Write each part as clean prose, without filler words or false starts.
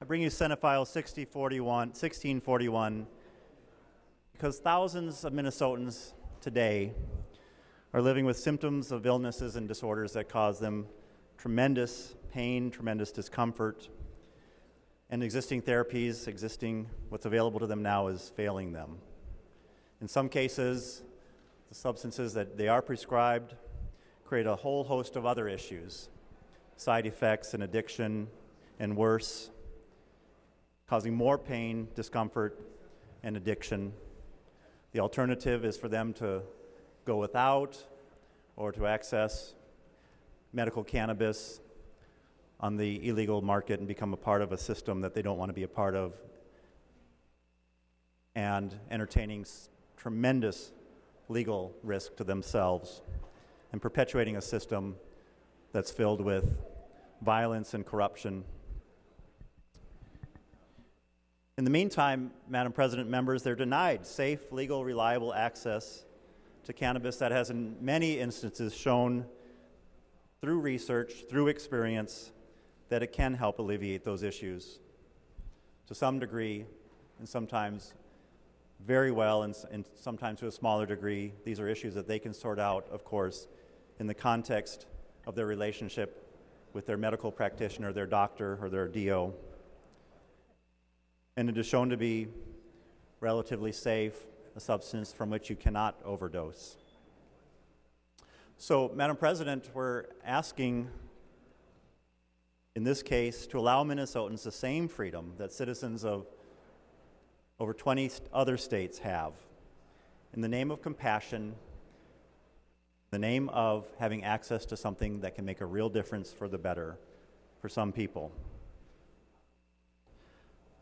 I bring you Senate File 1641 because thousands of Minnesotans today are living with symptoms of illnesses and disorders that cause them tremendous pain, tremendous discomfort, and existing therapies, what's available to them now is failing them. In some cases, the substances that they are prescribed create a whole host of other issues, side effects and addiction, and worse, causing more pain, discomfort, and addiction. The alternative is for them to go without or to access medical cannabis on the illegal market and become a part of a system that they don't want to be a part of, and entertaining tremendous legal risk to themselves and perpetuating a system that's filled with violence and corruption. In the meantime, Madam President, members, they're denied safe, legal, reliable access to cannabis that has in many instances shown through research, through experience, that it can help alleviate those issues to some degree, and sometimes very well, and sometimes to a smaller degree. These are issues that they can sort out, of course, in the context of their relationship with their medical practitioner, their doctor, or their DO. And it is shown to be relatively safe, a substance from which you cannot overdose. So, Madam President, we're asking, in this case, to allow Minnesotans the same freedom that citizens of over 20 other states have, in the name of compassion, in the name of having access to something that can make a real difference for the better for some people.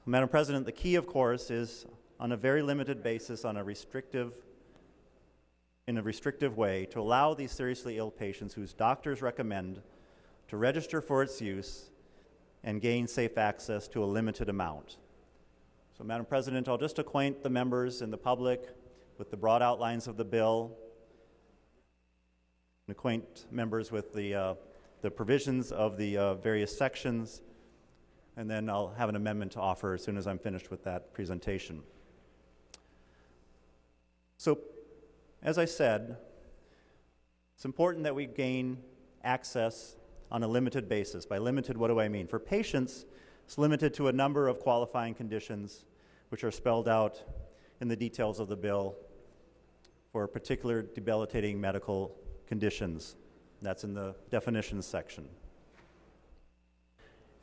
Madam President, the key, of course, is on a very limited basis, in a restrictive way, to allow these seriously ill patients whose doctors recommend to register for its use and gain safe access to a limited amount. So, Madam President, I'll just acquaint the members and the public with the broad outlines of the bill, and acquaint members with the provisions of the various sections, and then I'll have an amendment to offer as soon as I'm finished with that presentation. So, as I said, it's important that we gain access on a limited basis. By limited, what do I mean? For patients, it's limited to a number of qualifying conditions which are spelled out in the details of the bill for particular debilitating medical conditions. That's in the definitions section.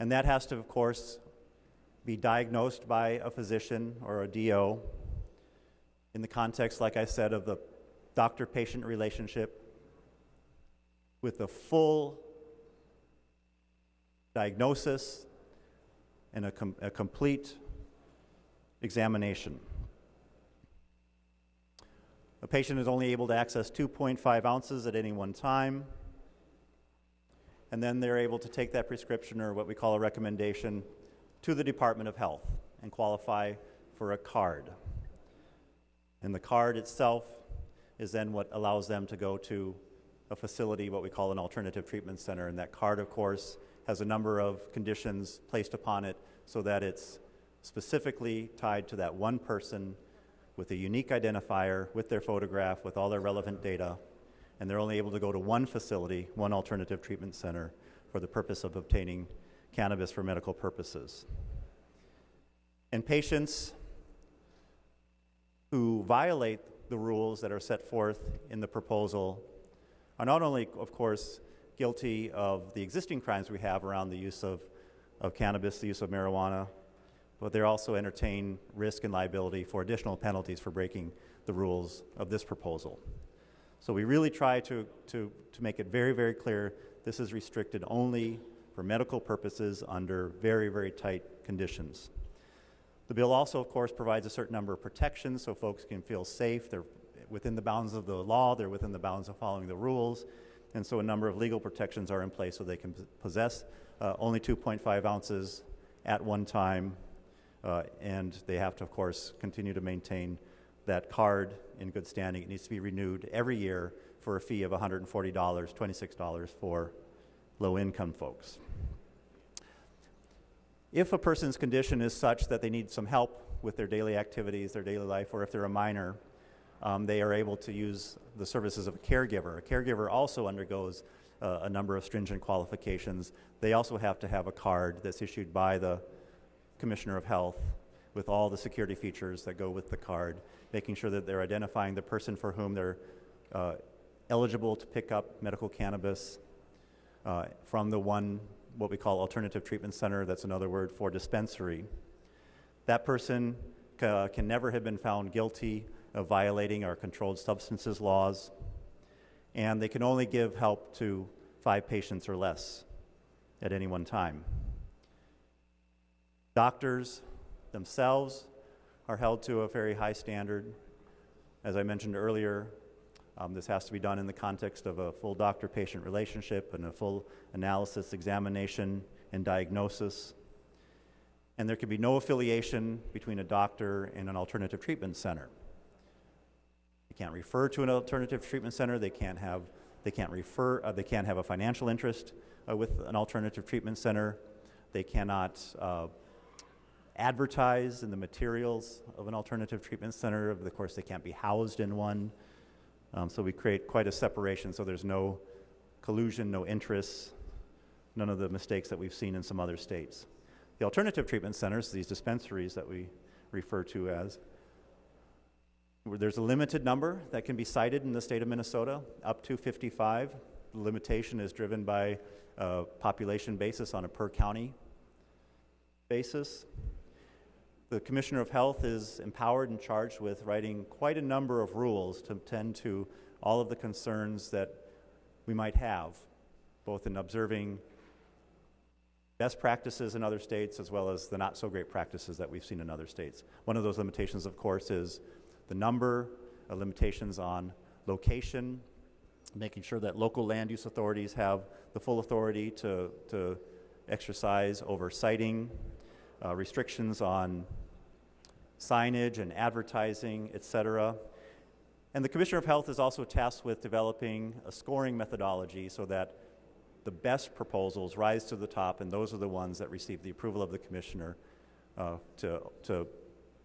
And that has to, of course, be diagnosed by a physician or a DO in the context, like I said, of the doctor-patient relationship with the full diagnosis and a complete examination. A patient is only able to access 2.5 ounces at any one time, and then they're able to take that prescription, or what we call a recommendation, to the Department of Health and qualify for a card. And the card itself is then what allows them to go to a facility, what we call an alternative treatment center. And that card, of course, has a number of conditions placed upon it so that it's specifically tied to that one person with a unique identifier, with their photograph, with all their relevant data. And they're only able to go to one facility, one alternative treatment center, for the purpose of obtaining cannabis for medical purposes. And patients who violate the rules that are set forth in the proposal are not only, of course, guilty of the existing crimes we have around the use of cannabis, the use of marijuana, but they also entertain risk and liability for additional penalties for breaking the rules of this proposal. So we really try to make it very, very clear this is restricted only for medical purposes under very, very tight conditions. The bill also, of course, provides a certain number of protections so folks can feel safe. They're within the bounds of the law, they're within the bounds of following the rules, and so a number of legal protections are in place so they can possess only 2.5 ounces at one time, and they have to, of course, continue to maintain that card in good standing. It needs to be renewed every year for a fee of $140, $26 for low-income folks. If a person's condition is such that they need some help with their daily activities, their daily life, or if they're a minor, they are able to use the services of a caregiver. A caregiver also undergoes a number of stringent qualifications. They also have to have a card that's issued by the Commissioner of Health with all the security features that go with the card, making sure that they're identifying the person for whom they're eligible to pick up medical cannabis from the one, what we call alternative treatment center. That's another word for dispensary. That person can never have been found guilty of violating our controlled substances laws, and they can only give help to 5 patients or less at any one time. Doctors themselves are held to a very high standard. As I mentioned earlier, this has to be done in the context of a full doctor-patient relationship and a full analysis, examination, and diagnosis. And there can be no affiliation between a doctor and an alternative treatment center. They can't refer to an alternative treatment center. They can't have a financial interest with an alternative treatment center. They cannot advertise in the materials of an alternative treatment center. Of course, they can't be housed in one. So we create quite a separation, so there's no collusion, no interests, none of the mistakes that we've seen in some other states. The alternative treatment centers, these dispensaries that we refer to as, there's a limited number that can be cited in the state of Minnesota, up to 55. The limitation is driven by a population basis on a per county basis. The Commissioner of Health is empowered and charged with writing quite a number of rules to tend to all of the concerns that we might have, both in observing best practices in other states as well as the not so great practices that we've seen in other states. One of those limitations, of course, is the number of limitations on location, making sure that local land use authorities have the full authority to exercise over siting, restrictions on signage and advertising, etc. And the Commissioner of Health is also tasked with developing a scoring methodology so that the best proposals rise to the top, and those are the ones that receive the approval of the Commissioner to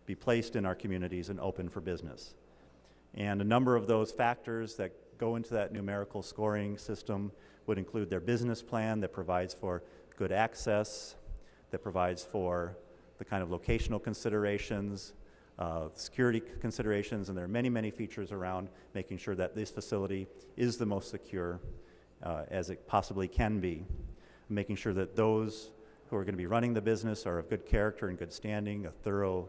be placed in our communities and open for business. And a number of those factors that go into that numerical scoring system would include their business plan that provides for good access, that provides for the kind of locational considerations, security considerations, and there are many, many features around making sure that this facility is the most secure as it possibly can be, making sure that those who are going to be running the business are of good character and good standing, a thorough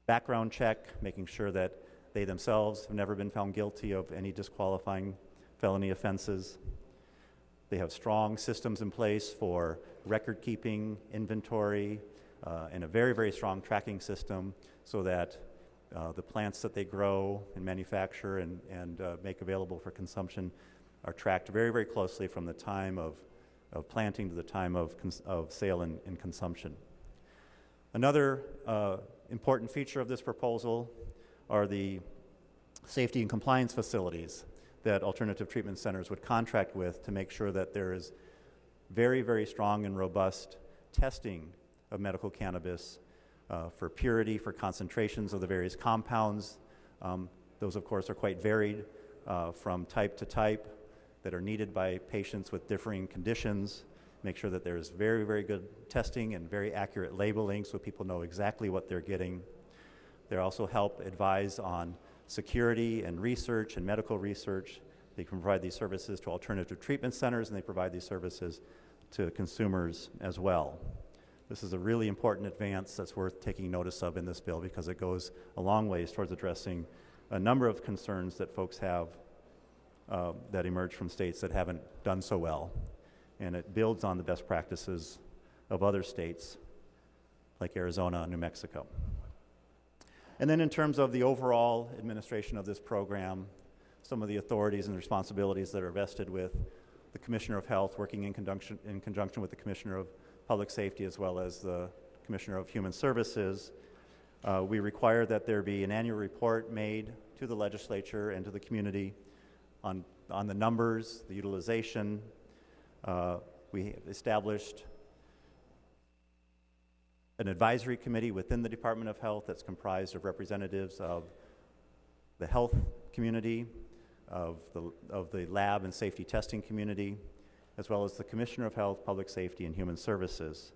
background check, making sure that they themselves have never been found guilty of any disqualifying felony offenses. They have strong systems in place for record keeping, inventory, and a very, very strong tracking system so that the plants that they grow and manufacture and make available for consumption are tracked very, very closely from the time of planting to the time of sale and consumption. Another important feature of this proposal are the safety and compliance facilities that alternative treatment centers would contract with to make sure that there is very, very strong and robust testing of medical cannabis for purity, for concentrations of the various compounds. Those, of course, are quite varied from type to type that are needed by patients with differing conditions. Make sure that there's very, very good testing and very accurate labeling so people know exactly what they're getting. They also help advise on security and research and medical research. They can provide these services to alternative treatment centers, and they provide these services to consumers as well. This is a really important advance that's worth taking notice of in this bill because it goes a long ways towards addressing a number of concerns that folks have that emerge from states that haven't done so well. And it builds on the best practices of other states like Arizona and New Mexico. And then in terms of the overall administration of this program, some of the authorities and responsibilities that are vested with the Commissioner of Health working in conjunction with the Commissioner of Public Safety as well as the Commissioner of Human Services. We require that there be an annual report made to the legislature and to the community on the numbers, the utilization. We established an advisory committee within the Department of Health that's comprised of representatives of the health community, of the lab and safety testing community, as well as the Commissioner of Health, Public Safety, and Human Services,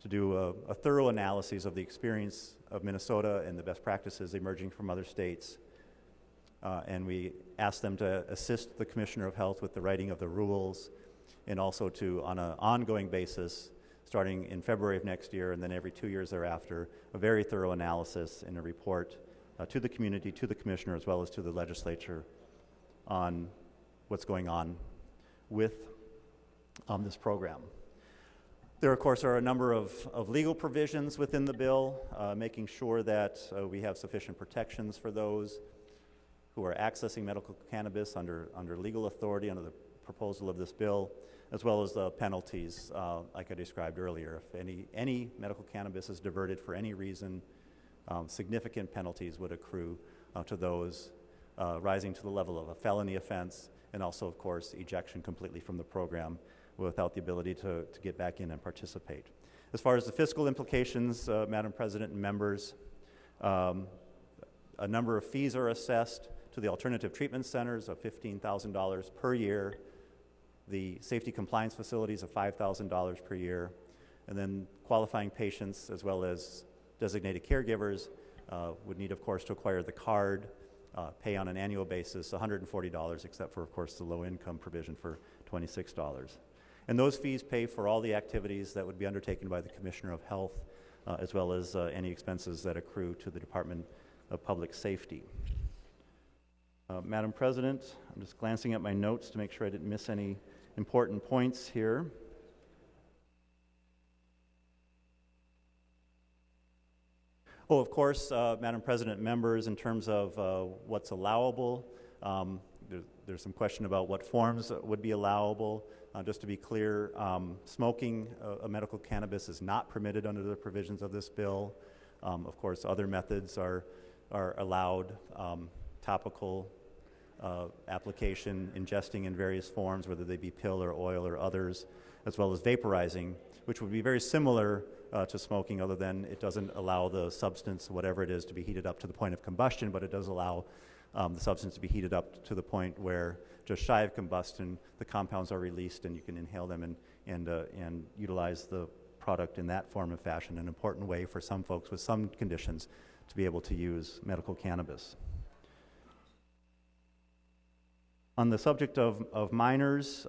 to do a thorough analysis of the experience of Minnesota and the best practices emerging from other states. And we asked them to assist the Commissioner of Health with the writing of the rules, and also to, on an ongoing basis, starting in February of next year and then every 2 years thereafter, a very thorough analysis and a report to the community, to the Commissioner, as well as to the legislature on what's going on with this program. There, of course, are a number of legal provisions within the bill, making sure that we have sufficient protections for those who are accessing medical cannabis under legal authority under the proposal of this bill, as well as the penalties, like I described earlier. If any medical cannabis is diverted for any reason, significant penalties would accrue to those, rising to the level of a felony offense, and also, of course, ejection completely from the program without the ability to get back in and participate. As far as the fiscal implications, Madam President and members, a number of fees are assessed to the alternative treatment centers of $15,000 per year, the safety compliance facilities of $5,000 per year, and then qualifying patients as well as designated caregivers would need, of course, to acquire the card, pay on an annual basis $140, except for, of course, the low-income provision for $26. And those fees pay for all the activities that would be undertaken by the Commissioner of Health, as well as any expenses that accrue to the Department of Public Safety. Madam President, I'm just glancing at my notes to make sure I didn't miss any important points here. Oh, of course, Madam President, members, in terms of what's allowable, there's some question about what forms would be allowable. Just to be clear, smoking a medical cannabis is not permitted under the provisions of this bill. Of course, other methods are allowed, topical application, ingesting in various forms, whether they be pill or oil or others, as well as vaporizing, which would be very similar to smoking, other than it doesn't allow the substance, whatever it is, to be heated up to the point of combustion, but it does allow the substance to be heated up to the point where, just shy of combustion, the compounds are released and you can inhale them and utilize the product in that form and fashion, an important way for some folks with some conditions to be able to use medical cannabis. On the subject of minors,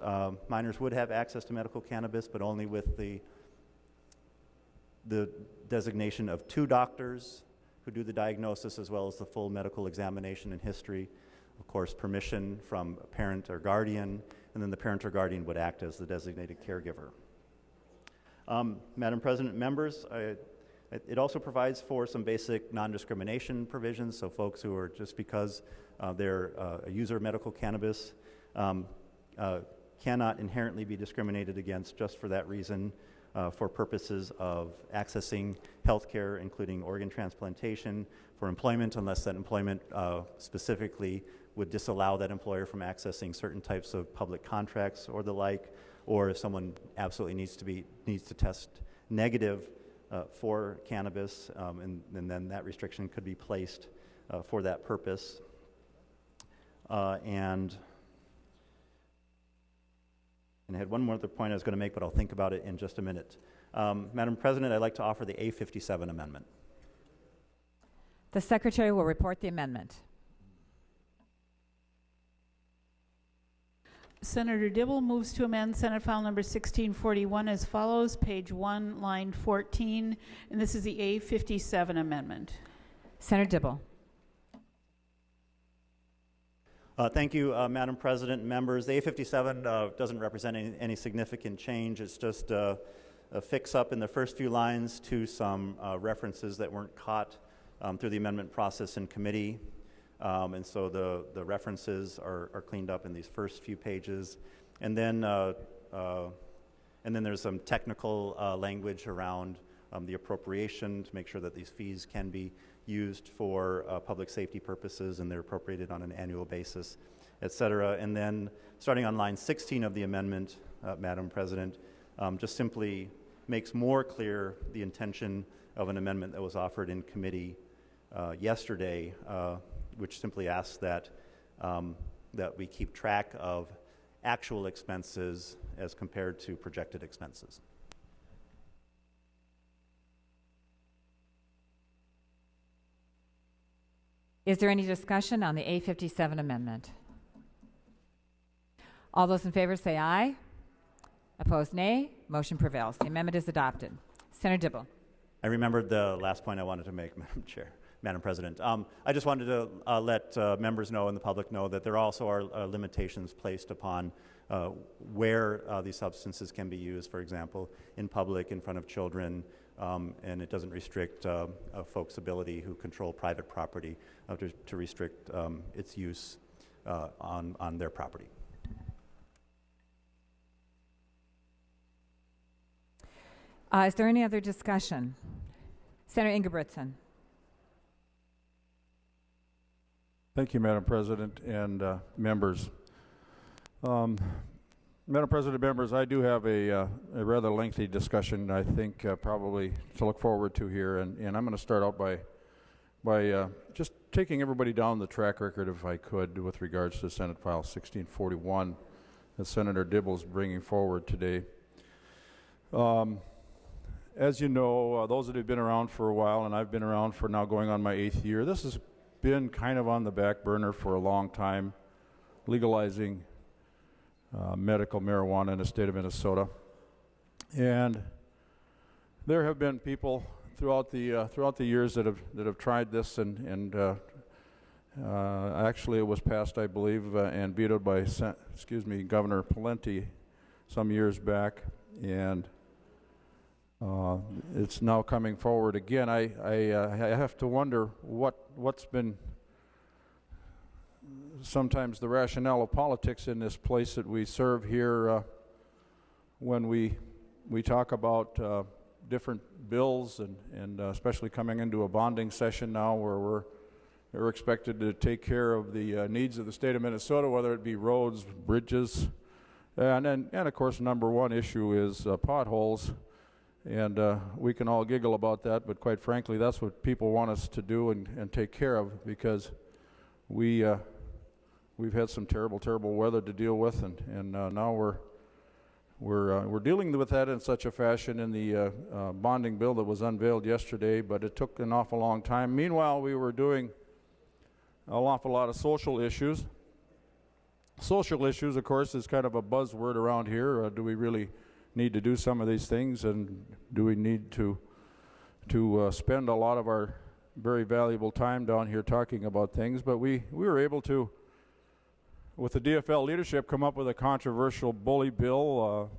minors would have access to medical cannabis, but only with the designation of 2 doctors who do the diagnosis, as well as the full medical examination and history. Of course, permission from a parent or guardian, and then the parent or guardian would act as the designated caregiver. Madam President, members, it also provides for some basic non-discrimination provisions, so folks who are, just because they're a user of medical cannabis, cannot inherently be discriminated against just for that reason, for purposes of accessing health care, including organ transplantation, for employment, unless that employment specifically would disallow that employer from accessing certain types of public contracts or the like, or if someone absolutely needs to test negative for cannabis, and then that restriction could be placed for that purpose. And I had one more other point I was going to make, but I'll think about it in just a minute. Madam President, I'd like to offer the A57 amendment. The Secretary will report the amendment. Senator Dibble moves to amend Senate File Number 1641 as follows, page 1, line 14, and this is the A57 amendment. Senator Dibble. Thank you, Madam President and members. The A57 doesn't represent any significant change. It's just a fix-up in the first few lines to some references that weren't caught through the amendment process in committee. And so the references are cleaned up in these first few pages. And then there's some technical language around the appropriation to make sure that these fees can be used for public safety purposes, and they're appropriated on an annual basis, et cetera. And then starting on line 16 of the amendment, Madam President, just simply makes more clear the intention of an amendment that was offered in committee yesterday, which simply asks that that we keep track of actual expenses as compared to projected expenses. Is there any discussion on the A57 amendment? All those in favor say aye. Opposed, nay. Motion prevails. The amendment is adopted. Senator Dibble. I remembered the last point I wanted to make, Madam President. I just wanted to let members know and the public know that there also are limitations placed upon where these substances can be used, for example, in public, in front of children, and it doesn't restrict folks' ability who control private property to restrict its use on their property. Is there any other discussion? Senator Ingebrigtsen. Thank you, Madam President and members. Madam President, members, I do have a rather lengthy discussion, I think, probably to look forward to here, and I'm going to start out by just taking everybody down the track record, if I could, with regards to Senate File 1641 that Senator Dibble's bringing forward today. As you know, those that have been around for a while, and I've been around for now going on my 8th year, this has been kind of on the back burner for a long time, legalizing medical marijuana in the state of Minnesota. And there have been people throughout the years that have tried this, and actually it was passed, I believe, and vetoed by Governor Pawlenty some years back, and it's now coming forward again. I have to wonder what's been sometimes the rationale of politics in this place that we serve here when we talk about different bills, and especially coming into a bonding session now where we're expected to take care of the needs of the state of Minnesota, whether it be roads, bridges, and of course number one issue is potholes. And we can all giggle about that, but quite frankly, that's what people want us to do and take care of, because we've had some terrible weather to deal with, and now we're dealing with that in such a fashion in the bonding bill that was unveiled yesterday, but it took an awful long time. Meanwhile, we were doing an awful lot of social issues. Social issues, of course, is kind of a buzzword around here. Do we really need to do some of these things, and do we need to spend a lot of our very valuable time down here talking about things? But we were able to, with the DFL leadership, come up with a controversial bully bill,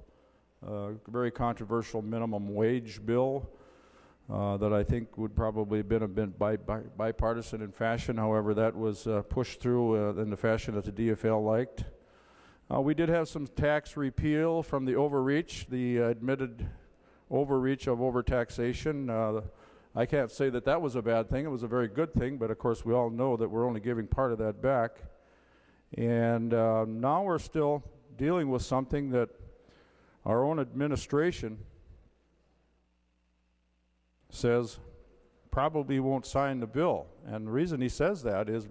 a very controversial minimum wage bill that I think would probably have been a bit bipartisan in fashion. However, that was pushed through in the fashion that the DFL liked. We did have some tax repeal from the overreach, the admitted overreach of overtaxation. I can't say that was a bad thing. It was a very good thing, but of course we all know that we're only giving part of that back. And now we're still dealing with something that our own administration says probably won't sign the bill. And the reason he says that is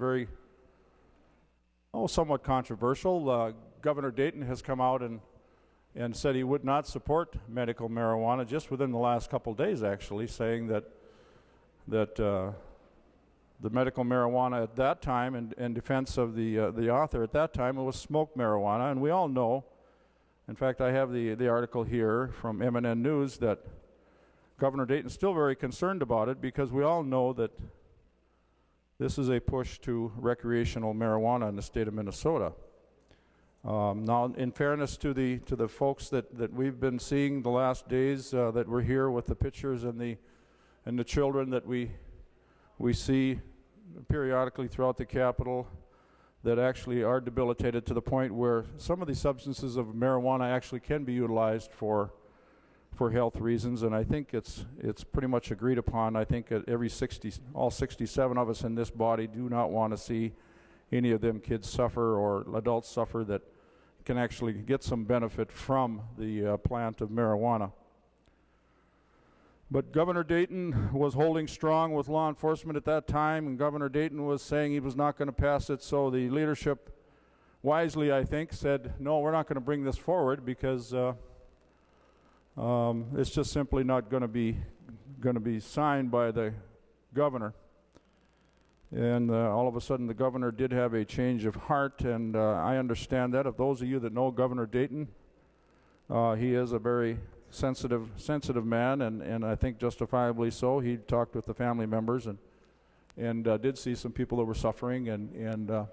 somewhat controversial. Governor Dayton has come out and said he would not support medical marijuana just within the last couple days, actually, saying that the medical marijuana at that time, in defense of the author at that time, it was smoked marijuana. And we all know, in fact, I have the article here from MNN News, that Governor Dayton's still very concerned about it, because we all know that this is a push to recreational marijuana in the state of Minnesota. Now, in fairness to the folks that we've been seeing the last days that we're here with the pictures and the children that we see periodically throughout the Capitol that actually are debilitated to the point where some of these substances of marijuana actually can be utilized for health reasons, and I think it's pretty much agreed upon. I think all 67 of us in this body do not want to see any of them kids suffer or adults suffer that can actually get some benefit from the plant of marijuana. But Governor Dayton was holding strong with law enforcement at that time, and Governor Dayton was saying he was not going to pass it, so the leadership wisely, I think, said, no, we're not going to bring this forward because it's just simply not going to be signed by the governor. And all of a sudden, the governor did have a change of heart, and I understand that. Of those of you that know Governor Dayton, he is a very sensitive man, and I think justifiably so. He talked with the family members and did see some people that were suffering, and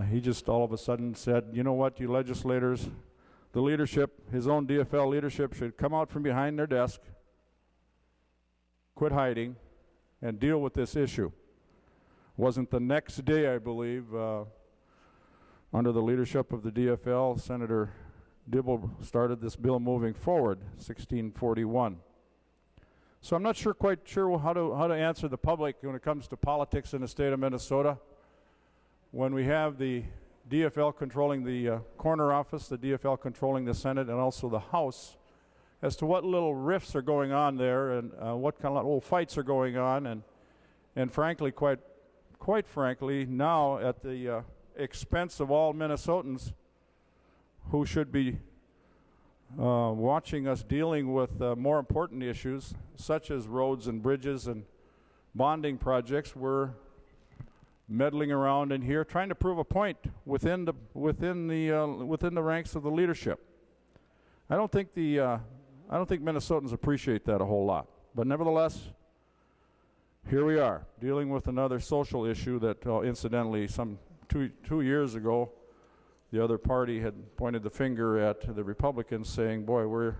he just all of a sudden said, you know what, you legislators, the leadership, his own DFL leadership should come out from behind their desk, quit hiding, and deal with this issue. Wasn't the next day, I believe, under the leadership of the DFL, Senator Dibble started this bill moving forward, 1641. So I'm not quite sure how to answer the public when it comes to politics in the state of Minnesota. When we have the DFL controlling the corner office, the DFL controlling the Senate, and also the House, as to what little rifts are going on there and what kind of little fights are going on, and frankly, quite frankly, now at the expense of all Minnesotans who should be watching us dealing with more important issues such as roads and bridges and bonding projects. We're meddling around in here trying to prove a point within the ranks of the leadership. I don't think Minnesotans appreciate that a whole lot, but nevertheless, here we are dealing with another social issue that incidentally some two years ago the other party had pointed the finger at the Republicans, saying, boy, we're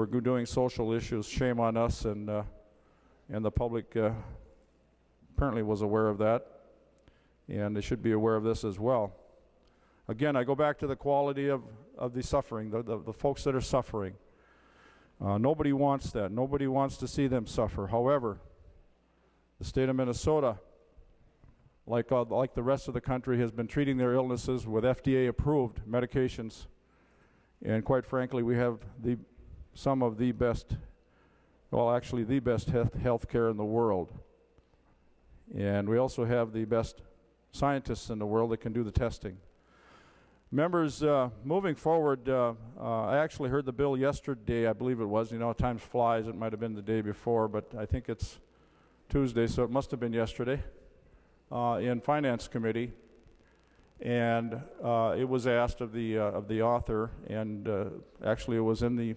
doing social issues, shame on us, and the public apparently was aware of that, and they should be aware of this as well. Again, I go back to the quality of the suffering, the folks that are suffering. Nobody wants that. Nobody wants to see them suffer. However, the state of Minnesota, like the rest of the country, has been treating their illnesses with FDA-approved medications. And quite frankly, we have some of the best, well, actually the best health care in the world. And we also have the best scientists in the world that can do the testing. Members, moving forward, I actually heard the bill yesterday, I believe it was. You know, time flies. It might have been the day before, but I think it's Tuesday, so it must have been yesterday. In Finance Committee, and it was asked of the author, and actually it was in the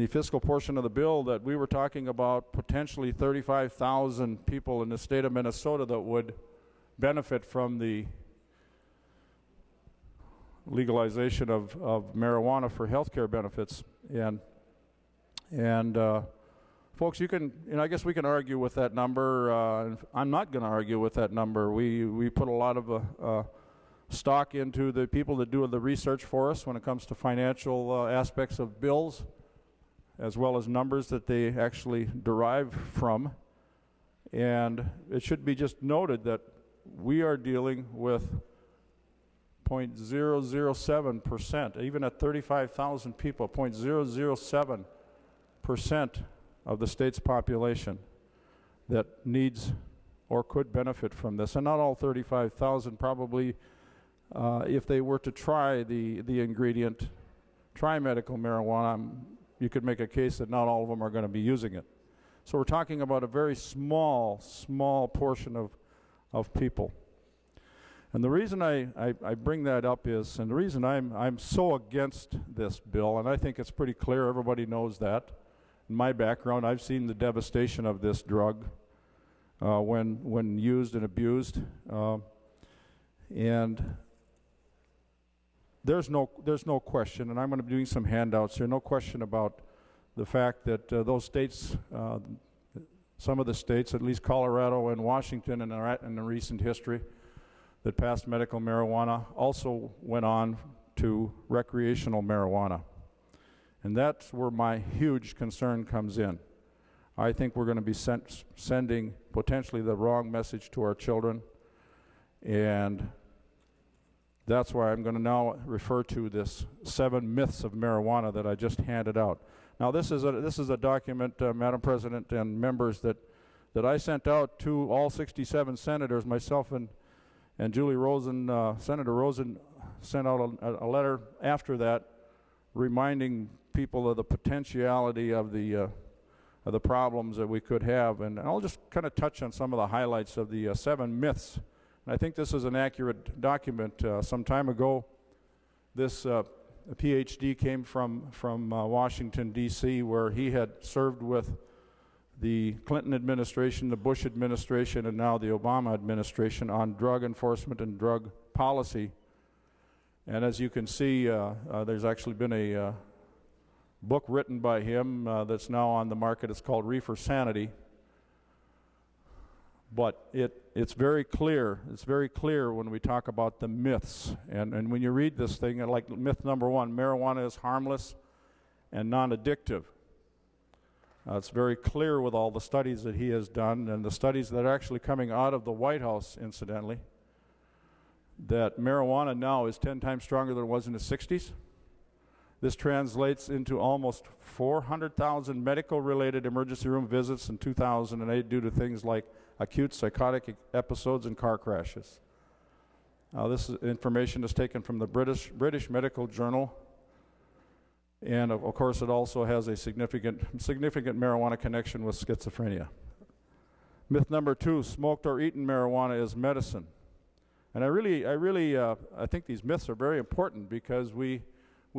fiscal portion of the bill that we were talking about potentially 35,000 people in the state of Minnesota that would benefit from the legalization of marijuana for health care benefits, and folks, you can, I guess we can argue with that number. I'm not going to argue with that number. We put a lot of stock into the people that do the research for us when it comes to financial aspects of bills, as well as numbers that they actually derive from. And it should be just noted that we are dealing with 0.007%, even at 35,000 people, 0.007% of the state's population that needs or could benefit from this. And not all 35,000 probably, if they were to try the ingredient, try medical marijuana, you could make a case that not all of them are going to be using it. So we're talking about a very small portion of people. And the reason I bring that up is, and the reason I'm so against this bill, and I think it's pretty clear, everybody knows that. In my background, I've seen the devastation of this drug when used and abused, and there's no question, and I'm going to be doing some handouts here, no question about the fact that those states, some of the states, at least Colorado and Washington in the recent history that passed medical marijuana, also went on to recreational marijuana. And that's where my huge concern comes in. I think we're going to be sending potentially the wrong message to our children, and that's why I'm going to now refer to this 7 myths of marijuana that I just handed out. Now this is a document, Madam President and members, that I sent out to all 67 senators. Myself and Julie Rosen, Senator Rosen, sent out a letter after that, reminding people of the potentiality of the problems that we could have. And I'll just kind of touch on some of the highlights of the 7 myths. And I think this is an accurate document. Some time ago, this PhD came from Washington, D.C., where he had served with the Clinton administration, the Bush administration, and now the Obama administration on drug enforcement and drug policy. And as you can see, there's actually been a book written by him that's now on the market. It's called Reefer Sanity. But it's very clear. It's very clear when we talk about the myths. And when you read this thing, like myth number 1, marijuana is harmless and non-addictive. It's very clear with all the studies that he has done, and the studies that are actually coming out of the White House, incidentally, that marijuana now is 10 times stronger than it was in the 60s. This translates into almost 400,000 medical-related emergency room visits in 2008 due to things like acute psychotic episodes and car crashes. This information is taken from the British Medical Journal, and of course it also has a significant marijuana connection with schizophrenia. Myth number 2, smoked or eaten marijuana is medicine. And I think these myths are very important, because we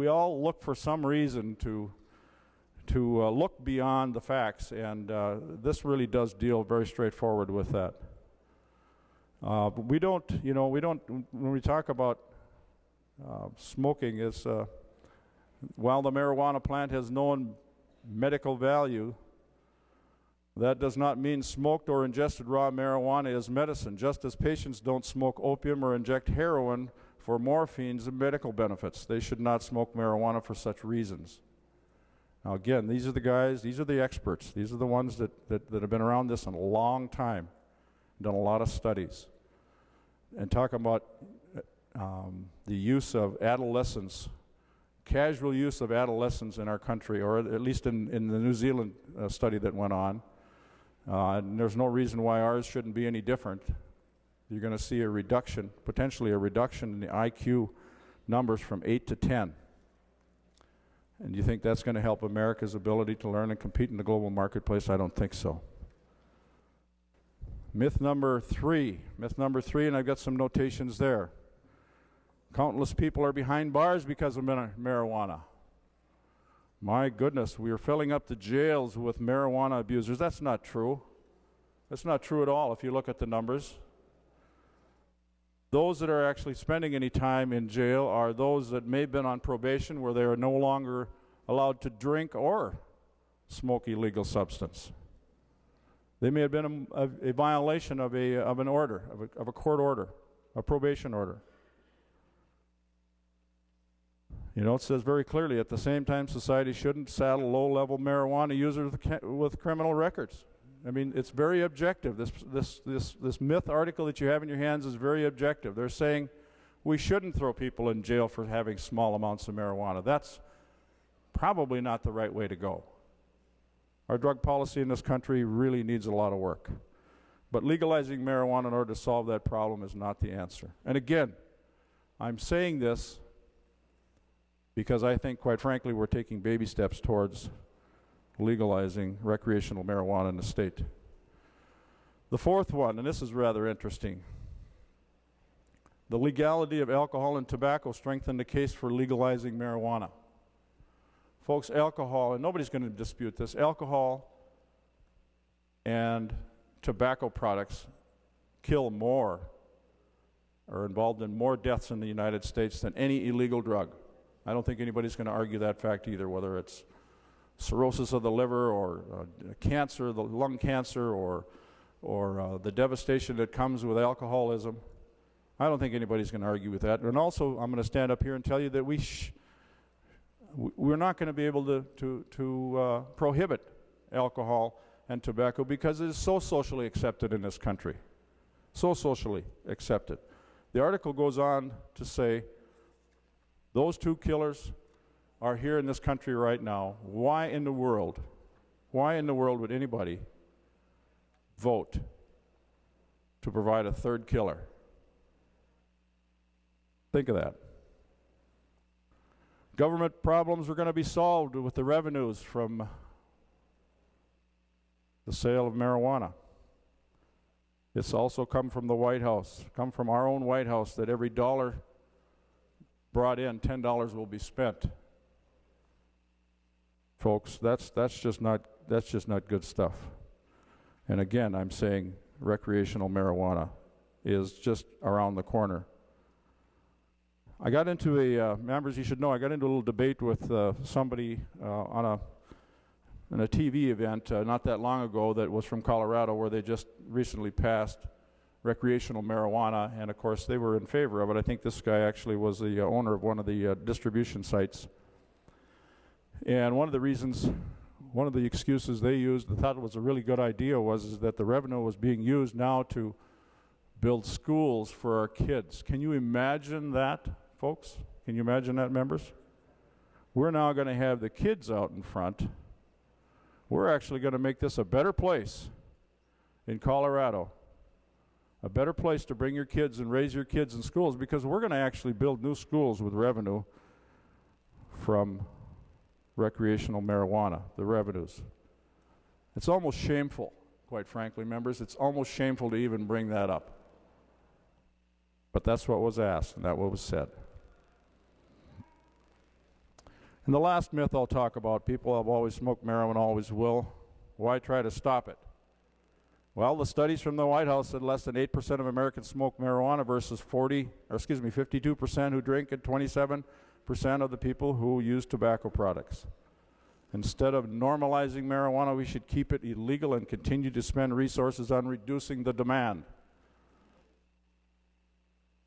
all look for some reason to look beyond the facts, and this really does deal very straightforward with that. We don't, when we talk about smoking, while the marijuana plant has known medical value, that does not mean smoked or ingested raw marijuana is medicine, just as patients don't smoke opium or inject heroin for morphines and medical benefits. They should not smoke marijuana for such reasons. Now again, these are the guys, these are the experts, these are the ones that have been around this in a long time, done a lot of studies, and talk about the use of adolescents, casual use of adolescents in our country, or at least in the New Zealand study that went on. And there's no reason why ours shouldn't be any different. You're going to see a reduction, potentially a reduction in the IQ numbers from 8 to 10. And do you think that's going to help America's ability to learn and compete in the global marketplace? I don't think so. Myth number 3, and I've got some notations there. Countless people are behind bars because of marijuana. My goodness, we are filling up the jails with marijuana abusers. That's not true. That's not true at all if you look at the numbers. Those that are actually spending any time in jail are those that may have been on probation, where they are no longer allowed to drink or smoke illegal substance. They may have been a violation of an order, of a court order, a probation order. You know, it says very clearly, at the same time, society shouldn't saddle low-level marijuana users with criminal records. I mean, it's very objective. This myth article that you have in your hands is very objective. They're saying we shouldn't throw people in jail for having small amounts of marijuana. That's probably not the right way to go. Our drug policy in this country really needs a lot of work. But legalizing marijuana in order to solve that problem is not the answer. And again, I'm saying this because I think, quite frankly, we're taking baby steps towards legalizing recreational marijuana in the state. The fourth one, and this is rather interesting, the legality of alcohol and tobacco strengthened the case for legalizing marijuana. Folks, alcohol, and nobody's going to dispute this, alcohol and tobacco products kill more, are involved in more deaths in the United States than any illegal drug. I don't think anybody's going to argue that fact either, whether it's cirrhosis of the liver or cancer, the lung cancer, or the devastation that comes with alcoholism. I don't think anybody's going to argue with that. And also, I'm going to stand up here and tell you that we're not going to be able to prohibit alcohol and tobacco because it is so socially accepted in this country. So socially accepted. The article goes on to say those two killers are here in this country right now, why in the world would anybody vote to provide a third killer? Think of that. Government problems are going to be solved with the revenues from the sale of marijuana. It's also come from the White House, come from our own White House, that every dollar brought in, $10 will be spent. Folks, that's just not good stuff. And again, I'm saying recreational marijuana is just around the corner. I got into members, you should know, I got into a little debate with somebody on a TV event not that long ago that was from Colorado, where they just recently passed recreational marijuana, and of course they were in favor of it. I think this guy actually was the owner of one of the distribution sites. And one of the excuses they used, I thought it was a really good idea, is that the revenue was being used now to build schools for our kids. Can you imagine that, folks? Can you imagine that, members? We're now going to have the kids out in front. We're actually going to make this a better place in Colorado, a better place to bring your kids and raise your kids in schools, because we're going to actually build new schools with revenue from recreational marijuana, the revenues. It's almost shameful, quite frankly, members. It's almost shameful to even bring that up. But that's what was asked, and that's what was said. And the last myth I'll talk about, people have always smoked marijuana, always will. Why try to stop it? Well, the studies from the White House said less than 8% of Americans smoke marijuana versus 52% who drink, and 27% of the people who use tobacco products. Instead of normalizing marijuana, we should keep it illegal and continue to spend resources on reducing the demand.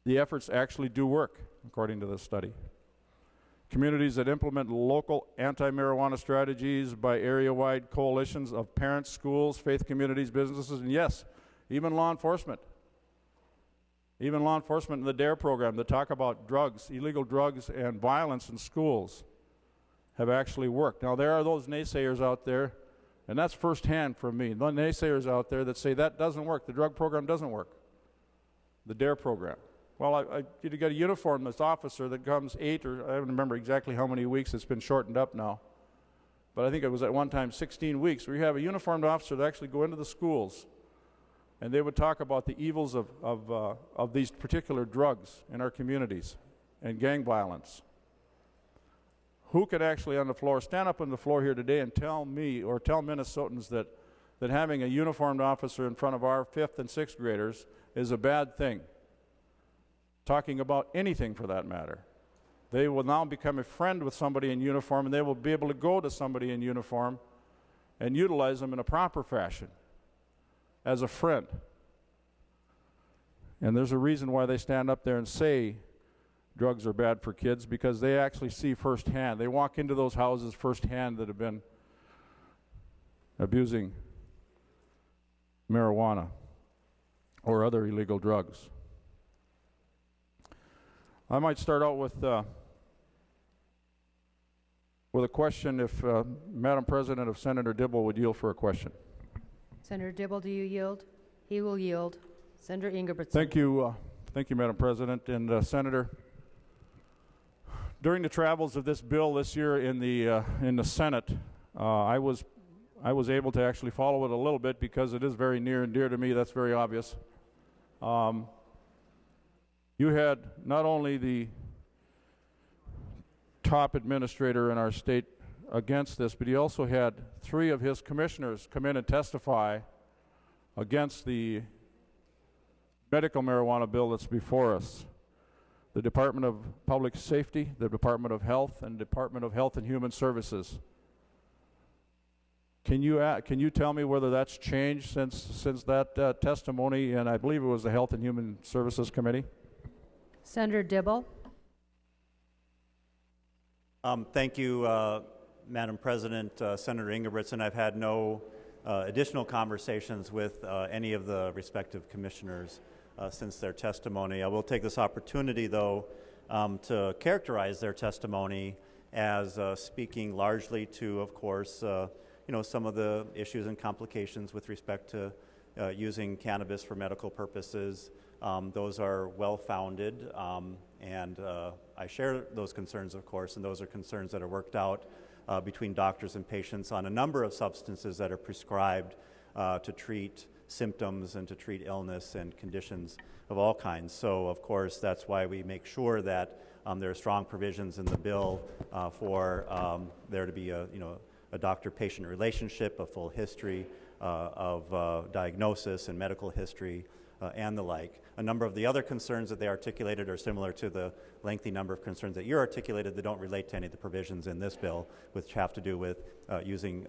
The efforts actually do work, according to this study. Communities that implement local anti-marijuana strategies by area-wide coalitions of parents, schools, faith communities, businesses, and yes, even law enforcement. Even law enforcement in the DARE program that talk about drugs, illegal drugs, and violence in schools have actually worked. Now, there are those naysayers out there, and that's firsthand from me, the naysayers out there that say that doesn't work, the drug program doesn't work, the DARE program. Well, you get a uniformed officer that comes 8 or I don't remember exactly how many weeks, it's been shortened up now, but I think it was at one time 16 weeks, where you have a uniformed officer that actually go into the schools, and they would talk about the evils of these particular drugs in our communities and gang violence. Who could actually on the floor, stand up on the floor here today and tell me or tell Minnesotans that having a uniformed officer in front of our 5th and 6th graders is a bad thing? Talking about anything for that matter. They will now become a friend with somebody in uniform, and they will be able to go to somebody in uniform and utilize them in a proper fashion as a friend. And there's a reason why they stand up there and say drugs are bad for kids, because they actually see firsthand. They walk into those houses firsthand that have been abusing marijuana or other illegal drugs. I might start out with a question, if Madam President, if Senator Dibble would yield for a question. Senator Dibble, do you yield? He will yield. Senator Ingebrigtsen. Thank you, Madam President. And Senator, during the travels of this bill this year in the Senate, I was able to actually follow it a little bit, because it is very near and dear to me. That's very obvious. You had not only the top administrator in our state against this, but he also had 3 of his commissioners come in and testify against the medical marijuana bill that's before us. The Department of Public Safety, the Department of Health, and Department of Health and Human Services. Can you tell me whether that's changed since that testimony, and I believe it was the Health and Human Services Committee? Senator Dibble. Thank you, Madam President. Senator Ingebrigtsen, I've had no additional conversations with any of the respective commissioners since their testimony. I will take this opportunity, though, to characterize their testimony as speaking largely to, of course, some of the issues and complications with respect to using cannabis for medical purposes. Those are well-founded, and I share those concerns, of course, and those are concerns that are worked out between doctors and patients on a number of substances that are prescribed to treat symptoms and to treat illness and conditions of all kinds. So, of course, that's why we make sure that there are strong provisions in the bill for there to be a doctor-patient relationship, a full history of diagnosis and medical history, and the like. A number of the other concerns that they articulated are similar to the lengthy number of concerns that you articulated that don't relate to any of the provisions in this bill, which have to do with using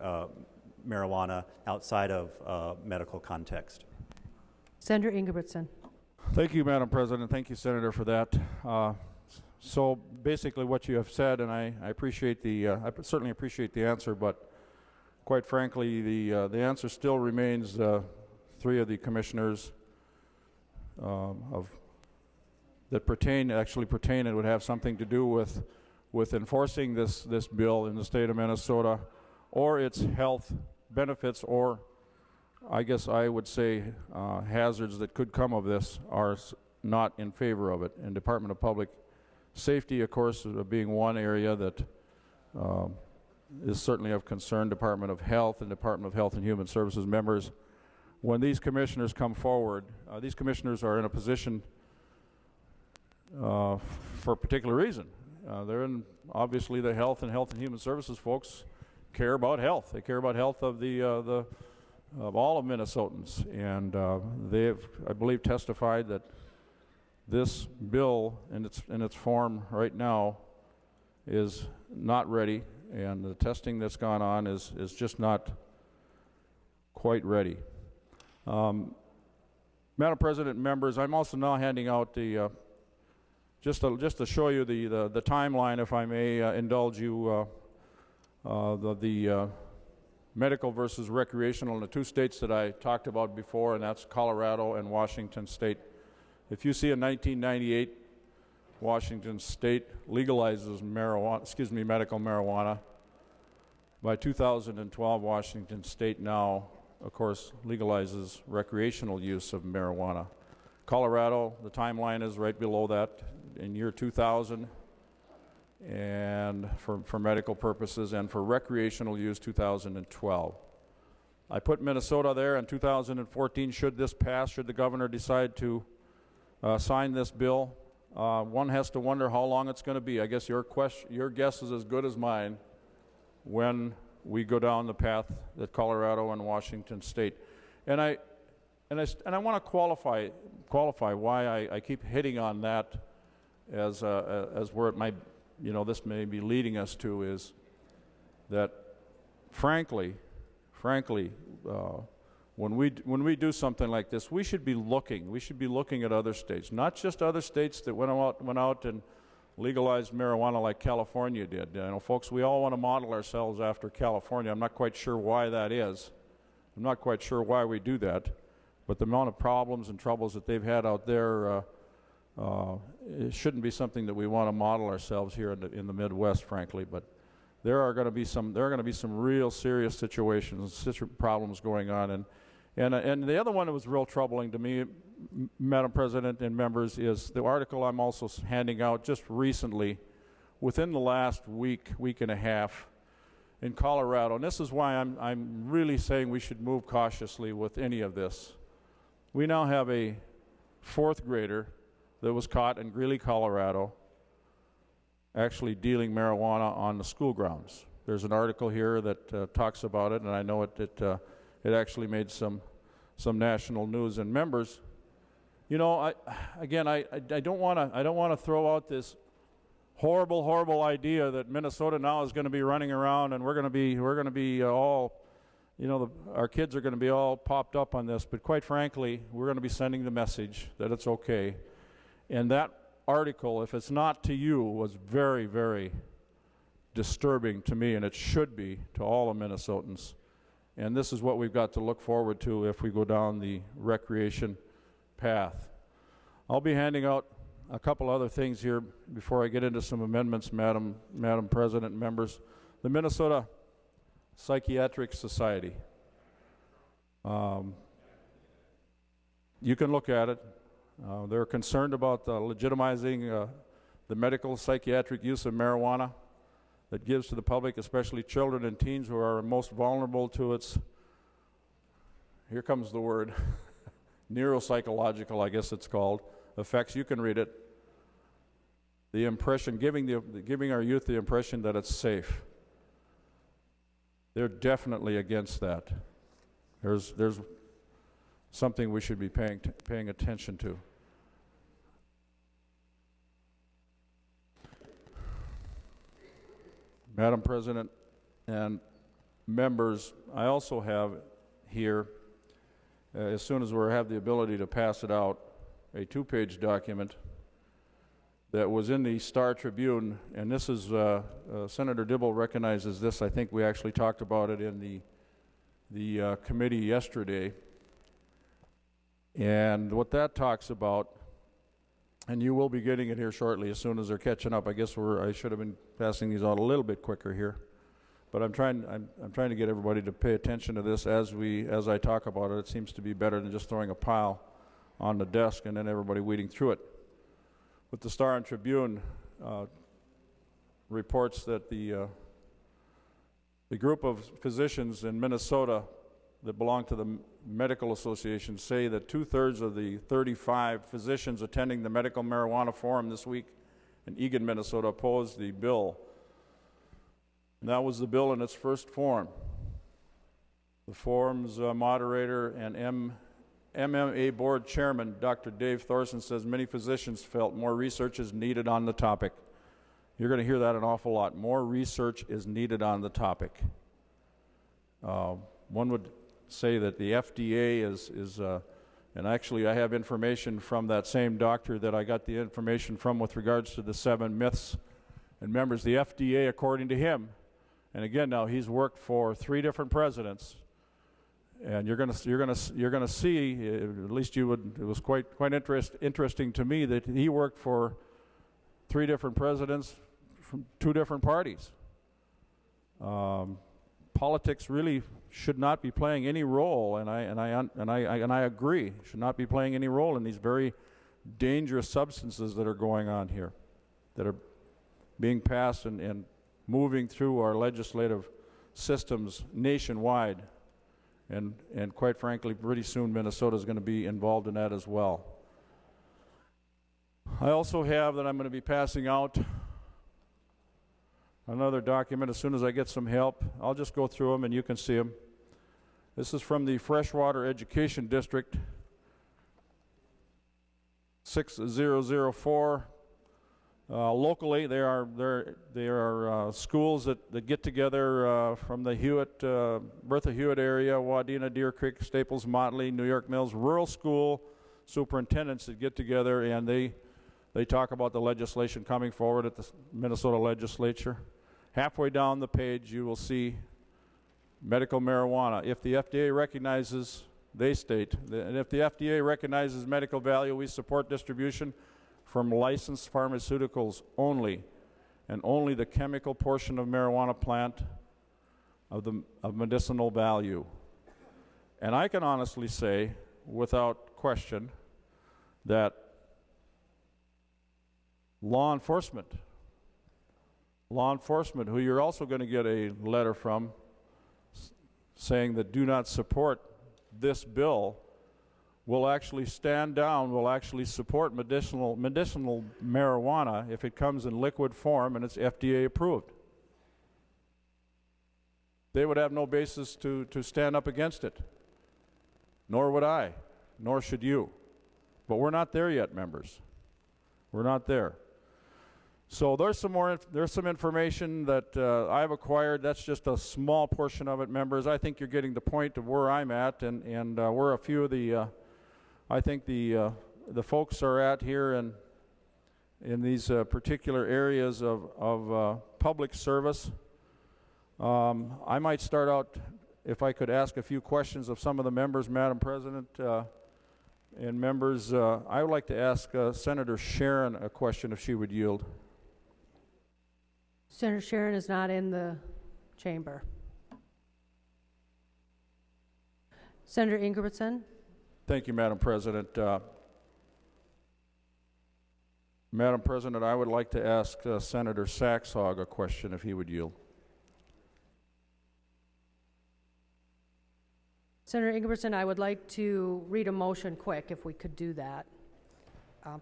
marijuana outside of medical context. Senator Ingebrigtsen. Thank you, Madam President. Thank you, Senator, for that. So basically what you have said, and I appreciate I certainly appreciate the answer, but quite frankly, the answer still remains three of the commissioners that actually pertain and would have something to do with enforcing this bill in the state of Minnesota, or its health benefits, or I guess I would say hazards that could come of this, are not in favor of it. And Department of Public Safety, of course, being one area that is certainly of concern. Department of Health and Department of Health and Human Services members, when these commissioners come forward, these commissioners are in a position for a particular reason. They're in, obviously, the Health and Human Services folks care about health. They care about health of of all of Minnesotans, and they have, I believe, testified that this bill in its form right now is not ready, and the testing that's gone on is just not quite ready. Madam President and members, I'm also now handing out the just to show you the timeline, if I may indulge you, the medical versus recreational in the two states that I talked about before, and that's Colorado and Washington State. If you see in 1998, Washington State legalizes medical marijuana. By 2012, Washington State now, of course, legalizes recreational use of marijuana. Colorado, the timeline is right below that, in year 2000, and for medical purposes, and for recreational use, 2012. I put Minnesota there in 2014. Should this pass, should the governor decide to sign this bill, one has to wonder how long it's going to be. I guess your guess is as good as mine when we go down the path that Colorado and Washington State. And I want to qualify why I keep hitting on that as where it might, this may be leading us to, is that frankly, when we do something like this, we should be looking at other states, not just other states that went out and legalized marijuana like California did. Folks, we all want to model ourselves after California. I'm not quite sure why that is. I'm not quite sure why we do that, but the amount of problems and troubles that they've had out there, it shouldn't be something that we want to model ourselves here in the Midwest, frankly. But there are going to be some real serious situations, problems going on, and the other one that was real troubling to me, Madam President and members, is the article I'm also handing out just recently, within the last week and a half, in Colorado. And this is why I'm really saying we should move cautiously with any of this. We now have a fourth grader that was caught in Greeley, Colorado, actually dealing marijuana on the school grounds. There's an article here that talks about it, and I know it actually made some national news. And members, I don't want to throw out this horrible idea that Minnesota now is going to be running around and we're going to be all, our kids are going to be all popped up on this. But quite frankly, we're going to be sending the message that it's okay. And that article, if it's not to you, was very, very disturbing to me, and it should be to all of Minnesotans. And this is what we've got to look forward to if we go down the recreation path. I'll be handing out, a couple other things here before I get into some amendments, Madam President and members. The Minnesota Psychiatric Society. You can look at it. They're concerned about legitimizing the medical psychiatric use of marijuana that gives to the public, especially children and teens who are most vulnerable to its, here comes the word, neuropsychological, I guess it's called, effects. You can read it. The impression, giving our youth the impression that it's safe. They're definitely against that. There's something we should be paying attention to. Madam President and members, I also have here, as soon as we have the ability to pass it out, a 2-page document that was in the Star Tribune, and this is, Senator Dibble recognizes this. I think we actually talked about it in the committee yesterday. And what that talks about, and you will be getting it here shortly as soon as they're catching up. I guess I should have been passing these out a little bit quicker here. But I'm trying to get everybody to pay attention to this as I talk about it. It seems to be better than just throwing a pile on the desk and then everybody weeding through it. But the Star and Tribune reports that the group of physicians in Minnesota that belong to the medical association say that 2/3 of the 35 physicians attending the medical marijuana forum this week in Eagan, Minnesota, opposed the bill. And that was the bill in its first form. The forum's moderator and MMA board chairman, Dr. Dave Thorson, says many physicians felt more research is needed on the topic. You're going to hear that an awful lot. More research is needed on the topic. One would say that the FDA is and actually I have information from that same doctor that I got the information from with regards to the 7 myths. And members, the FDA, according to him, and again now he's worked for 3 different presidents, and you're going to see, at least you would. It was quite interesting to me that he worked for 3 different presidents from 2 different parties. Politics really should not be playing any role, and I agree, should not be playing any role in these very dangerous substances that are going on here, that are being passed and moving through our legislative systems nationwide. And quite frankly, pretty soon Minnesota is going to be involved in that as well. I also have that I'm going to be passing out another document as soon as I get some help. I'll just go through them and you can see them. This is from the Freshwater Education District 6004. Locally, there are schools that get together from the Bertha Hewitt area, Wadena, Deer Creek, Staples, Motley, New York Mills, rural school superintendents that get together and they talk about the legislation coming forward at the Minnesota legislature. Halfway down the page, you will see medical marijuana. If the FDA recognizes, they state, and if the FDA recognizes medical value, we support distribution from licensed pharmaceuticals only, and only the chemical portion of marijuana plant of medicinal value. And I can honestly say, without question, that law enforcement, who you're also going to get a letter from saying that do not support this bill, will actually stand down, will actually support medicinal marijuana if it comes in liquid form and it's FDA approved. They would have no basis to stand up against it. Nor would I, nor should you. But we're not there yet, members. We're not there. So there's some information that I've acquired. That's just a small portion of it, members. I think you're getting the point of where I'm at, and where a few of the I think the folks are at here in these particular areas of public service. I might start out, if I could ask a few questions of some of the members, Madam President, And members, I would like to ask Senator Sharon a question if she would yield. Senator Sharon is not in the chamber. Senator Ingebrigtsen. Thank you, Madam President. Madam President, I would like to ask Senator Saxhog a question if he would yield. Senator Ingebrigtsen, I would like to read a motion quick, if we could do that.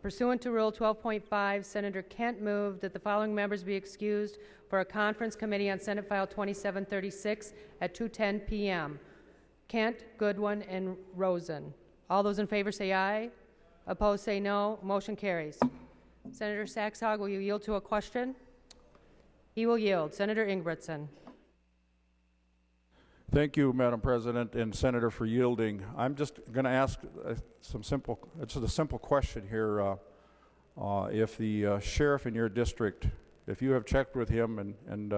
Pursuant to Rule 12.5, Senator Kent moved that the following members be excused for a conference committee on Senate File 2736 at 2:10 p.m. Kent, Goodwin, and Rosen. All those in favor say aye. Opposed say no. Motion carries. Senator Saxhog, will you yield to a question? He will yield. Senator Ingebrigtsen. Thank you, Madam President and Senator, for yielding. I'm just going to ask it's a simple question here. If the sheriff in your district, if you have checked with him, and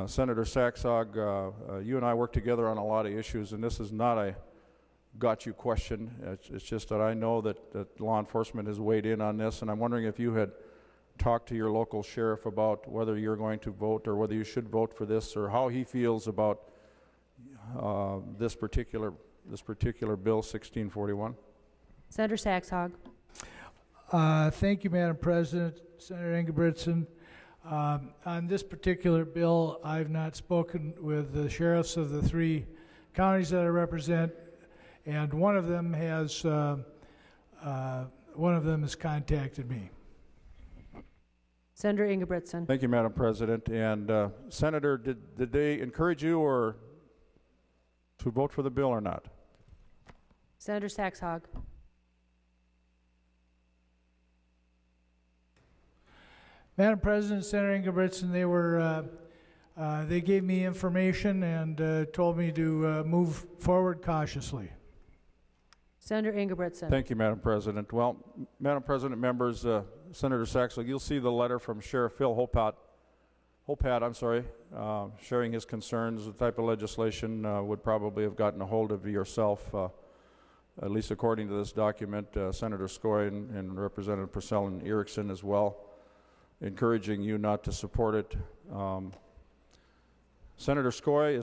Senator Saxhog, you and I work together on a lot of issues, and this is not a got you question. It's just that I know that law enforcement has weighed in on this, and I'm wondering if you had talked to your local sheriff about whether you're going to vote or whether you should vote for this, or how he feels about this particular bill 1641. Senator Saxhog. Thank you, Madam President. Senator Ingebrigtsen. On this particular bill, I've not spoken with the sheriffs of the 3 counties that I represent, and one of them has contacted me. Senator Ingebrigtsen. Thank you, Madam President. And Senator, did they encourage you or to vote for the bill or not? Senator Saxhog. Madam President, Senator Ingebrigtsen, they gave me information and told me to move forward cautiously. Senator Ingebrigtsen. Thank you, Madam President. Well, Madam President, members, Senator Saxhog, you'll see the letter from Sheriff Phil Hopat, sharing his concerns. The type of legislation would probably have gotten a hold of yourself, at least according to this document, Senator Skoy and Representative Purcell and Erickson as well, encouraging you not to support it. Senator Skoy,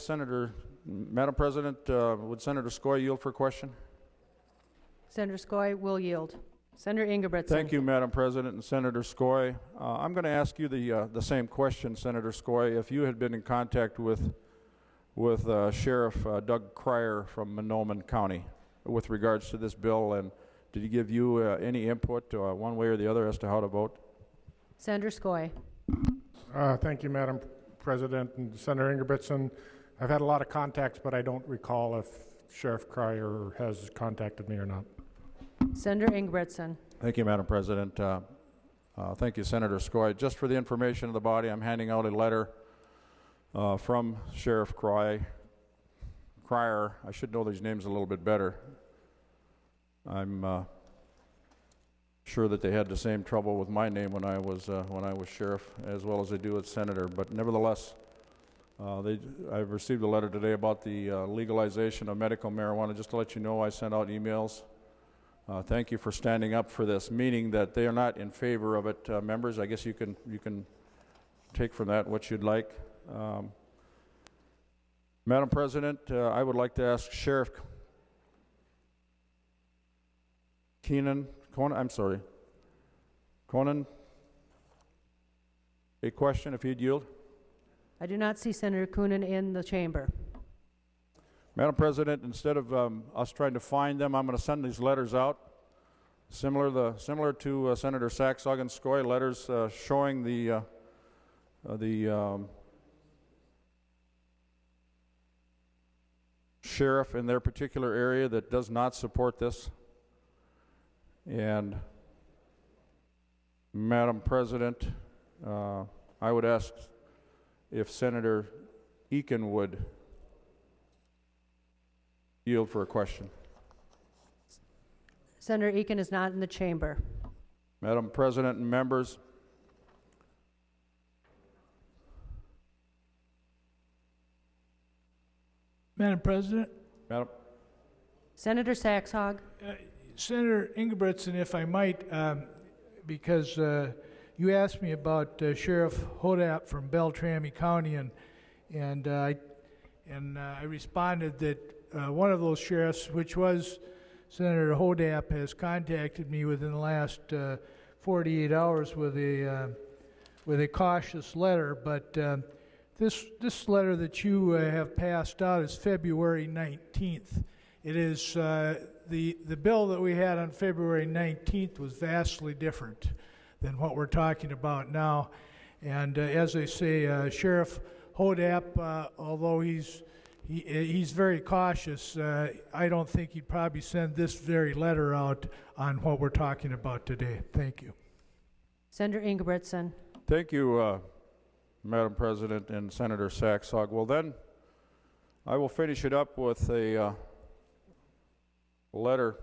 Madam President, would Senator Skoy yield for a question? Senator Skoy will yield. Senator Ingebrigtsen. Thank you, Madam President and Senator Skoy. I'm going to ask you the same question, Senator Skoy. If you had been in contact with Sheriff Doug Cryer from Monoman County with regards to this bill, and did he give you any input one way or the other as to how to vote? Senator Skoy. Thank you, Madam President and Senator Ingebrigtsen. I've had a lot of contacts, but I don't recall if Sheriff Cryer has contacted me or not. Senator Ingebrigtsen. Thank you, Madam President. Thank you, Senator Skoy. Just for the information of the body, I'm handing out a letter from Sheriff Cryer. I should know these names a little bit better. I'm sure that they had the same trouble with my name when I was sheriff, as well as they do as senator. But nevertheless, I've received a letter today about the legalization of medical marijuana. Just to let you know, I sent out emails. Thank you for standing up for this, meaning that they are not in favor of it. Members, I guess you can take from that what you'd like. Madam President, I would like to ask Sheriff Conan, a question, if he'd yield. I do not see Senator Coonan in the chamber. Madam President, instead of us trying to find them, I'm going to send these letters out, similar to Senator Saxhog and Skoy, letters showing the sheriff in their particular area that does not support this. And Madam President, I would ask if Senator Eakin would yield for a question. Senator Eakin is not in the chamber. Madam President and members, Madam President. Madam. Senator Saxhog. Senator Ingebrigtsen, if I might, because you asked me about Sheriff Hodap from Beltrami County, and I responded that one of those sheriffs, which was Senator Hodap, has contacted me within the last 48 hours with a cautious letter. But this letter that you have passed out is February 19th. It is the bill that we had on February 19th was vastly different than what we're talking about now. And as I say, Sheriff Hodap, although he's very cautious, I don't think he'd probably send this very letter out on what we're talking about today. Thank you. Senator Ingebrigtsen. Thank you, Madam President and Senator Saxog. Well, then, I will finish it up with a letter,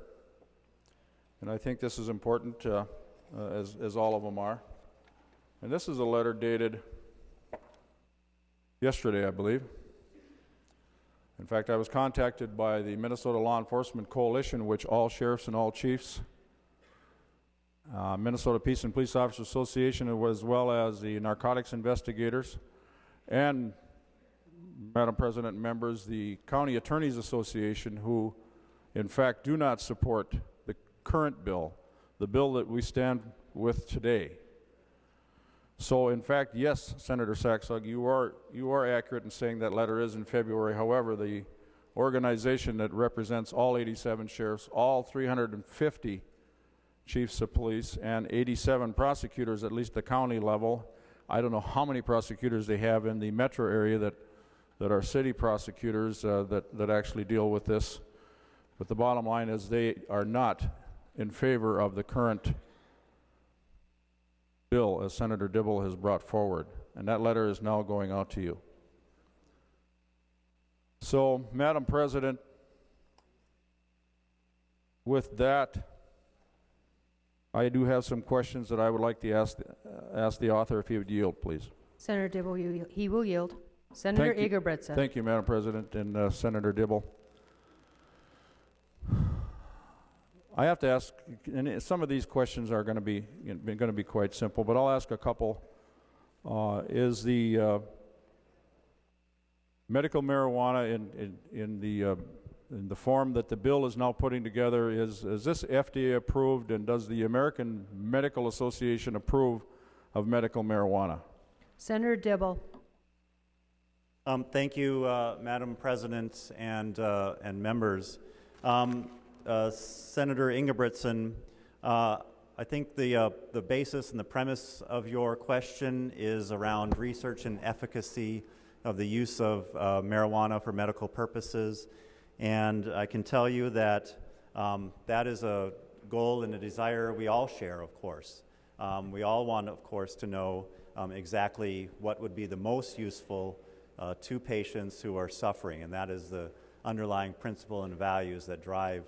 and I think this is important, as all of them are. And this is a letter dated yesterday, I believe. In fact, I was contacted by the Minnesota Law Enforcement Coalition, which all sheriffs and all chiefs, Minnesota Peace and Police Officers Association, as well as the narcotics investigators, and, Madam President and members, the County Attorneys Association, who in fact do not support the current bill, the bill that we stand with today. So in fact, yes, Senator Saxog, you are accurate in saying that letter is in February. However, the organization that represents all 87 sheriffs, all 350 chiefs of police, and 87 prosecutors, at least the county level. I don't know how many prosecutors they have in the metro area that are city prosecutors that actually deal with this. But the bottom line is they are not in favor of the current bill as Senator Dibble has brought forward. And that letter is now going out to you. So, Madam President, with that, I do have some questions that I would like to ask the author if he would yield, please. Senator Dibble, he will yield. Senator Ingebrigtsen. Thank you, Madam President, and Senator Dibble. I have to ask, and some of these questions are going to be quite simple, but I'll ask a couple. Is the medical marijuana in the form that the bill is now putting together, is this FDA approved, and does the American Medical Association approve of medical marijuana? Senator Dibble. Thank you, Madam President and members. Senator Ingebrigtsen, I think the basis and the premise of your question is around research and efficacy of the use of marijuana for medical purposes. And I can tell you that that is a goal and a desire we all share, of course. We all want, of course, to know exactly what would be the most useful to patients who are suffering, and that is the underlying principle and values that drive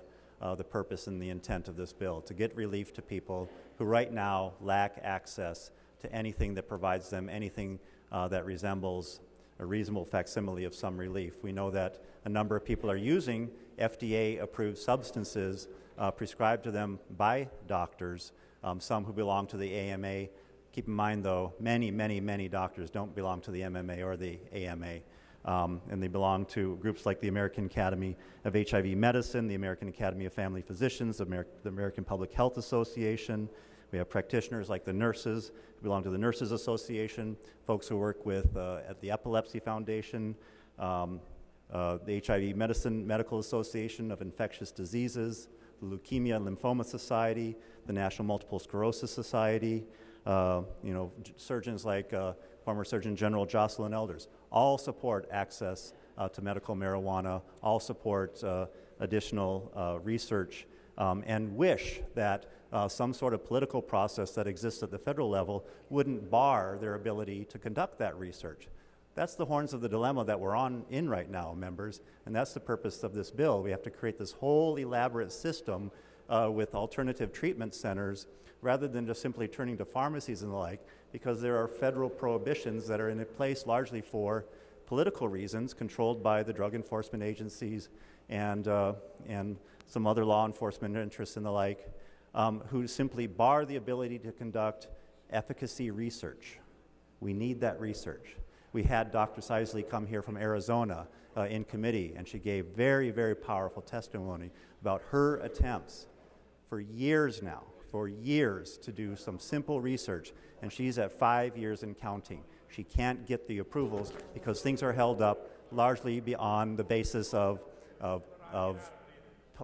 the purpose and the intent of this bill, to get relief to people who right now lack access to anything that provides them anything that resembles a reasonable facsimile of some relief. We know that a number of people are using FDA-approved substances prescribed to them by doctors, some who belong to the AMA. Keep in mind, though, many doctors don't belong to the MMA or the AMA, and they belong to groups like the American Academy of HIV Medicine, the American Academy of Family Physicians, the American Public Health Association. We have practitioners like the nurses who belong to the Nurses Association, folks who work with at the Epilepsy Foundation, the HIV Medicine Medical Association of Infectious Diseases, the Leukemia and Lymphoma Society, the National Multiple Sclerosis Society, surgeons like former Surgeon General Jocelyn Elders, all support access to medical marijuana, all support additional research, and wish that some sort of political process that exists at the federal level wouldn't bar their ability to conduct that research. That's the horns of the dilemma that we're in right now, members, and that's the purpose of this bill. We have to create this whole elaborate system with alternative treatment centers rather than just simply turning to pharmacies and the like, because there are federal prohibitions that are in place largely for political reasons, controlled by the drug enforcement agencies and some other law enforcement interests and the like, who simply bar the ability to conduct efficacy research. We need that research. We had Dr. Sisley come here from Arizona in committee, and she gave very, very powerful testimony about her attempts for years now, to do some simple research, and she's at 5 years and counting. She can't get the approvals because things are held up largely beyond the basis of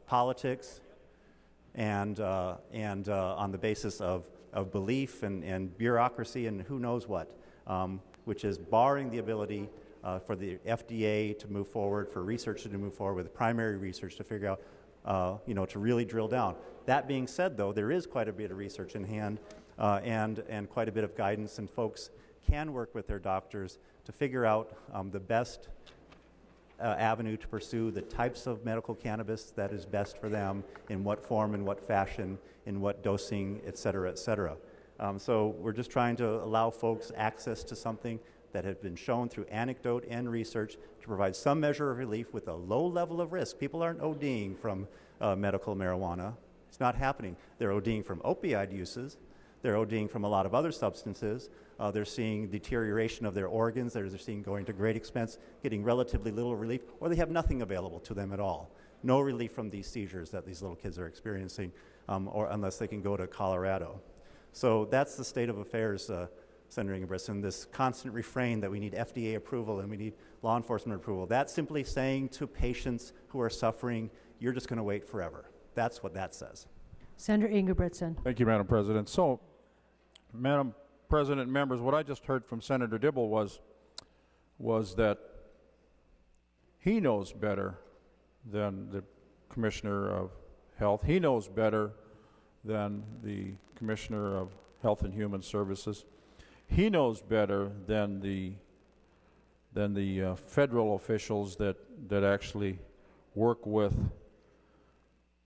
politics and on the basis of belief and bureaucracy and who knows what, which is barring the ability for the FDA to move forward, for research to move forward with primary research to figure out, to really drill down. That being said, though, there is quite a bit of research in hand and quite a bit of guidance, and folks can work with their doctors to figure out the best avenue to pursue the types of medical cannabis that is best for them, in what form, in what fashion, in what dosing, et cetera, et cetera. So we're just trying to allow folks access to something that has been shown through anecdote and research to provide some measure of relief with a low level of risk. People aren't ODing from medical marijuana. It's not happening. They're ODing from opioid uses. They're ODing from a lot of other substances. They're seeing deterioration of their organs. They're seeing going to great expense, getting relatively little relief, or they have nothing available to them at all. No relief from these seizures that these little kids are experiencing, or unless they can go to Colorado. So that's the state of affairs, Senator Ingebrigtsen, this constant refrain that we need FDA approval and we need law enforcement approval. That's simply saying to patients who are suffering, you're just going to wait forever. That's what that says. Senator Ingebrigtsen. Thank you, Madam President. So, Madam President and members, what I just heard from Senator Dibble was that he knows better than the Commissioner of Health. He knows better than the Commissioner of Health and Human Services. He knows better than the federal officials that actually work with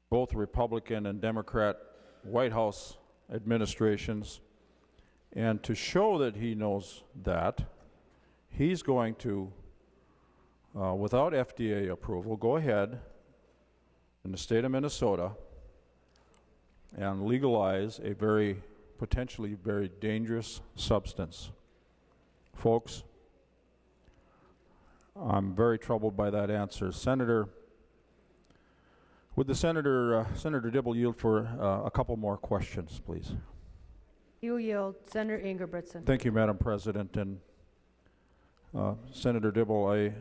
both Republican and Democrat White House administrations. And to show that he knows that, he's going to, without FDA approval, go ahead in the state of Minnesota and legalize a potentially very dangerous substance. Folks, I'm very troubled by that answer. Would the Senator Dibble yield for a couple more questions, please? You yield. Senator Ingebrigtsen. Thank you, Madam President. And Senator Dibble,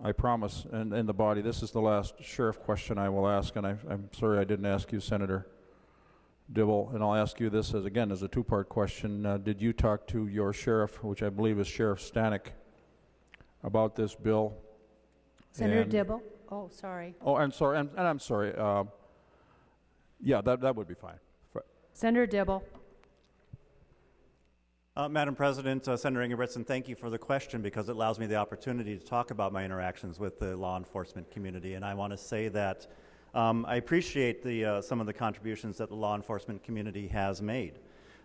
I promise, and in the body, this is the last sheriff question I will ask, and I'm sorry I didn't ask you, Senator Dibble, and I'll ask you this as a two-part question. Did you talk to your sheriff, which I believe is Sheriff Stanek, about this bill? Senator Dibble? Oh, sorry. Oh, I'm sorry, and I'm sorry. Yeah, that would be fine. Senator Dibble. Madam President, Senator Ingebrigtsen, thank you for the question because it allows me the opportunity to talk about my interactions with the law enforcement community. And I want to say that I appreciate some of the contributions that the law enforcement community has made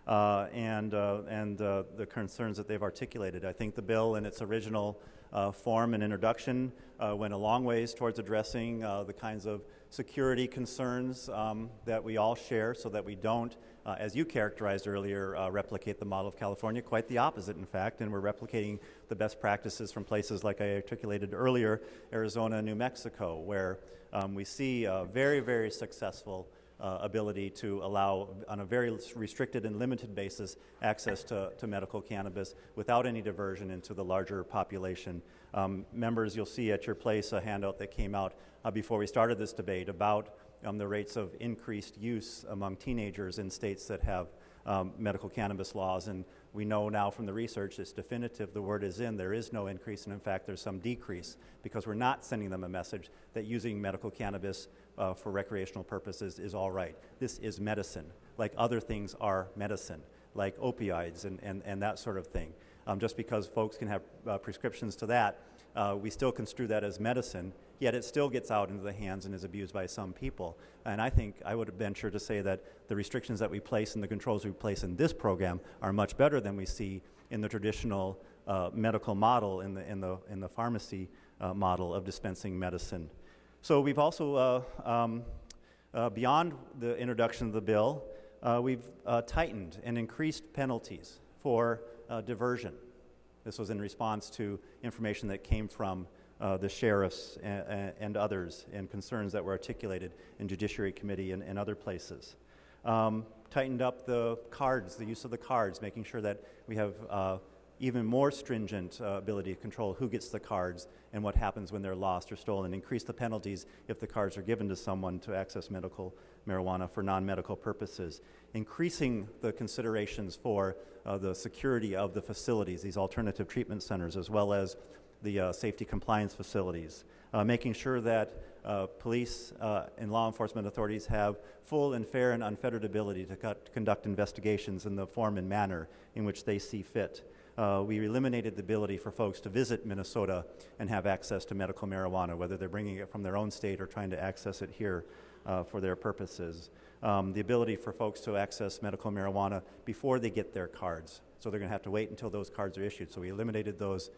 and the concerns that they've articulated. I think the bill in its original form and introduction went a long ways towards addressing the kinds of security concerns that we all share so that we don't, as you characterized earlier, replicate the model of California. Quite the opposite, in fact, and we're replicating the best practices from places like I articulated earlier, Arizona and New Mexico, where we see a very, very successful ability to allow, on a very restricted and limited basis, access to medical cannabis without any diversion into the larger population. Members, you'll see at your place a handout that came out before we started this debate about the rates of increased use among teenagers in states that have medical cannabis laws. And we know now from the research, it's definitive, the word is in, there is no increase, and in fact there's some decrease because we're not sending them a message that using medical cannabis for recreational purposes is all right. This is medicine, like other things are medicine, like opioids and that sort of thing. Just because folks can have prescriptions to that, we still construe that as medicine, yet it still gets out into the hands and is abused by some people. And I think I would venture to say that the restrictions that we place and the controls we place in this program are much better than we see in the traditional medical model, in the pharmacy model of dispensing medicine. So we've also, beyond the introduction of the bill, we've tightened and increased penalties for diversion. This was in response to information that came from the sheriffs and others, and concerns that were articulated in Judiciary Committee and other places. Tightened up the cards, the use of the cards, making sure that we have even more stringent ability to control who gets the cards and what happens when they're lost or stolen. Increase the penalties if the cards are given to someone to access medical marijuana for non-medical purposes. Increasing the considerations for the security of the facilities, these alternative treatment centers, as well as the safety compliance facilities. Making sure that police and law enforcement authorities have full and fair and unfettered ability to conduct investigations in the form and manner in which they see fit. We eliminated the ability for folks to visit Minnesota and have access to medical marijuana, whether they're bringing it from their own state or trying to access it here for their purposes. The ability for folks to access medical marijuana before they get their cards. So they're going to have to wait until those cards are issued. So we eliminated those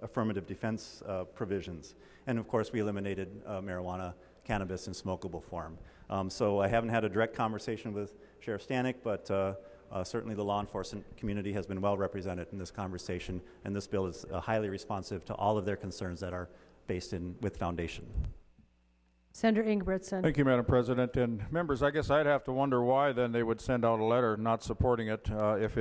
affirmative defense provisions. And of course, we eliminated marijuana, cannabis in smokable form. So I haven't had a direct conversation with Sheriff Stanek, but certainly the law enforcement community has been well represented in this conversation, and this bill is highly responsive to all of their concerns that are based in with Foundation. Senator Ingebrigtsen. Thank you, Madam President. And members, I guess I'd have to wonder why then they would send out a letter not supporting it if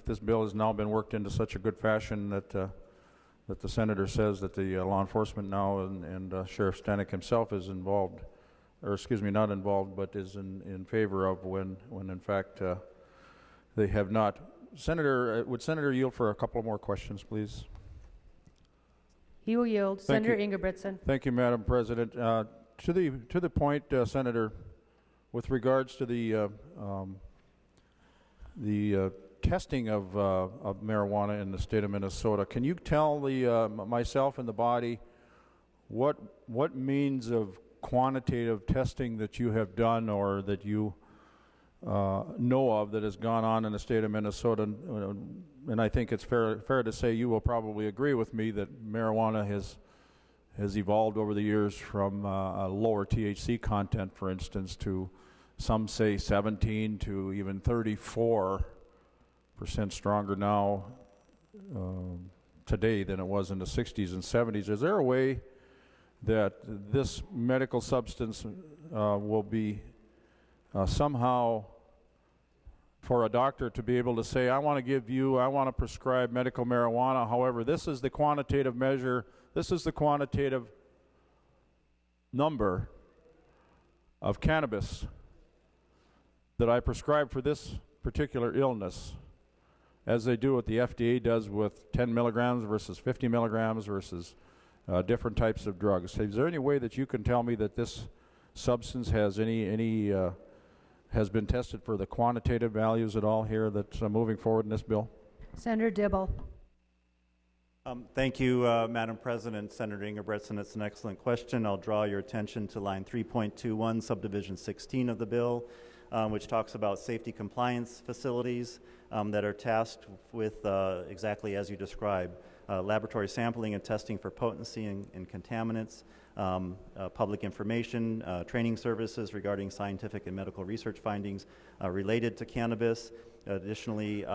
this bill has now been worked into such a good fashion that the senator says that the law enforcement now and Sheriff Stanek himself is involved, or excuse me, not involved, but is in favor of when in fact they have not. Senator, would Senator yield for a couple more questions, please? He will yield. Senator Ingebrigtsen. Thank you, Madam President. To the point, Senator, with regards to the testing of marijuana in the state of Minnesota, can you tell myself and the body what means of quantitative testing that you have done or that you know of that has gone on in the state of Minnesota? And I think it's fair to say you will probably agree with me that marijuana has evolved over the years from a lower THC content, for instance, to some say 17 to even 34% stronger now today than it was in the 60s and 70s. Is there a way that this medical substance will be somehow for a doctor to be able to say, I want to prescribe medical marijuana, however, this is the quantitative measure, this is the quantitative number of cannabis that I prescribe for this particular illness, as they do what the FDA does with 10 milligrams versus 50 milligrams versus different types of drugs. Is there any way that you can tell me that this substance has has been tested for the quantitative values at all here that's moving forward in this bill? Senator Dibble. Thank you, Madam President. Senator Ingebrigtsen, it's an excellent question. I'll draw your attention to line 3.21, subdivision 16 of the bill, which talks about safety compliance facilities that are tasked with exactly as you describe, laboratory sampling and testing for potency and contaminants, public information, training services regarding scientific and medical research findings related to cannabis. Additionally,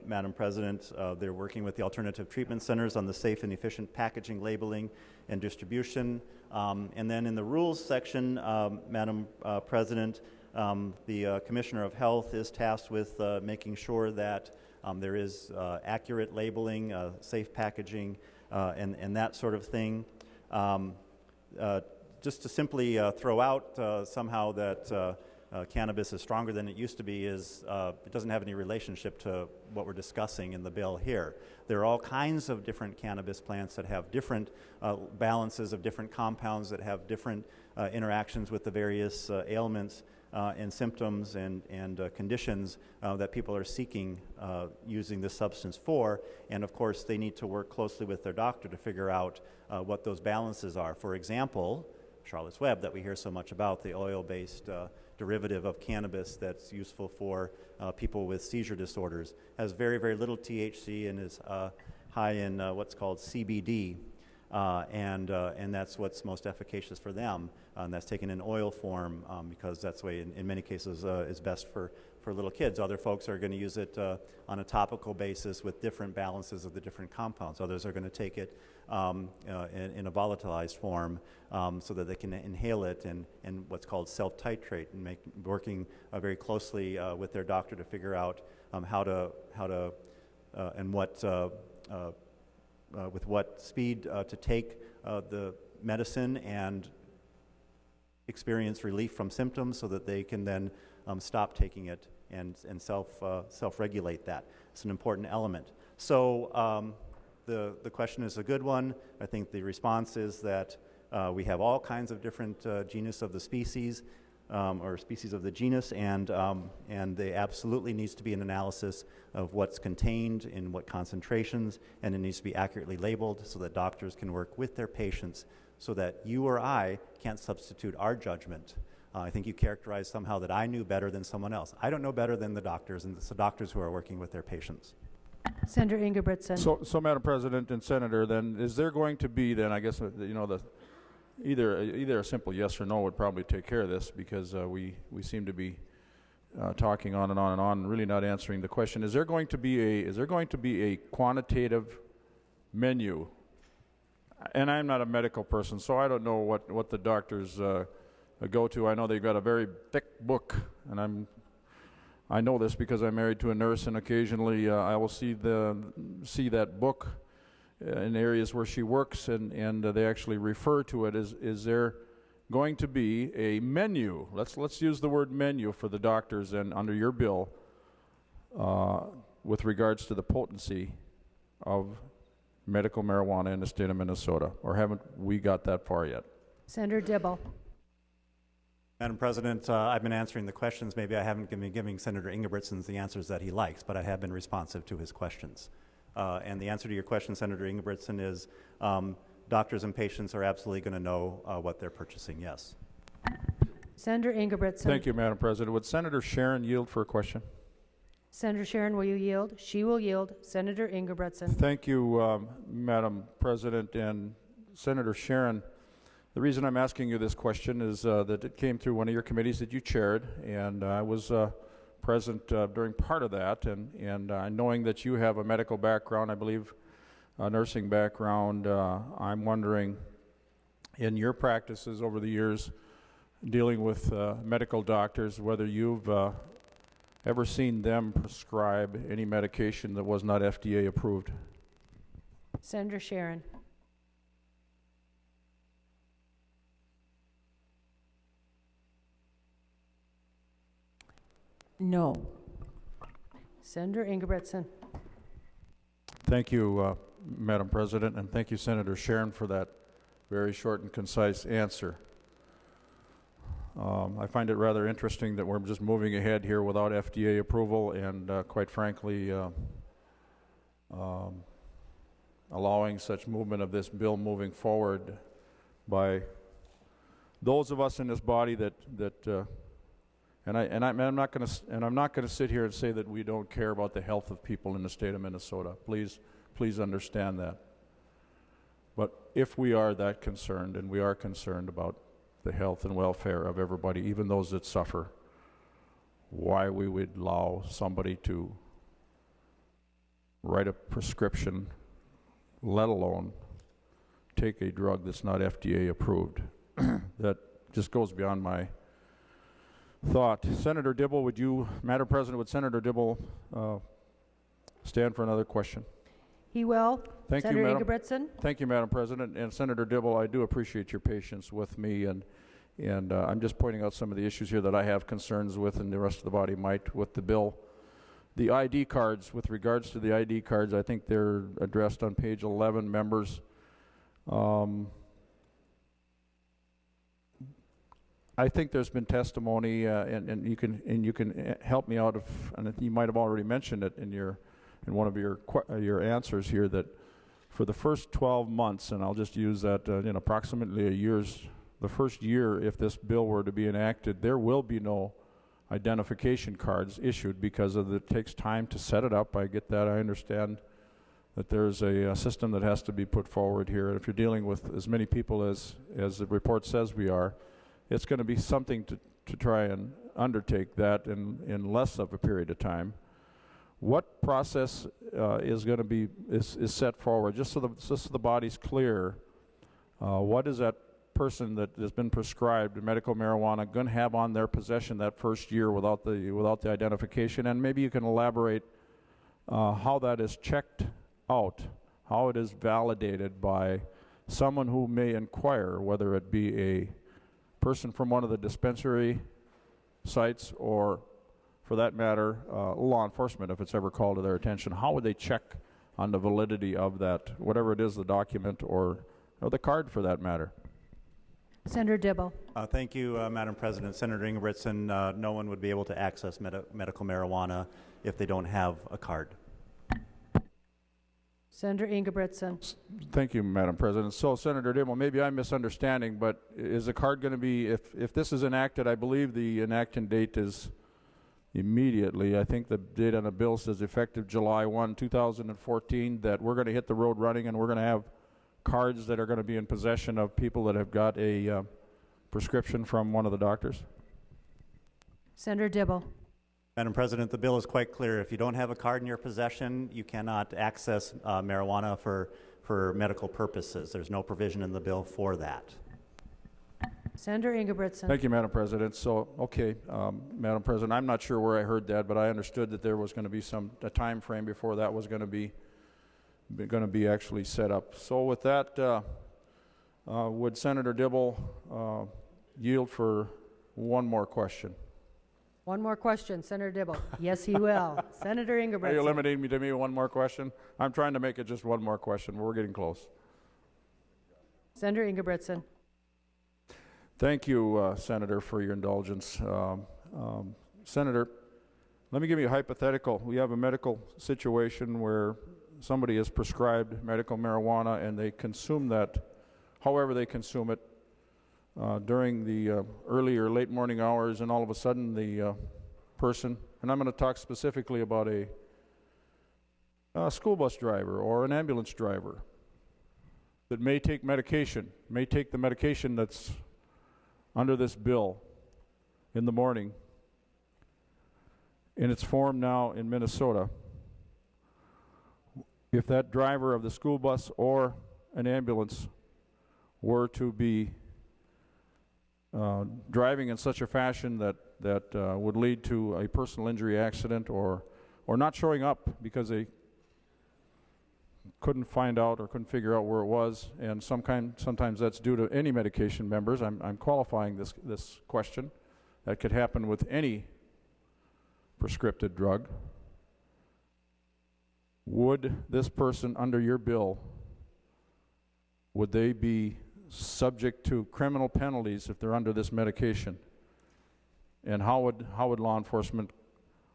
Madam President, they're working with the alternative treatment centers on the safe and efficient packaging, labeling, and distribution. And then in the rules section, Madam President, the Commissioner of Health is tasked with making sure that there is accurate labeling, safe packaging, and that sort of thing. Just to simply throw out somehow that cannabis is stronger than it used to be it doesn't have any relationship to what we're discussing in the bill here. There are all kinds of different cannabis plants that have different balances of different compounds that have different interactions with the various ailments and symptoms and conditions that people are seeking using this substance for. And of course, they need to work closely with their doctor to figure out what those balances are. For example, Charlotte's Web that we hear so much about, the oil-based derivative of cannabis that's useful for people with seizure disorders, has very, very little THC and high in what's called CBD, and that's what's most efficacious for them. And that's taken in oil form because that's the way, in many cases, is best for little kids. Other folks are going to use it on a topical basis with different balances of the different compounds. Others are going to take it in a volatilized form so that they can inhale it and what's called self-titrate, and working very closely with their doctor to figure out how to and what with what speed to take the medicine and experience relief from symptoms so that they can then stop taking it and self-regulate that. It's an important element. So the question is a good one. I think the response is that we have all kinds of different genus of the species or species of the genus, and there absolutely needs to be an analysis of what's contained in what concentrations, and it needs to be accurately labeled so that doctors can work with their patients so that you or I can't substitute our judgment. I think you characterized somehow that I knew better than someone else. I don't know better than the doctors, and it's the doctors who are working with their patients. Senator Ingebrigtsen. So, Madam President and Senator, then, is there going to be, then, I guess, you know, either a simple yes or no would probably take care of this, because we seem to be talking on and on and on, and really not answering the question. Is there going to be a quantitative menu? And I'm not a medical person, so I don't know what the doctors go to. I know they've got a very thick book, and I know this because I'm married to a nurse, and occasionally I will see that book in areas where she works, and they actually refer to it. Is there going to be a menu? Let's use the word menu for the doctors and under your bill with regards to the potency of medical marijuana in the state of Minnesota, or haven't we got that far yet? Senator Dibble. Madam President, I've been answering the questions. Maybe I haven't been giving Senator Ingebrigtsen the answers that he likes, but I have been responsive to his questions. And the answer to your question, Senator Ingebrigtsen, is doctors and patients are absolutely going to know what they're purchasing, yes. Senator Ingebrigtsen. Thank you, Madam President. Would Senator Sharon yield for a question? Senator Sharon, will you yield? She will yield. Senator Ingebrigtsen. Thank you, Madam President. And Senator Sharon, the reason I'm asking you this question is that it came through one of your committees that you chaired, and I was present during part of that, and knowing that you have a medical background, I believe a nursing background, I'm wondering, in your practices over the years dealing with medical doctors, whether you've ever seen them prescribe any medication that was not FDA approved? Senator Sharon. No. Senator Ingebrigtsen. Thank you, Madam President, and thank you, Senator Sharon, for that very short and concise answer. I find it rather interesting that we're just moving ahead here without FDA approval, and quite frankly, allowing such movement of this bill moving forward by those of us in this body I'm not going to sit here and say that we don't care about the health of people in the state of Minnesota. Please understand that. But if we are that concerned, and we are concerned about the health and welfare of everybody, even those that suffer, why we would allow somebody to write a prescription, let alone take a drug that's not FDA approved, that just goes beyond my thought. Senator Dibble, Madam President, would Senator Dibble stand for another question? He will. Thank Senator you, Madam. Ingebrigtsen. Thank you, Madam President. And Senator Dibble, I do appreciate your patience with me, and I'm just pointing out some of the issues here that I have concerns with, and the rest of the body might, with the bill. The ID cards, with regards to the ID cards, I think they're addressed on page 11, members. I think there's been testimony, and you can help me out and you might have already mentioned it in one of your answers here, that for the first 12 months, and I'll just use that in approximately the first year, if this bill were to be enacted, there will be no identification cards issued because it takes time to set it up. I get that. I understand that there's a system that has to be put forward here. And if you're dealing with as many people as the report says we are, it's going to be something to try and undertake that in less of a period of time. What process is going to be is set forward, just so the body's clear? What is that person that has been prescribed medical marijuana going to have on their possession that first year without the identification? And maybe you can elaborate how that is checked out, how it is validated by someone who may inquire, whether it be a person from one of the dispensary sites or, for that matter, law enforcement, if it's ever called to their attention. How would they check on the validity of that, whatever it is, the document or the card for that matter? Senator Dibble. Thank you, Madam President. Senator Ingebrigtsen, no one would be able to access medical marijuana if they don't have a card. Senator Ingebrigtsen. Thank you, Madam President. So, Senator Dibble, maybe I'm misunderstanding, but is the card going to be, if this is enacted, I believe the enacting date is immediately. I think the date on the bill says effective July 1, 2014, that we're going to hit the road running and we're going to have cards that are going to be in possession of people that have got a prescription from one of the doctors? Senator Dibble. Madam President, the bill is quite clear. If you don't have a card in your possession, you cannot access marijuana for medical purposes. There's no provision in the bill for that. Senator Ingebrigtsen. Thank you, Madam President. So, okay, Madam President, I'm not sure where I heard that, but I understood that there was going to be a time frame before that was going to be actually set up. So, with that, would Senator Dibble yield for one more question? One more question, Senator Dibble. Yes, he will. Senator Ingebrigtsen. Are you limiting me to one more question? I'm trying to make it just one more question. We're getting close. Senator Ingebrigtsen. Thank you, Senator, for your indulgence. Senator, let me give you a hypothetical. We have a medical situation where somebody is prescribed medical marijuana and they consume that, however they consume it, during the early or late morning hours, and all of a sudden the person, and I'm going to talk specifically about a school bus driver or an ambulance driver that may take the medication that's under this bill in the morning in its form now in Minnesota. If that driver of the school bus or an ambulance were to be driving in such a fashion that would lead to a personal injury accident, or not showing up because they couldn't find out or couldn't figure out where it was, and sometimes that's due to any medication members. I'm qualifying this question. That could happen with any prescriptive drug. Would this person under your bill, would they be subject to criminal penalties if they're under this medication? And how would law enforcement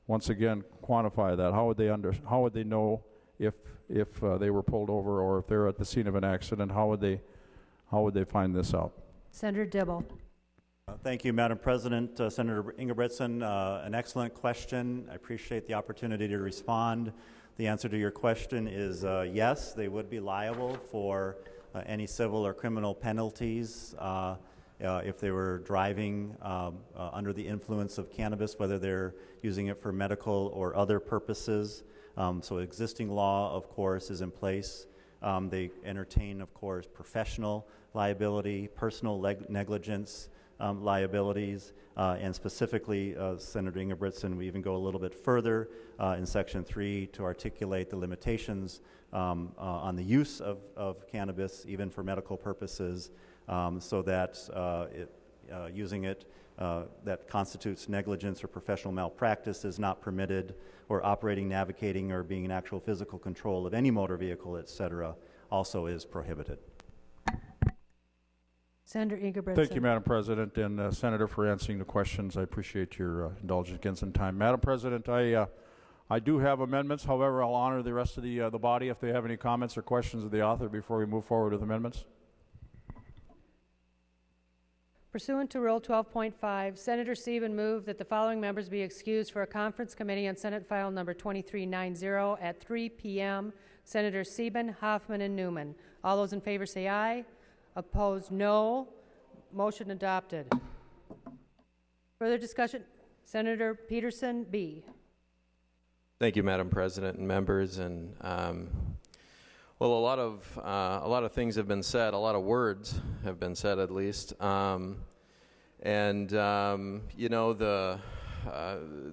once again quantify that? How would they know if they were pulled over, or if they're at the scene of an accident? How would they find this out? Senator Dibble. Thank you, Madam President. Senator Ingebrigtsen, an excellent question. I appreciate the opportunity to respond. The answer to your question is yes, they would be liable for any civil or criminal penalties if they were driving under the influence of cannabis, whether they're using it for medical or other purposes. So existing law, of course, is in place. They entertain, of course, professional liability, personal negligence liabilities, and specifically, Senator Ingebrigtsen, we even go a little bit further in Section 3 to articulate the limitations on the use of cannabis, even for medical purposes, so that using it that constitutes negligence or professional malpractice is not permitted, or operating, navigating, or being in actual physical control of any motor vehicle, etc., also is prohibited. Senator Ingebrigtsen. Thank you, Madam President, and Senator, for answering the questions. I appreciate your indulgence again some time. Madam President, I do have amendments. However, I'll honor the rest of the body if they have any comments or questions of the author before we move forward with amendments. Pursuant to Rule 12.5, Senator Sieben moved that the following members be excused for a conference committee on Senate File Number 2390 at 3 p.m. Senator Sieben, Hoffman, and Newman. All those in favor say aye. Opposed, no. Motion adopted. Further discussion? Senator Peterson, B. Thank you, Madam President and members. And well, a lot of things have been said. A lot of words have been said, at least. You know,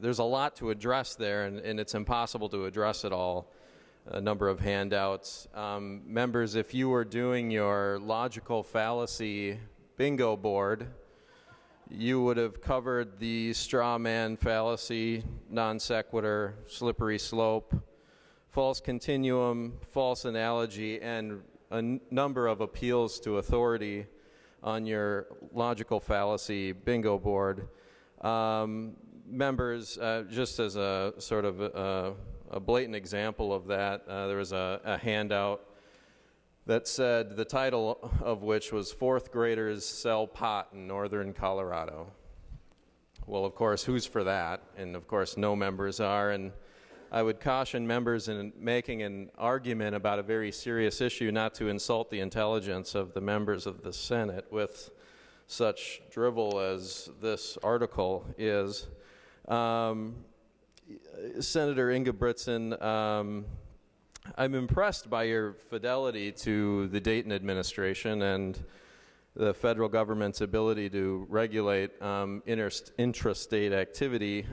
there's a lot to address there, and it's impossible to address it all. A number of handouts. Members, if you were doing your logical fallacy bingo board, you would have covered the straw man fallacy, non sequitur, slippery slope, false continuum, false analogy, and a number of appeals to authority on your logical fallacy bingo board. Members, just as a sort of a blatant example of that, there was a handout that said, the title of which was Fourth Graders Sell Pot in Northern Colorado. Well, of course, who's for that? And of course, no members are. And I would caution members in making an argument about a very serious issue not to insult the intelligence of the members of the Senate with such drivel as this article is. Senator Ingebrigtsen, I'm impressed by your fidelity to the Dayton administration and the federal government's ability to regulate intrastate activity.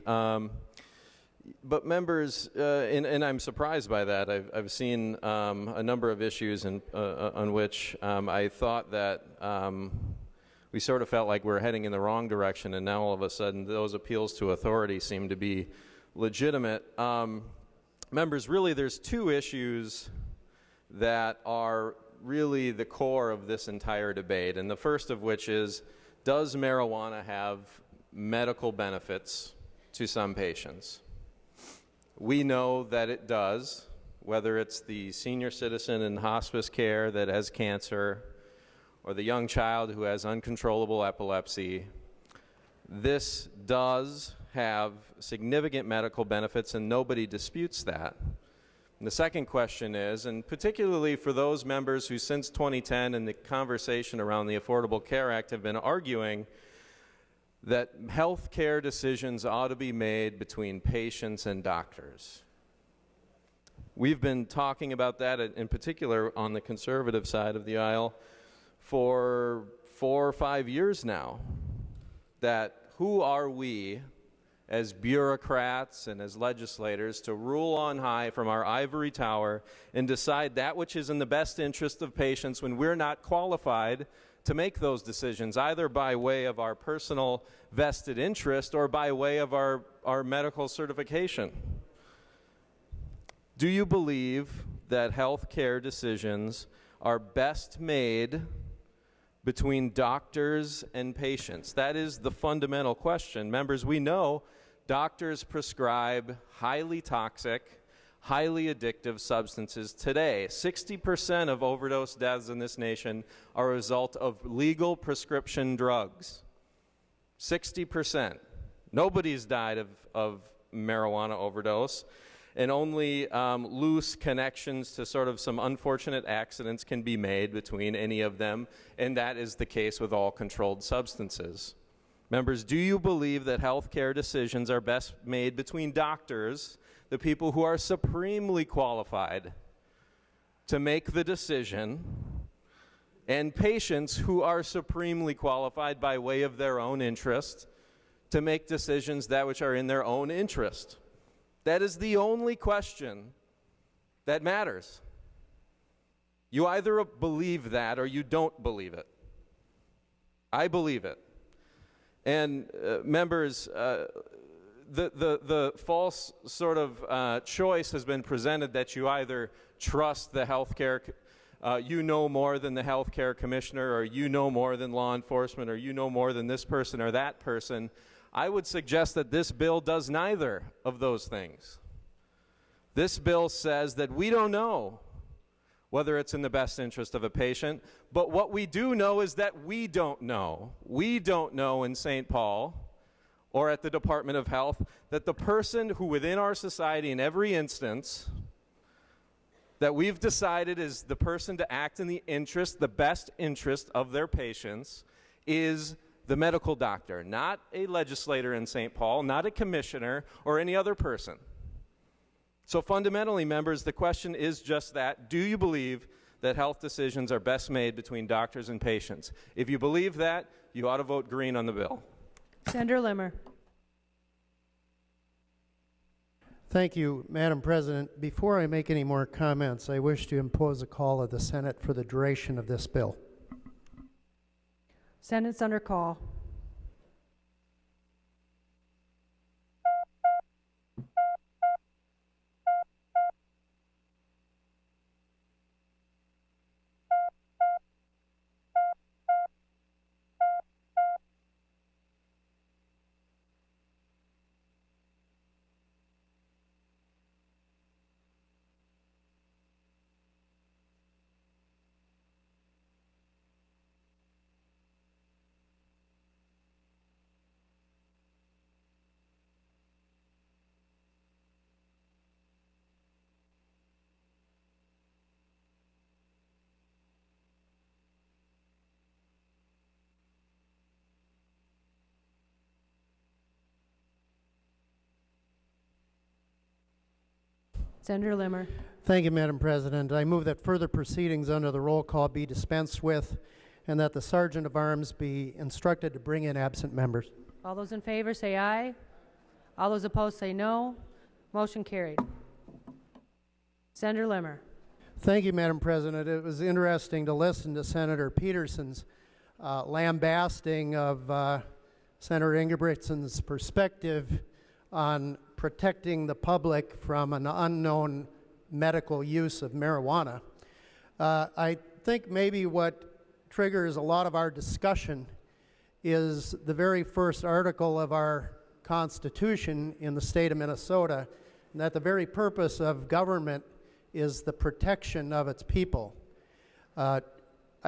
But members, and I'm surprised by that. I've seen a number of issues on which I thought that we sort of felt like we're heading in the wrong direction, and now all of a sudden those appeals to authority seem to be legitimate. Members, really there's two issues that are really the core of this entire debate, and the first of which is, does marijuana have medical benefits to some patients? We know that it does, whether it's the senior citizen in hospice care that has cancer or the young child who has uncontrollable epilepsy. This does have significant medical benefits, and nobody disputes that. And the second question is, and particularly for those members who since 2010 in the conversation around the Affordable Care Act have been arguing that health care decisions ought to be made between patients and doctors. We've been talking about that in particular on the conservative side of the aisle for 4 or 5 years now, that who are we as bureaucrats and as legislators to rule on high from our ivory tower and decide that which is in the best interest of patients when we're not qualified to make those decisions, either by way of our personal vested interest or by way of our medical certification. Do you believe that health care decisions are best made between doctors and patients? That is the fundamental question. Members, we know doctors prescribe highly toxic, highly addictive substances today. 60% of overdose deaths in this nation are a result of legal prescription drugs. 60%. Nobody's died of marijuana overdose, and only loose connections to sort of some unfortunate accidents can be made between any of them, and that is the case with all controlled substances. Members, do you believe that health care decisions are best made between doctors, the people who are supremely qualified to make the decision, and patients who are supremely qualified by way of their own interest to make decisions that which are in their own interest? That is the only question that matters. You either believe that or you don't believe it. I believe it. And members, the false sort of choice has been presented that you either trust the healthcare, you know more than the healthcare commissioner, or you know more than law enforcement, or you know more than this person or that person. I would suggest that this bill does neither of those things. This bill says that we don't know whether it's in the best interest of a patient, but what we do know is that we don't know. We don't know in St. Paul or at the Department of Health that the person who within our society in every instance that we've decided is the person to act in the best interest of their patients is the medical doctor, not a legislator in St. Paul, not a commissioner, or any other person. So fundamentally, members, the question is just that. Do you believe that health decisions are best made between doctors and patients? If you believe that, you ought to vote green on the bill. Senator Limmer. Thank you, Madam President. Before I make any more comments, I wish to impose a call of the Senate for the duration of this bill. Senate's under call. Senator Limmer. Thank you, Madam President. I move that further proceedings under the roll call be dispensed with and that the Sergeant of Arms be instructed to bring in absent members. All those in favor say aye. All those opposed say no. Motion carried. Senator Limmer. Thank you, Madam President. It was interesting to listen to Senator Peterson's lambasting of Senator Ingebrigtsen's perspective on protecting the public from an unknown medical use of marijuana. I think maybe what triggers a lot of our discussion is the very first article of our Constitution in the state of Minnesota, and that the very purpose of government is the protection of its people. I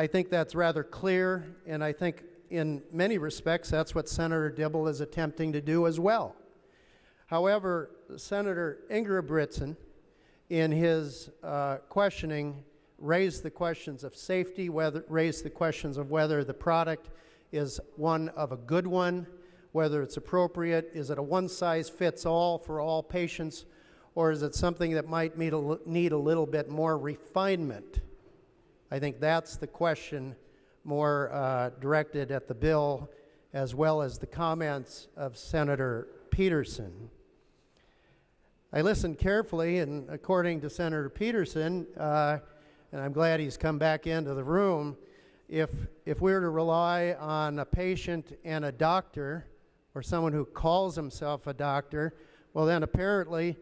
think that's rather clear, and I think in many respects that's what Senator Dibble is attempting to do as well. However, Senator Ingebrigtsen, in his questioning, raised the questions of safety, raised the questions of whether the product is one of a good one, whether it's appropriate, is it a one-size-fits-all for all patients, or is it something that might need a little bit more refinement? I think that's the question more directed at the bill, as well as the comments of Senator Peterson. I listened carefully, and according to Senator Peterson, and I'm glad he's come back into the room, if we were to rely on a patient and a doctor, or someone who calls himself a doctor, well then apparently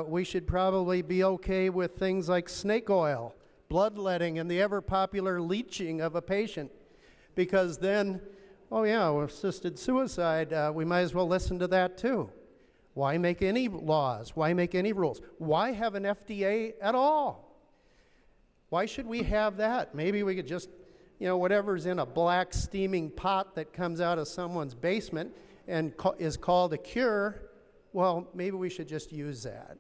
we should probably be okay with things like snake oil, bloodletting, and the ever-popular leeching of a patient, because then, oh yeah, well, assisted suicide, we might as well listen to that too. Why make any laws? Why make any rules? Why have an FDA at all? Why should we have that? Maybe we could just, whatever's in a black steaming pot that comes out of someone's basement and is called a cure, well, maybe we should just use that.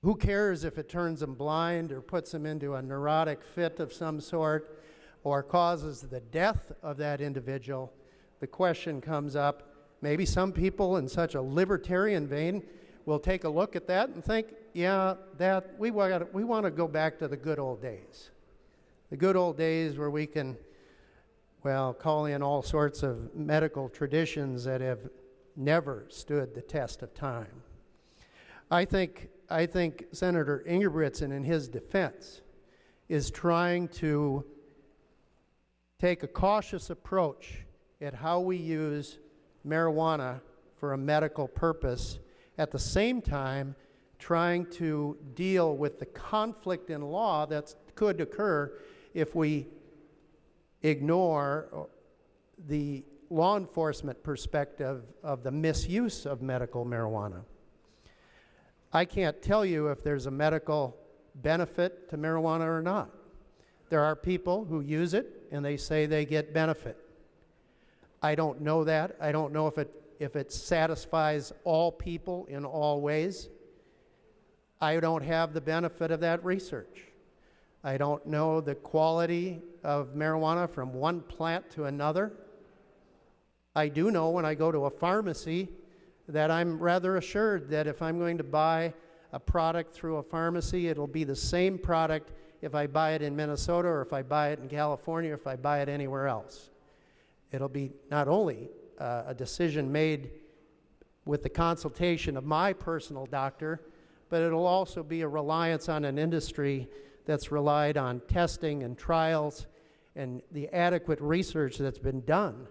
Who cares if it turns them blind or puts them into a neurotic fit of some sort or causes the death of that individual? The question comes up, maybe some people in such a libertarian vein will take a look at that and think, yeah, that we want to go back to the good old days. The good old days where we can, call in all sorts of medical traditions that have never stood the test of time. I think Senator Ingebrigtsen, in his defense, is trying to take a cautious approach at how we use marijuana for a medical purpose, at the same time trying to deal with the conflict in law that could occur if we ignore the law enforcement perspective of the misuse of medical marijuana. I can't tell you if there's a medical benefit to marijuana or not. There are people who use it and they say they get benefit. I don't know that. I don't know if it satisfies all people in all ways. I don't have the benefit of that research. I don't know the quality of marijuana from one plant to another. I do know when I go to a pharmacy that I'm rather assured that if I'm going to buy a product through a pharmacy, it'll be the same product if I buy it in Minnesota or if I buy it in California or if I buy it anywhere else. It'll be not only a decision made with the consultation of my personal doctor, but it'll also be a reliance on an industry that's relied on testing and trials and the adequate research that's been done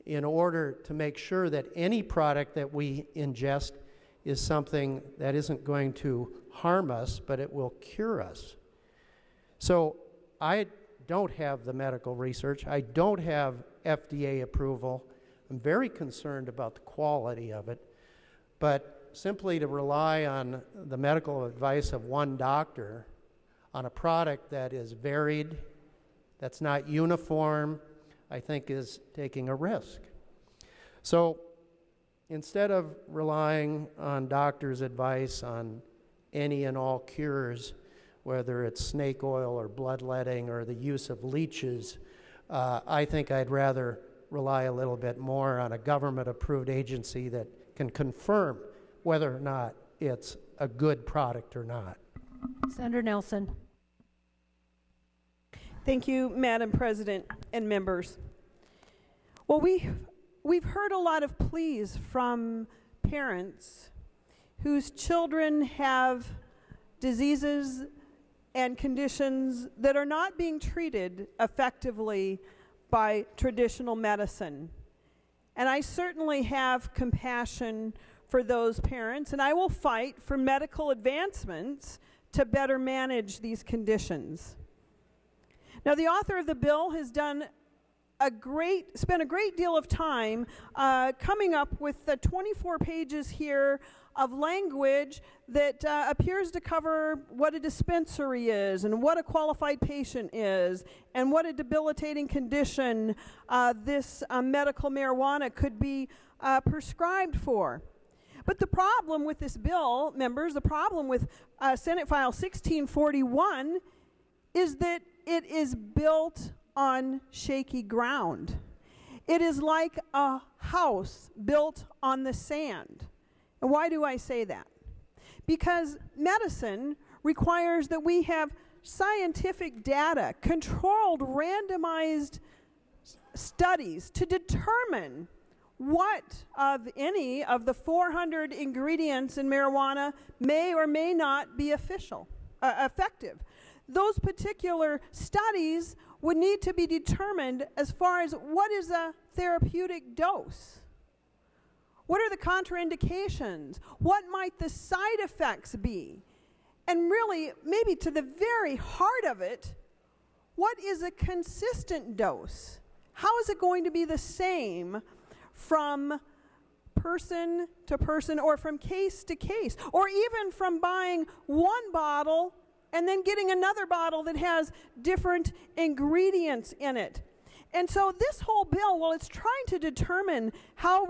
in order to make sure that any product that we ingest is something that isn't going to harm us, but it will cure us. So I don't have the medical research. I don't have FDA approval. I'm very concerned about the quality of it. But simply to rely on the medical advice of one doctor on a product that is varied, that's not uniform, I think is taking a risk. So instead of relying on doctors' advice on any and all cures, whether it's snake oil or bloodletting or the use of leeches, I think I'd rather rely a little bit more on a government-approved agency that can confirm whether or not it's a good product or not. Senator Nelson. Thank you, Madam President and members. Well, we've heard a lot of pleas from parents whose children have diseases and conditions that are not being treated effectively by traditional medicine. And I certainly have compassion for those parents, and I will fight for medical advancements to better manage these conditions. Now, the author of the bill has spent a great deal of time coming up with the 24 pages here of language that appears to cover what a dispensary is and what a qualified patient is and what a debilitating condition this medical marijuana could be prescribed for. But the problem with this bill, members, the problem with Senate File 1641 is that it is built on shaky ground. It is like a house built on the sand. And why do I say that? Because medicine requires that we have scientific data, controlled, randomized studies to determine what of any of the 400 ingredients in marijuana may or may not be effective. Those particular studies would need to be determined as far as what is a therapeutic dose. What are the contraindications? What might the side effects be? And really, maybe to the very heart of it, what is a consistent dose? How is it going to be the same from person to person or from case to case? Or even from buying one bottle and then getting another bottle that has different ingredients in it. And so this whole bill, well, it's trying to determine how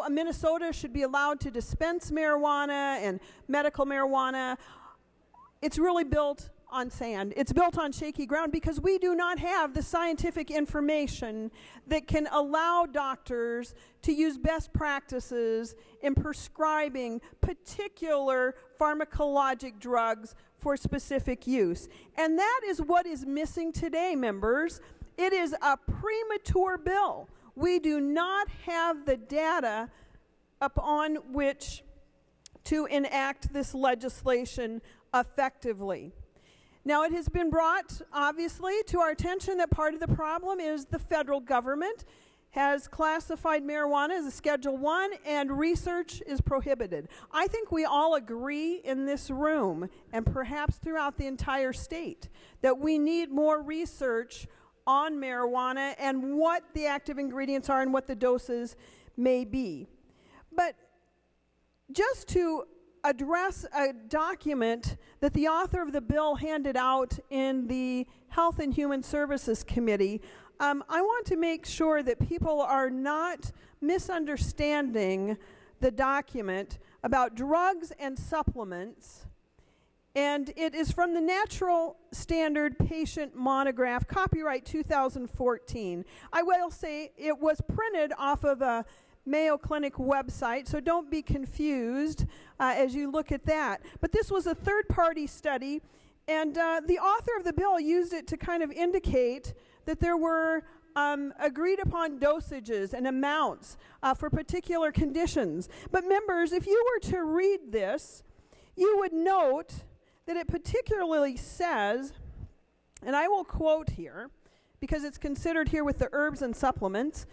Minnesota should be allowed to dispense marijuana and medical marijuana. It's really built on sand. It's built on shaky ground because we do not have the scientific information that can allow doctors to use best practices in prescribing particular pharmacologic drugs for specific use. And that is what is missing today, members. It is a premature bill. We do not have the data upon which to enact this legislation effectively. Now, it has been brought, obviously, to our attention that part of the problem is the federal government has classified marijuana as a Schedule I, and research is prohibited. I think we all agree in this room, and perhaps throughout the entire state, that we need more research on marijuana and what the active ingredients are and what the doses may be. But just to address a document that the author of the bill handed out in the Health and Human Services Committee, I want to make sure that people are not misunderstanding the document about drugs and supplements, and it is from the Natural Standard Patient Monograph, copyright 2014. I will say it was printed off of a Mayo Clinic website, so don't be confused as you look at that. But this was a third-party study, and the author of the bill used it to kind of indicate that there were agreed-upon dosages and amounts for particular conditions. But members, if you were to read this, you would note that it particularly says, and I will quote here, because it's considered here with the herbs and supplements,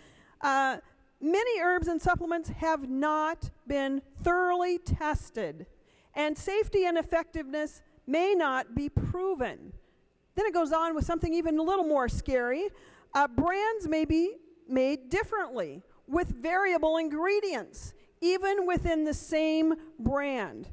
many herbs and supplements have not been thoroughly tested, and safety and effectiveness may not be proven. Then it goes on with something even a little more scary. Brands may be made differently with variable ingredients, even within the same brand.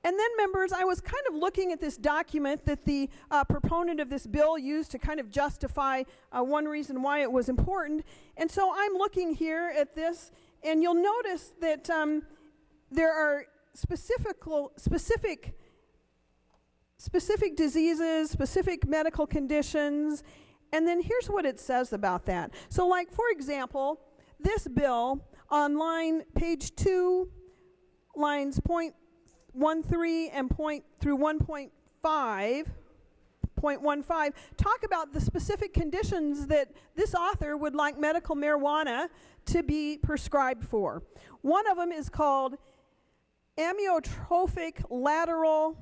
And then, members, I was kind of looking at this document that the proponent of this bill used to kind of justify one reason why it was important. And so I'm looking here at this, and you'll notice that there are specific diseases, specific medical conditions, and then here's what it says about that. So, like, for example, this bill on page 2, lines 0.13 and through 1.15, talk about the specific conditions that this author would like medical marijuana to be prescribed for. One of them is called amyotrophic lateral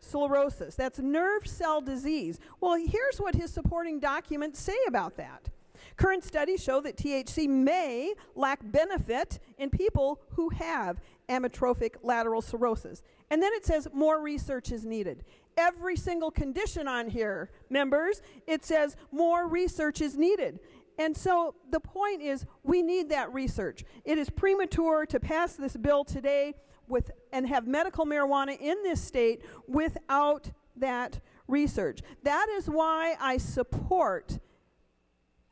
sclerosis. That's nerve cell disease. Well, here's what his supporting documents say about that. Current studies show that THC may lack benefit in people who have amyotrophic lateral sclerosis. And then it says more research is needed. Every single condition on here, members, it says more research is needed. And so the point is, we need that research. It is premature to pass this bill today and have medical marijuana in this state without that research. That is why I support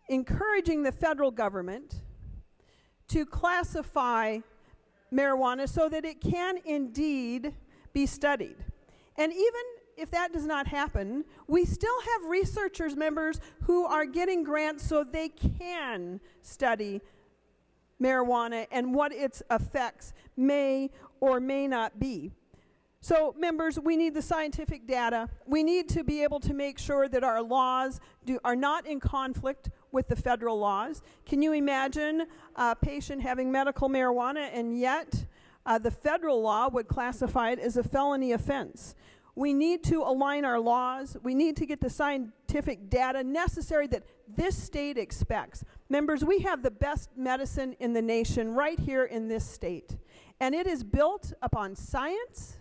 encouraging the federal government to classify marijuana so that it can indeed be studied. And even if that does not happen, we still have researchers, members, who are getting grants so they can study marijuana and what its effects may or may not be. So, members, we need the scientific data. We need to be able to make sure that our laws are not in conflict with the federal laws. Can you imagine a patient having medical marijuana and yet the federal law would classify it as a felony offense? We need to align our laws. We need to get the scientific data necessary that this state expects. Members, we have the best medicine in the nation right here in this state. And it is built upon science.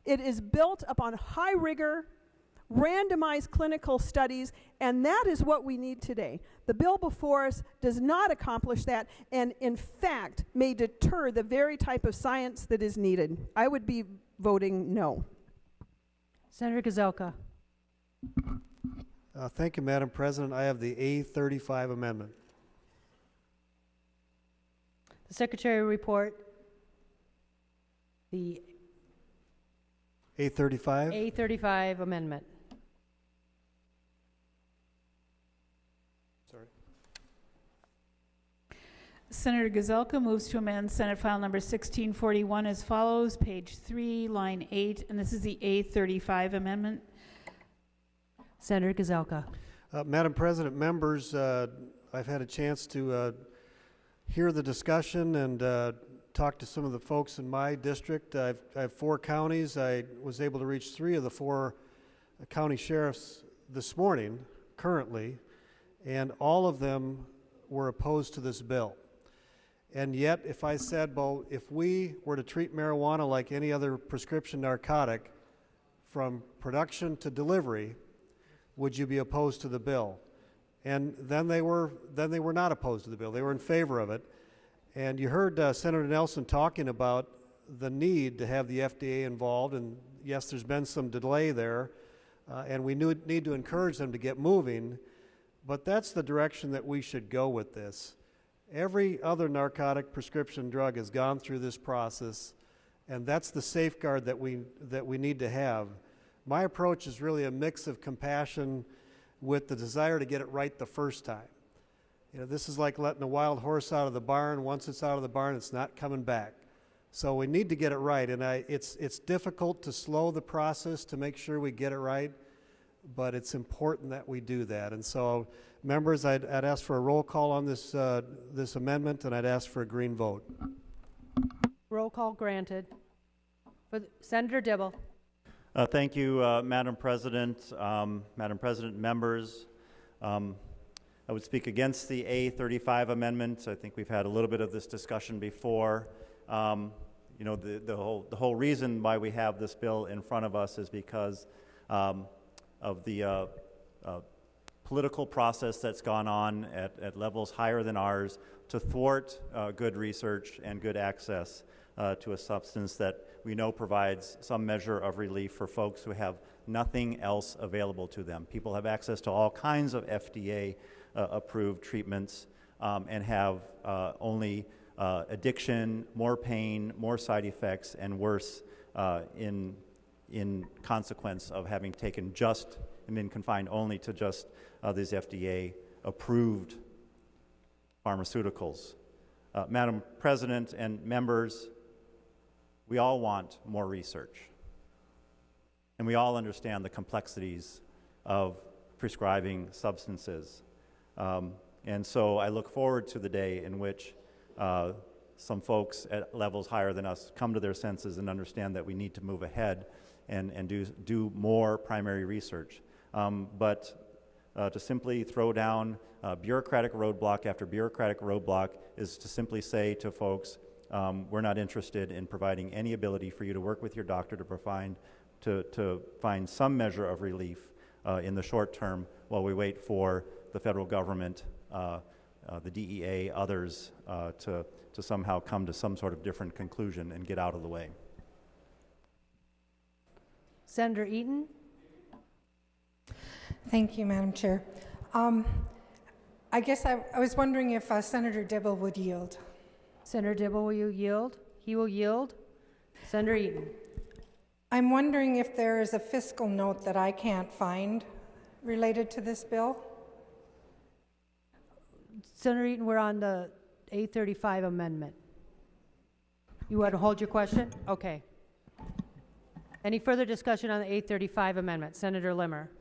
It is built upon high rigor, randomized clinical studies, and that is what we need today. The bill before us does not accomplish that, and in fact may deter the very type of science that is needed. I would be voting no. Senator Gazelka. Thank you, Madam President. I have the A35 amendment. The Secretary will report the A35? A35 amendment. Sorry. Senator Gazelka moves to amend Senate File Number 1641 as follows, page 3, line 8, and this is the A35 amendment. Senator Gazelka. Madam President, members, I've had a chance to hear the discussion and talk to some of the folks in my district. I have 4 counties. I was able to reach 3 of the 4 county sheriffs this morning, currently, and all of them were opposed to this bill. And yet, if I said, well, if we were to treat marijuana like any other prescription narcotic, from production to delivery, would you be opposed to the bill? And then they were not opposed to the bill. They were in favor of it. And you heard Senator Nelson talking about the need to have the FDA involved, and yes, there's been some delay there, and we need to encourage them to get moving, but that's the direction that we should go with this. Every other narcotic prescription drug has gone through this process, and that's the safeguard that we need to have. My approach is really a mix of compassion with the desire to get it right the first time. You know, this is like letting a wild horse out of the barn. Once it's out of the barn, it's not coming back. So we need to get it right, and it's difficult to slow the process to make sure we get it right, but it's important that we do that. And so, members, I'd ask for a roll call on this this amendment, and I'd ask for a green vote. Roll call granted. Senator Dibble. Thank you, Madam President. Madam President, members. I would speak against the A35 amendment. I think we've had a little bit of this discussion before. You know, the whole reason why we have this bill in front of us is because of the political process that's gone on at levels higher than ours to thwart good research and good access to a substance that we know provides some measure of relief for folks who have nothing else available to them. People have access to all kinds of FDA approved treatments and have only addiction, more pain, more side effects, and worse in consequence of having taken just and been confined only to just these FDA approved pharmaceuticals. Madam President and members, we all want more research, and we all understand the complexities of prescribing substances. And so I look forward to the day in which some folks at levels higher than us come to their senses and understand that we need to move ahead and do more primary research. But to simply throw down bureaucratic roadblock after bureaucratic roadblock is to simply say to folks, we're not interested in providing any ability for you to work with your doctor to find some measure of relief in the short term while we wait for the federal government, the DEA, others to somehow come to some sort of different conclusion and get out of the way. Senator Eaton. Thank you, Madam Chair. I guess I was wondering if Senator Dibble would yield. Senator Dibble, will you yield? He will yield. Senator Eaton. I'm wondering if there is a fiscal note that I can't find related to this bill. Senator Eaton, we're on the A35 amendment. You want to hold your question? Okay. Any further discussion on the A35 amendment? Senator Limmer.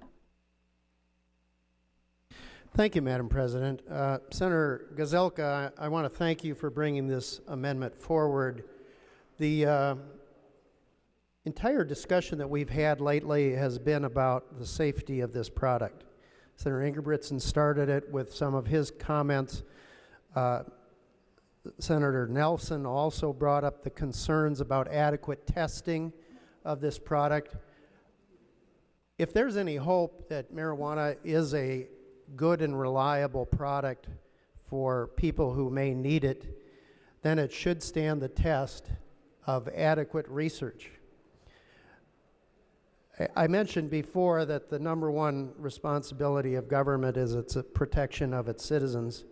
Thank you, Madam President. Senator Gazelka, I want to thank you for bringing this amendment forward. The entire discussion that we've had lately has been about the safety of this product. Senator Ingebrigtsen started it with some of his comments. Senator Nelson also brought up the concerns about adequate testing of this product. If there's any hope that marijuana is a good and reliable product for people who may need it, then it should stand the test of adequate research. I mentioned before that the number one responsibility of government is its protection of its citizens.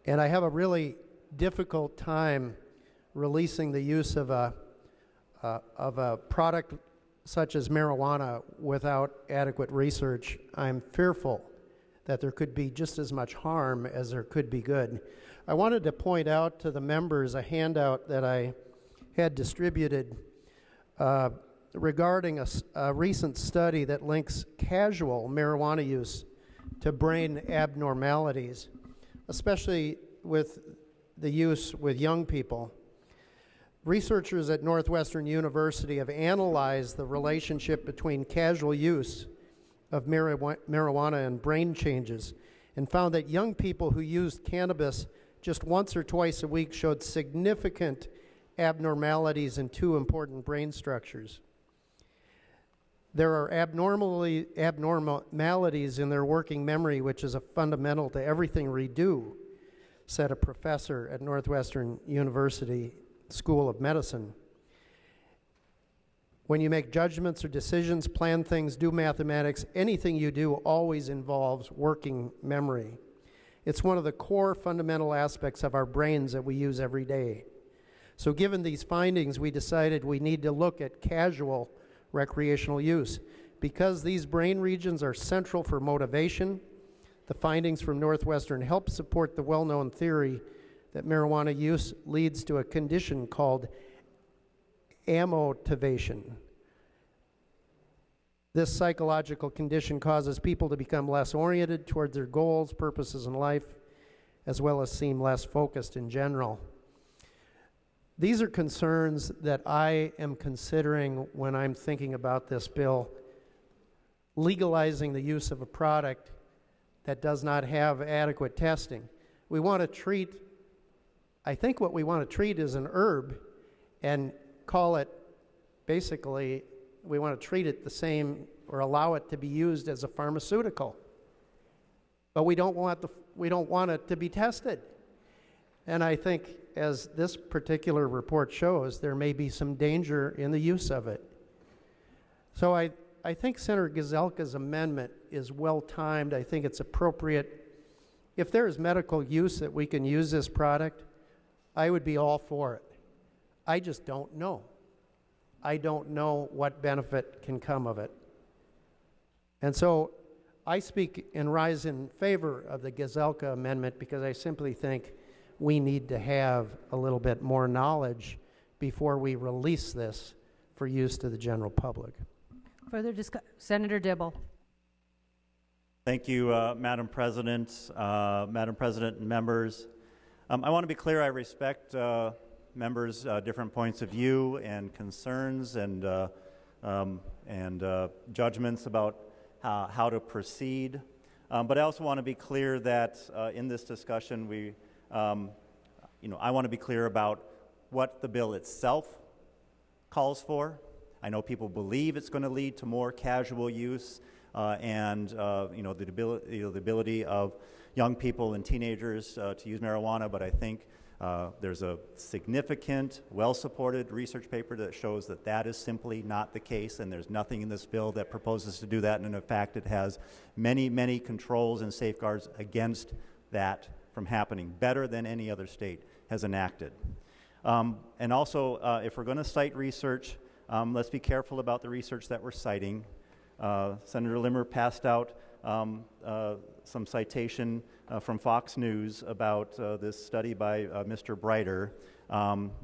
And I have a really difficult time releasing the use of a product such as marijuana without adequate research. I'm fearful that there could be just as much harm as there could be good. I wanted to point out to the members a handout that I had distributed regarding a recent study that links casual marijuana use to brain abnormalities, especially with the use with young people. Researchers at Northwestern University have analyzed the relationship between casual use of marijuana and brain changes and found that young people who used cannabis just once or twice a week showed significant abnormalities in two important brain structures. There are abnormalities in their working memory, which is fundamental to everything we do, said a professor at Northwestern University School of Medicine. When you make judgments or decisions, plan things, do mathematics, anything you do always involves working memory. It's one of the core fundamental aspects of our brains that we use every day. So given these findings, we decided we need to look at casual recreational use. Because these brain regions are central for motivation, the findings from Northwestern help support the well-known theory that marijuana use leads to a condition called amotivation. This psychological condition causes people to become less oriented towards their goals, purposes in life, as well as seem less focused in general. These are concerns that I am considering when I'm thinking about this bill, legalizing the use of a product that does not have adequate testing. We want to treat, I think what we want to treat is an herb and call it, basically, we want to treat it the same or allow it to be used as a pharmaceutical. But we don't want it to be tested. And I think, as this particular report shows, there may be some danger in the use of it. So I think Senator Gazelka's amendment is well-timed. I think it's appropriate. If there is medical use that we can use this product, I would be all for it. I just don't know. I don't know what benefit can come of it. And so I speak and rise in favor of the Gazelka amendment because I simply think we need to have a little bit more knowledge before we release this for use to the general public. Further discussion? Senator Dibble. Thank you, Madam President. Madam President and members. I want to be clear, I respect members' different points of view and concerns and judgments about how to proceed. But I also want to be clear that in this discussion, I want to be clear about what the bill itself calls for. I know people believe it's going to lead to more casual use and the ability of young people and teenagers to use marijuana, but I think there's a significant, well-supported research paper that shows that that is simply not the case, and there's nothing in this bill that proposes to do that, and in fact it has many, many controls and safeguards against that from happening, better than any other state has enacted. And also, if we're going to cite research, let's be careful about the research that we're citing. Senator Limmer passed out some citation from Fox News about this study by Mr. Breiter,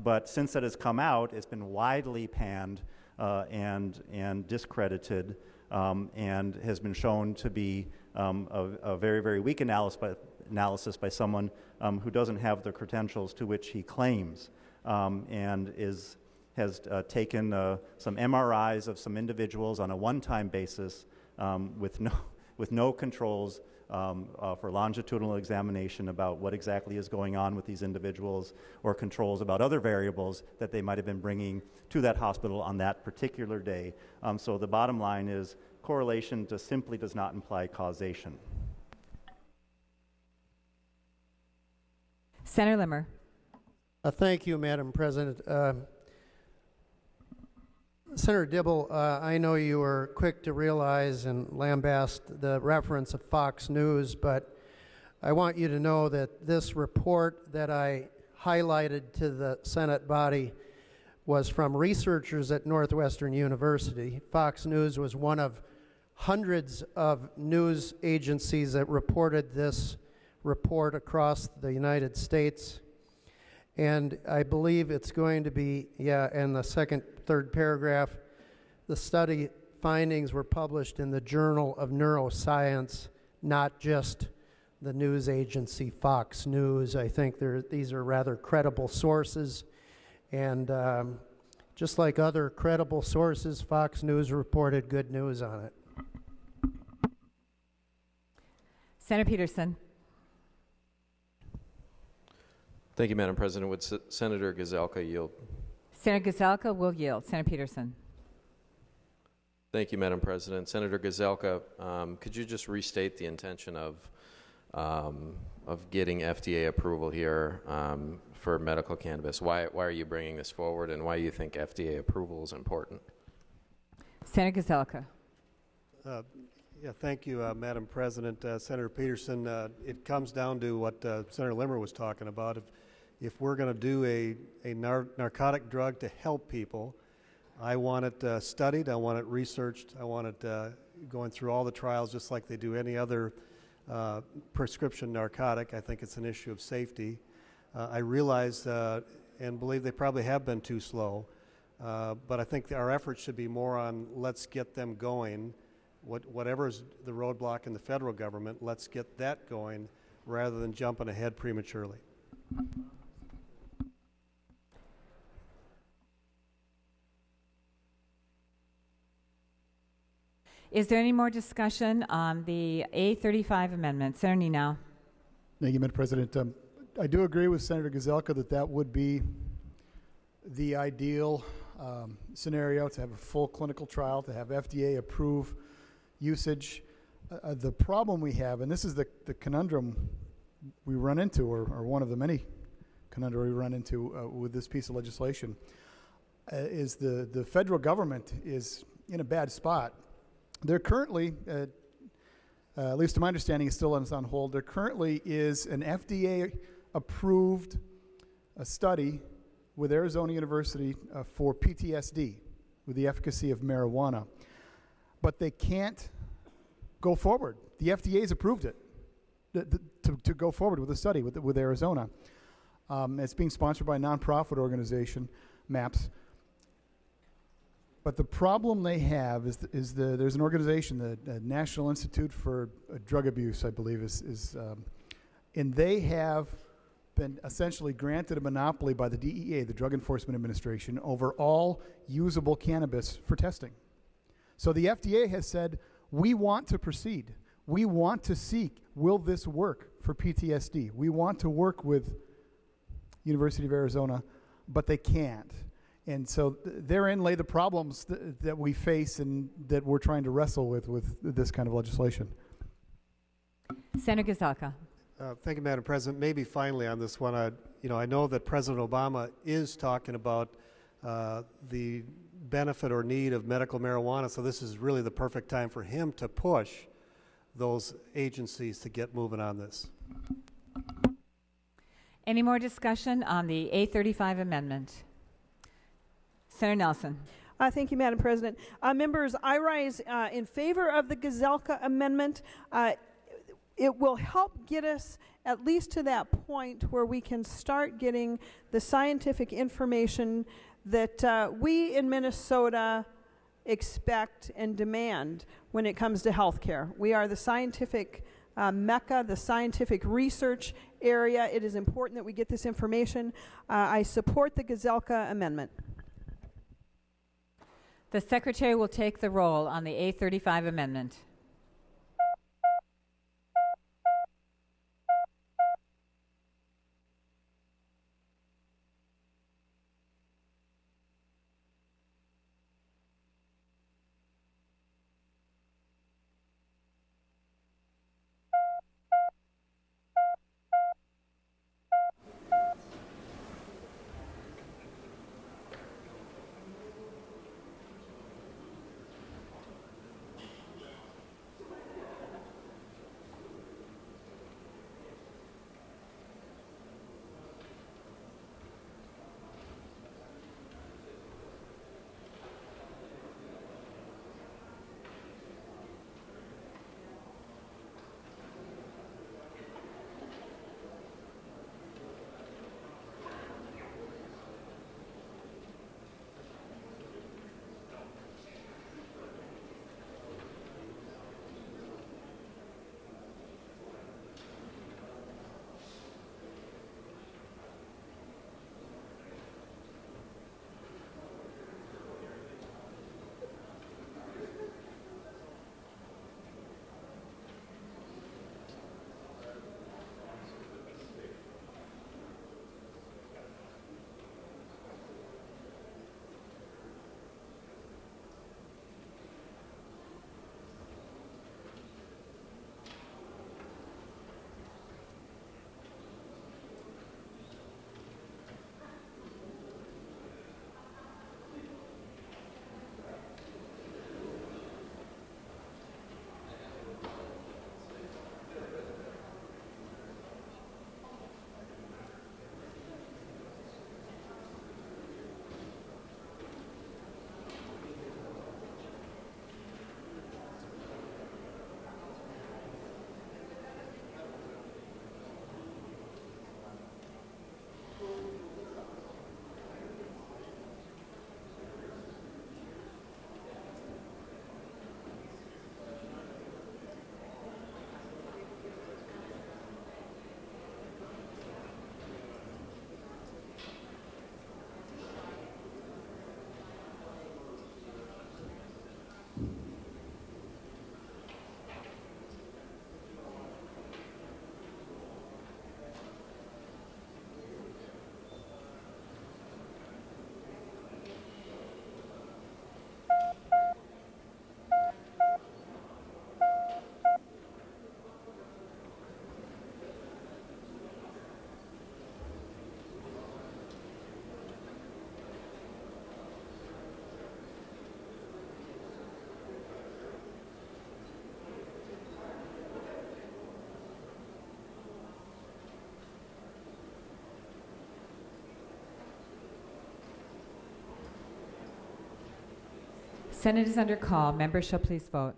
but since it has come out, it's been widely panned and discredited and has been shown to be a very, very weak analysis by someone who doesn't have the credentials to which he claims, and has taken some MRIs of some individuals on a one-time basis with no controls for longitudinal examination about what exactly is going on with these individuals, or controls about other variables that they might have been bringing to that hospital on that particular day. So the bottom line is correlation just simply does not imply causation. Senator Limmer. Thank you, Madam President. Senator Dibble, I know you were quick to realize and lambast the reference of Fox News, but I want you to know that this report that I highlighted to the Senate body was from researchers at Northwestern University. Fox News was one of hundreds of news agencies that reported this report across the United States. And I believe it's going to be, in the third paragraph, the study findings were published in the Journal of Neuroscience, not just the news agency Fox News. I think these are rather credible sources. And just like other credible sources, Fox News reported good news on it. Senator Peterson. Thank you, Madam President. Would Senator Gazelka yield? Senator Gazelka will yield. Senator Peterson. Thank you, Madam President. Senator Gazelka, could you just restate the intention of getting FDA approval here for medical cannabis? Why are you bringing this forward, and why do you think FDA approval is important? Senator Gazelka. Yeah, thank you, Madam President. Senator Peterson, it comes down to what Senator Limmer was talking about. If we're going to do a narcotic drug to help people, I want it studied, I want it researched, I want it going through all the trials just like they do any other prescription narcotic. I think it's an issue of safety. I realize and believe they probably have been too slow, but I think our efforts should be more on let's get them going. Whatever's the roadblock in the federal government, let's get that going rather than jumping ahead prematurely. Is there any more discussion on the A35 amendment? Senator Nino. Thank you, Madam President. I do agree with Senator Gazelka that that would be the ideal scenario, to have a full clinical trial, to have FDA approve usage. The problem we have, and this is the conundrum we run into, or one of the many conundrum we run into with this piece of legislation, is the federal government is in a bad spot. They're currently, at least to my understanding, is still on hold. There currently is an FDA-approved study with Arizona University for PTSD, with the efficacy of marijuana. But they can't go forward. The FDA's approved it to go forward with the study with Arizona. It's being sponsored by a nonprofit organization, MAPS. But the problem they have is there's an organization, the National Institute for Drug Abuse, I believe, and they have been essentially granted a monopoly by the DEA, the Drug Enforcement Administration, over all usable cannabis for testing. So the FDA has said, we want to proceed. We want to seek, will this work for PTSD? We want to work with University of Arizona, but they can't. And so therein lay the problems that we face and that we're trying to wrestle with this kind of legislation. Senator Gazelka. Thank you, Madam President. Maybe finally on this one, I know that President Obama is talking about the benefit or need of medical marijuana, so this is really the perfect time for him to push those agencies to get moving on this. Any more discussion on the A35 amendment? Senator Nelson. Thank you, Madam President. Members, I rise in favor of the Gazelka amendment. It will help get us at least to that point where we can start getting the scientific information that we in Minnesota expect and demand when it comes to health care. We are the scientific mecca, the scientific research area. It is important that we get this information. I support the Gazelka amendment. The Secretary will take the roll on the A35 amendment. Senate is under call. Members shall please vote.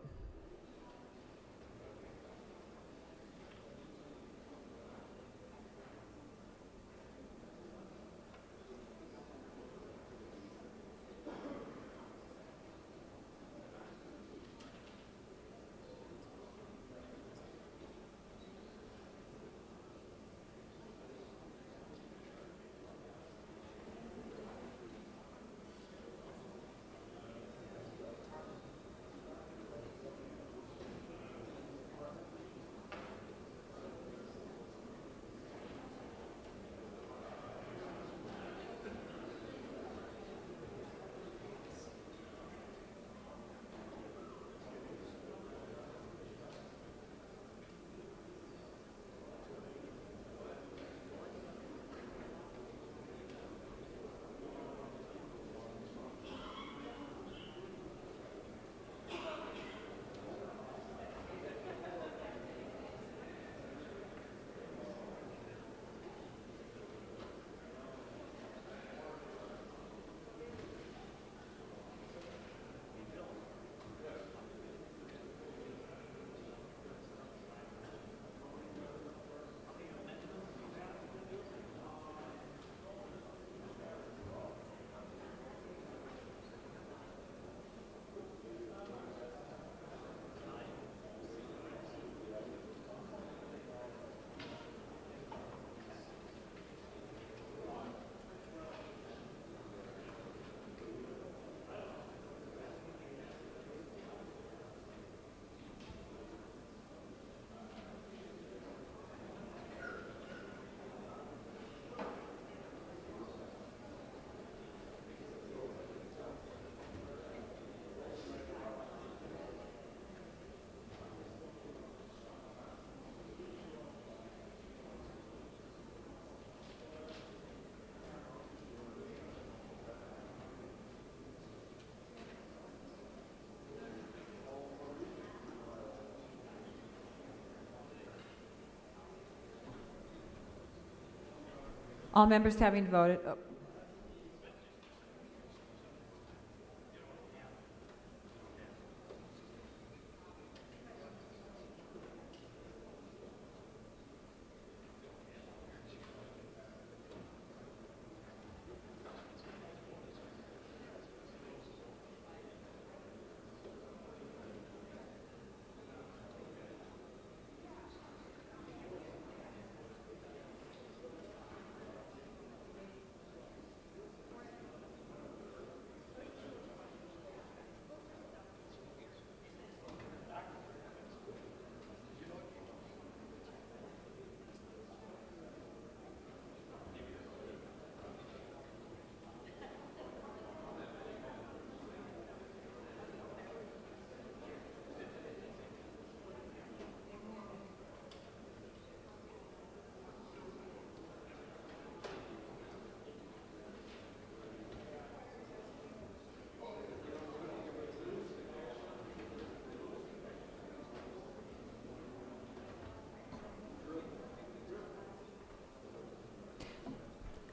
All members having voted.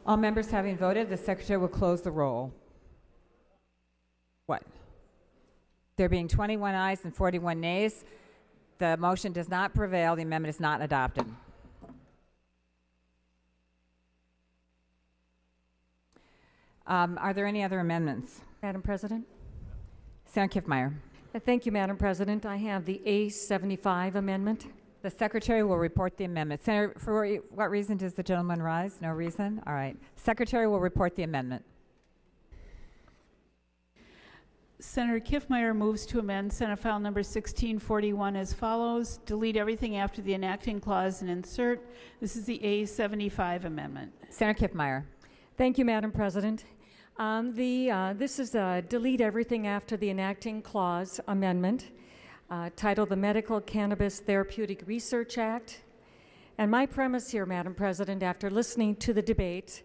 All members having voted, the secretary will close the roll. What? There being 21 ayes and 41 nays, the motion does not prevail. The amendment is not adopted. Are there any other amendments? Madam President? Senator Kiffmeyer. Thank you, Madam President. I have the A75 amendment. The secretary will report the amendment. Senator, for what reason does the gentleman rise? No reason? All right. Secretary will report the amendment. Senator Kiffmeyer moves to amend Senate File Number 1641 as follows. Delete everything after the enacting clause and insert. This is the A75 amendment. Senator Kiffmeyer. Thank you, Madam President. This is a delete everything after the enacting clause amendment, titled the Medical Cannabis Therapeutic Research Act. And my premise here, Madam President, after listening to the debate,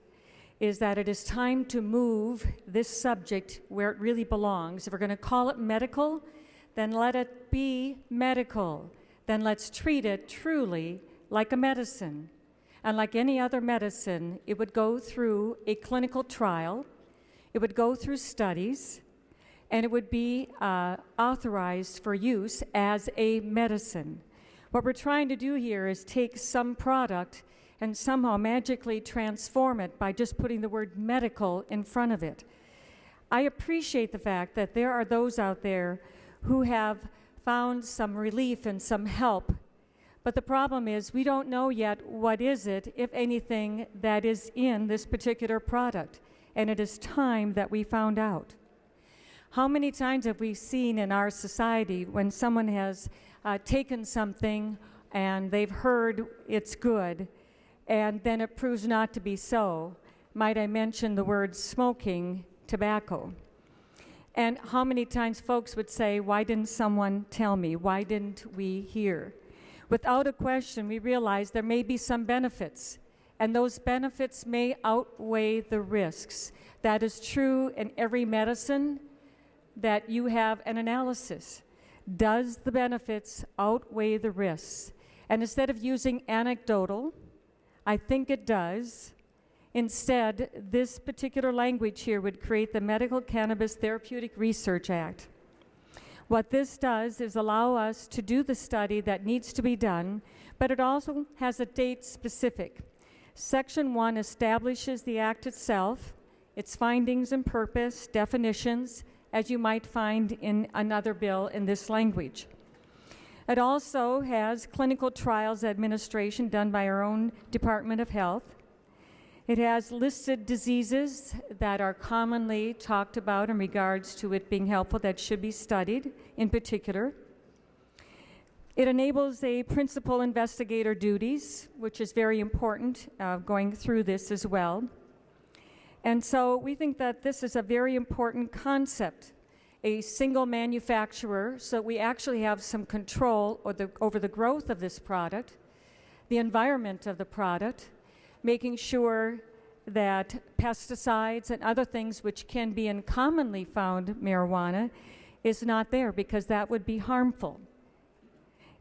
is that it is time to move this subject where it really belongs. If we're going to call it medical, then let it be medical. Then let's treat it truly like a medicine. And like any other medicine, it would go through a clinical trial, it would go through studies, and it would be authorized for use as a medicine. What we're trying to do here is take some product and somehow magically transform it by just putting the word medical in front of it. I appreciate the fact that there are those out there who have found some relief and some help, but the problem is we don't know yet what is it, if anything, that is in this particular product, and it is time that we found out. How many times have we seen in our society when someone has taken something and they've heard it's good, and then it proves not to be so? Might I mention the word smoking tobacco? And how many times folks would say, why didn't someone tell me? Why didn't we hear? Without a question, we realize there may be some benefits, and those benefits may outweigh the risks. That is true in every medicine that you have an analysis. Does the benefits outweigh the risks? And instead of using anecdotal, I think it does. Instead, this particular language here would create the Medical Cannabis Therapeutic Research Act. What this does is allow us to do the study that needs to be done, but it also has a date specific. Section 1 establishes the act itself, its findings and purpose, definitions, as you might find in another bill in this language. It also has clinical trials administration done by our own Department of Health. It has listed diseases that are commonly talked about in regards to it being helpful that should be studied in particular. It enables a principal investigator duties, which is very important going through this as well. And so we think that this is a very important concept, a single manufacturer, so we actually have some control over the growth of this product, the environment of the product, making sure that pesticides and other things which can be in commonly found marijuana is not there, because that would be harmful.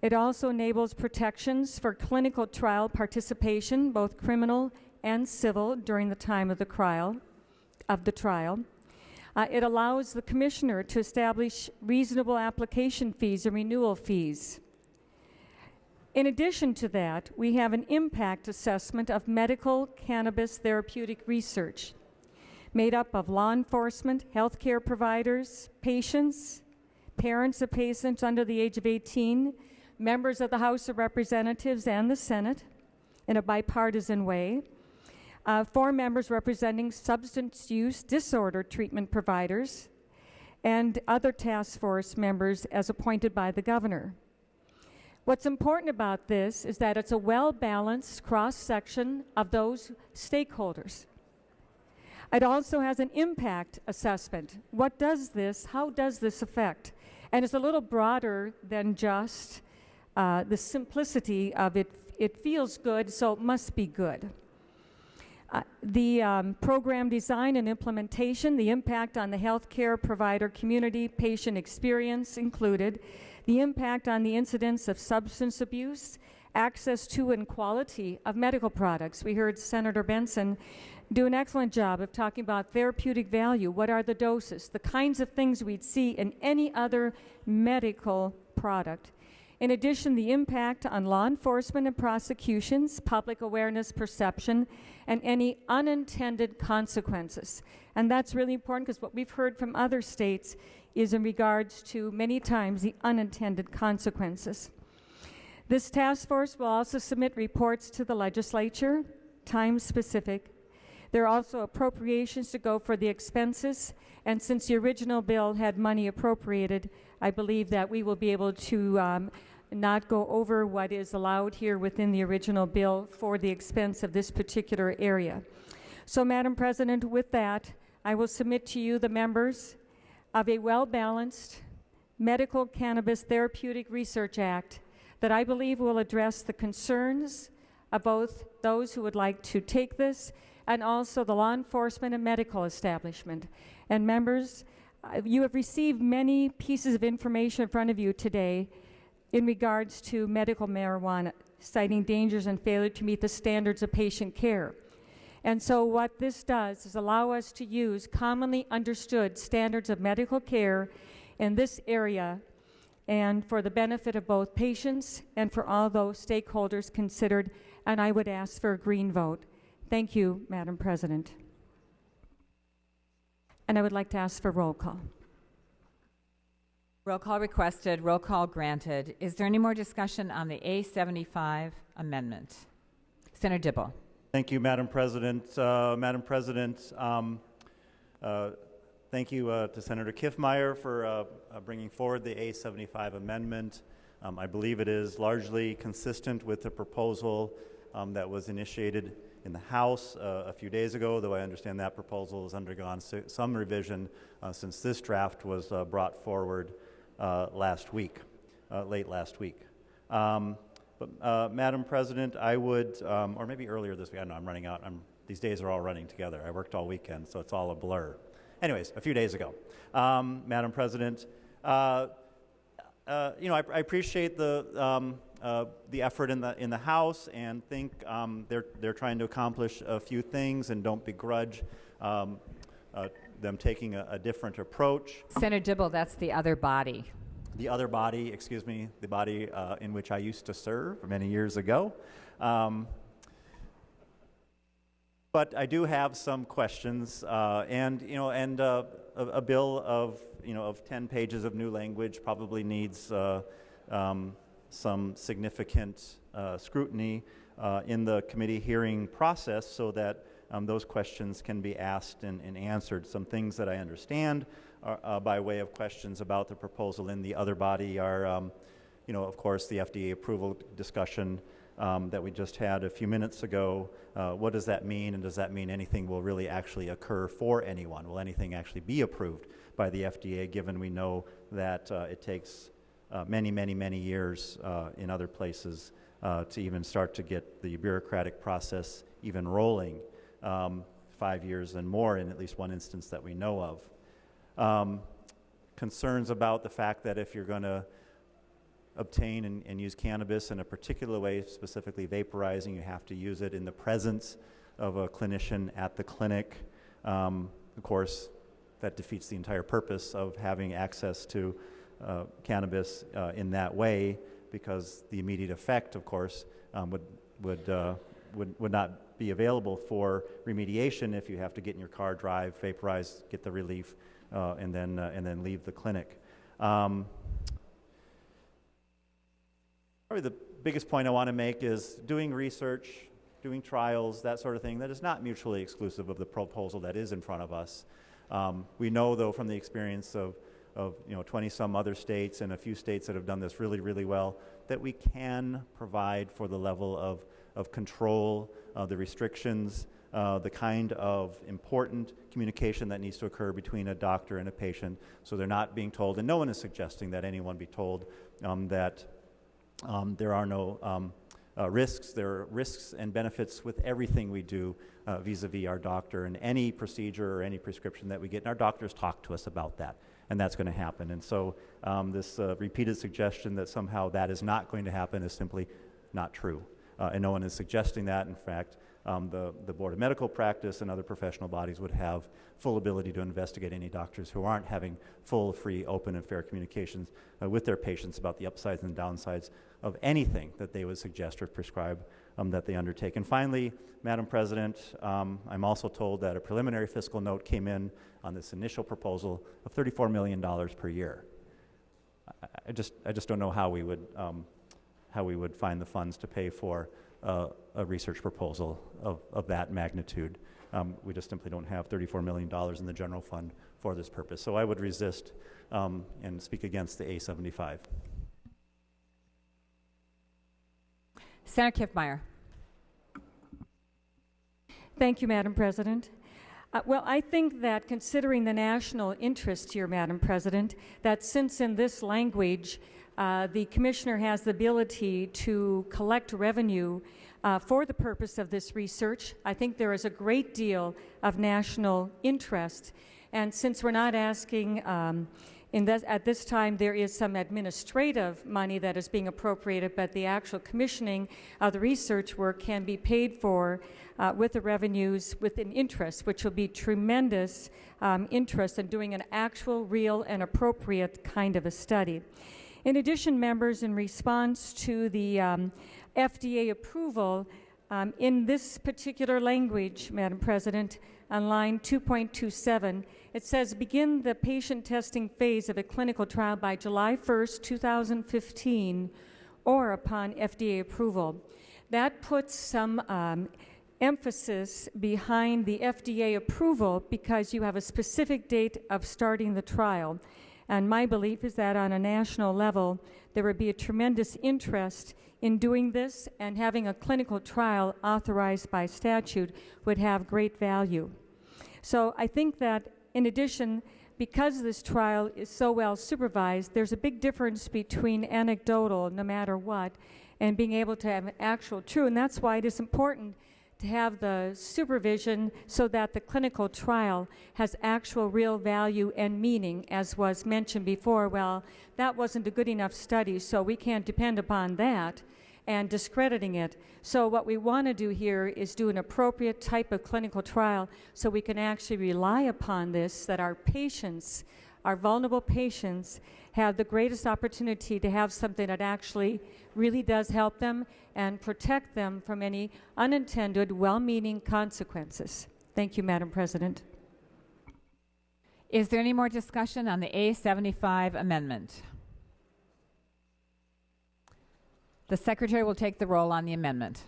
It also enables protections for clinical trial participation, both criminal and civil, during the time of the trial. It allows the commissioner to establish reasonable application fees and renewal fees. In addition to that, we have an impact assessment of medical cannabis therapeutic research made up of law enforcement, healthcare providers, patients, parents of patients under the age of 18, members of the House of Representatives and the Senate in a bipartisan way, 4 members representing substance use disorder treatment providers, and other task force members as appointed by the governor. What's important about this is that it's a well-balanced cross-section of those stakeholders. It also has an impact assessment. What does this, how does this affect? And it's a little broader than just the simplicity of it. It feels good, so it must be good. The program design and implementation, the impact on the healthcare provider community, patient experience included, the impact on the incidence of substance abuse, access to and quality of medical products. We heard Senator Benson do an excellent job of talking about therapeutic value. What are the doses? The kinds of things we'd see in any other medical product. In addition, the impact on law enforcement and prosecutions, public awareness, perception, and any unintended consequences. And that's really important, because what we've heard from other states is in regards to many times the unintended consequences. This task force will also submit reports to the legislature, time specific. There are also appropriations to go for the expenses, and since the original bill had money appropriated, I believe that we will be able to not go over what is allowed here within the original bill for the expense of this particular area. So, Madam President, with that, I will submit to you the members of a well-balanced Medical Cannabis Therapeutic Research Act that I believe will address the concerns of both those who would like to take this and also the law enforcement and medical establishment. And members, you have received many pieces of information in front of you today in regards to medical marijuana, citing dangers and failure to meet the standards of patient care. And so what this does is allow us to use commonly understood standards of medical care in this area and for the benefit of both patients and for all those stakeholders considered, and I would ask for a green vote. Thank you, Madam President. And I would like to ask for roll call. Roll call requested, roll call granted. Is there any more discussion on the A75 amendment? Senator Dibble. Thank you, Madam President. Madam President, thank you to Senator Kiffmeyer for bringing forward the A75 amendment. I believe it is largely consistent with the proposal that was initiated in the House a few days ago, though I understand that proposal has undergone some revision since this draft was brought forward last week, late last week. But Madam President, I would, or maybe earlier this week, I know I'm running out, these days are all running together. I worked all weekend, so it's all a blur. Anyways, a few days ago. Madam President, I appreciate the effort in the House and think they're trying to accomplish a few things and don't begrudge them taking a different approach. Senator Dibble, that's the other body. The other body, excuse me, the body in which I used to serve many years ago. But I do have some questions, and a bill of 10 pages of new language probably needs some significant scrutiny in the committee hearing process so that those questions can be asked and answered. Some things that I understand by way of questions about the proposal in the other body are, of course, the FDA approval discussion that we just had a few minutes ago. What does that mean, and does that mean anything will really actually occur for anyone? Will anything actually be approved by the FDA, given we know that it takes many, many, many years in other places to even start to get the bureaucratic process even rolling, 5 years and more in at least one instance that we know of. Concerns about the fact that if you're going to obtain and use cannabis in a particular way, specifically vaporizing, you have to use it in the presence of a clinician at the clinic. Of course, that defeats the entire purpose of having access to cannabis in that way, because the immediate effect, of course, would not be available for remediation if you have to get in your car, drive, vaporize, get the relief, and then leave the clinic. Probably the biggest point I want to make is doing research, doing trials, that sort of thing, that is not mutually exclusive of the proposal that is in front of us. We know, though, from the experience of 20-some other states and a few states that have done this really, really well, that we can provide for the level of control, the restrictions, the kind of important communication that needs to occur between a doctor and a patient, so they're not being told, and no one is suggesting that anyone be told that there are no risks. There are risks and benefits with everything we do vis-a-vis our doctor, and any procedure or any prescription that we get, and our doctors talk to us about that, and that's going to happen. And so this repeated suggestion that somehow that is not going to happen is simply not true. And no one is suggesting that. In fact, the Board of Medical Practice and other professional bodies would have full ability to investigate any doctors who aren't having full, free, open, and fair communications with their patients about the upsides and downsides of anything that they would suggest or prescribe that they undertake. And finally, Madam President, I'm also told that a preliminary fiscal note came in on this initial proposal of $34 million per year. I just don't know how we would find the funds to pay for a research proposal of that magnitude. We just simply don't have $34 million in the general fund for this purpose. So I would resist and speak against the A75. Senator Kiffmeyer. Thank you, Madam President. Well, I think that considering the national interest here, Madam President, that since in this language the Commissioner has the ability to collect revenue for the purpose of this research, I think there is a great deal of national interest. And since we're not asking At this time, there is some administrative money that is being appropriated, but the actual commissioning of the research work can be paid for with the revenues with an interest, which will be tremendous interest in doing an actual, real, and appropriate kind of a study. In addition, members, in response to the FDA approval, in this particular language, Madam President, on line 2.27, it says begin the patient testing phase of a clinical trial by July 1st, 2015, or upon FDA approval. That puts some emphasis behind the FDA approval because you have a specific date of starting the trial. And my belief is that on a national level, there would be a tremendous interest in doing this, and having a clinical trial authorized by statute would have great value. So I think that in addition, because this trial is so well supervised, there's a big difference between anecdotal, no matter what, and being able to have actual true, and that's why it is important to have the supervision so that the clinical trial has actual real value and meaning, as was mentioned before. Well, that wasn't a good enough study, so we can't depend upon that and discrediting it. So what we want to do here is do an appropriate type of clinical trial so we can actually rely upon this, that our patients, our vulnerable patients, have the greatest opportunity to have something that actually really does help them and protect them from any unintended, well-meaning consequences. Thank you, Madam President. Is there any more discussion on the A75 amendment? The Secretary will take the roll on the amendment.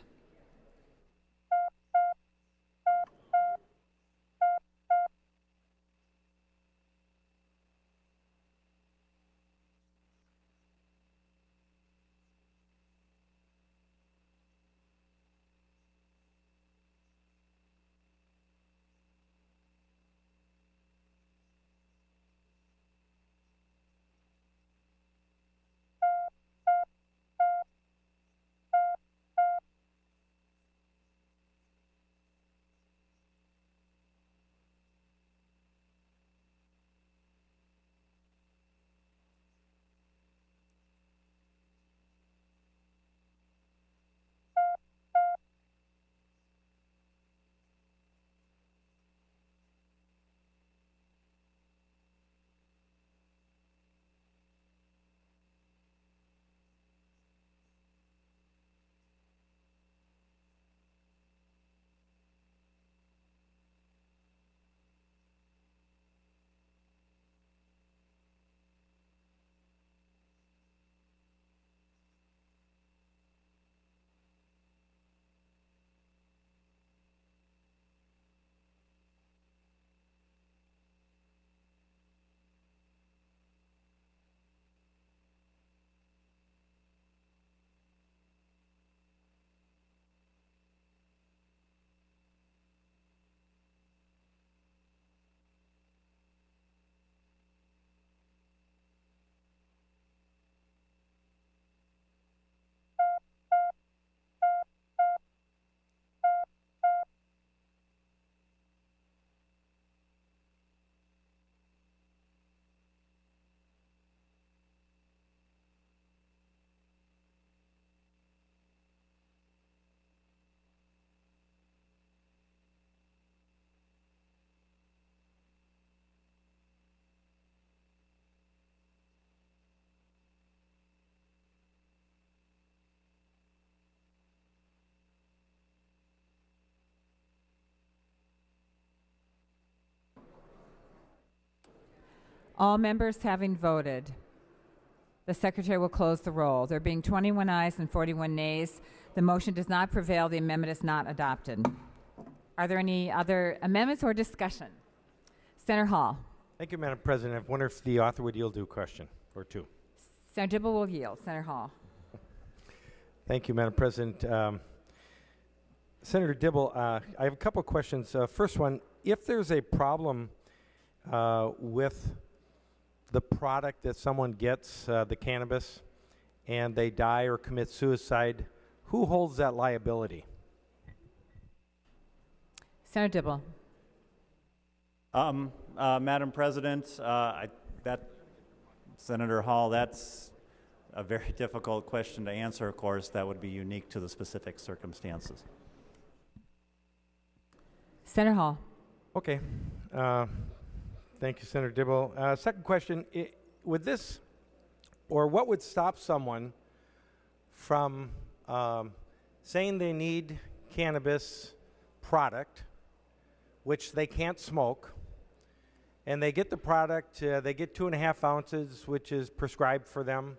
All members having voted, the Secretary will close the roll. There being 21 ayes and 41 nays, the motion does not prevail. The amendment is not adopted. Are there any other amendments or discussion? Senator Hall. Thank you, Madam President. I wonder if the author would yield to a question or two. Senator Dibble will yield. Senator Hall. Thank you, Madam President. Senator Dibble, I have a couple of questions. First one, if there's a problem with the product that someone gets, the cannabis, and they die or commit suicide, who holds that liability? Senator Dibble. Madam President, that Senator Hall, that's a very difficult question to answer, of course. That would be unique to the specific circumstances. Senator Hall. Okay. Thank you, Senator Dibble. Second question, would this, or what would stop someone from saying they need cannabis product, which they can't smoke, and they get the product, they get 2.5 ounces, which is prescribed for them,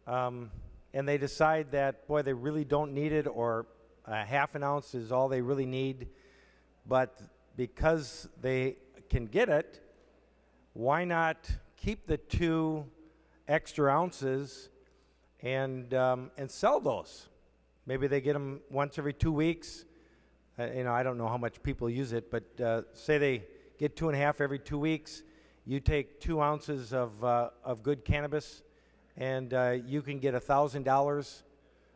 and they decide that, boy, they really don't need it, or a 1/2 ounce is all they really need, but because they can get it, why not keep the 2 extra ounces and sell those? Maybe they get them once every 2 weeks. I don't know how much people use it, but say they get 2.5 every 2 weeks. You take 2 ounces of good cannabis, and you can get $1,000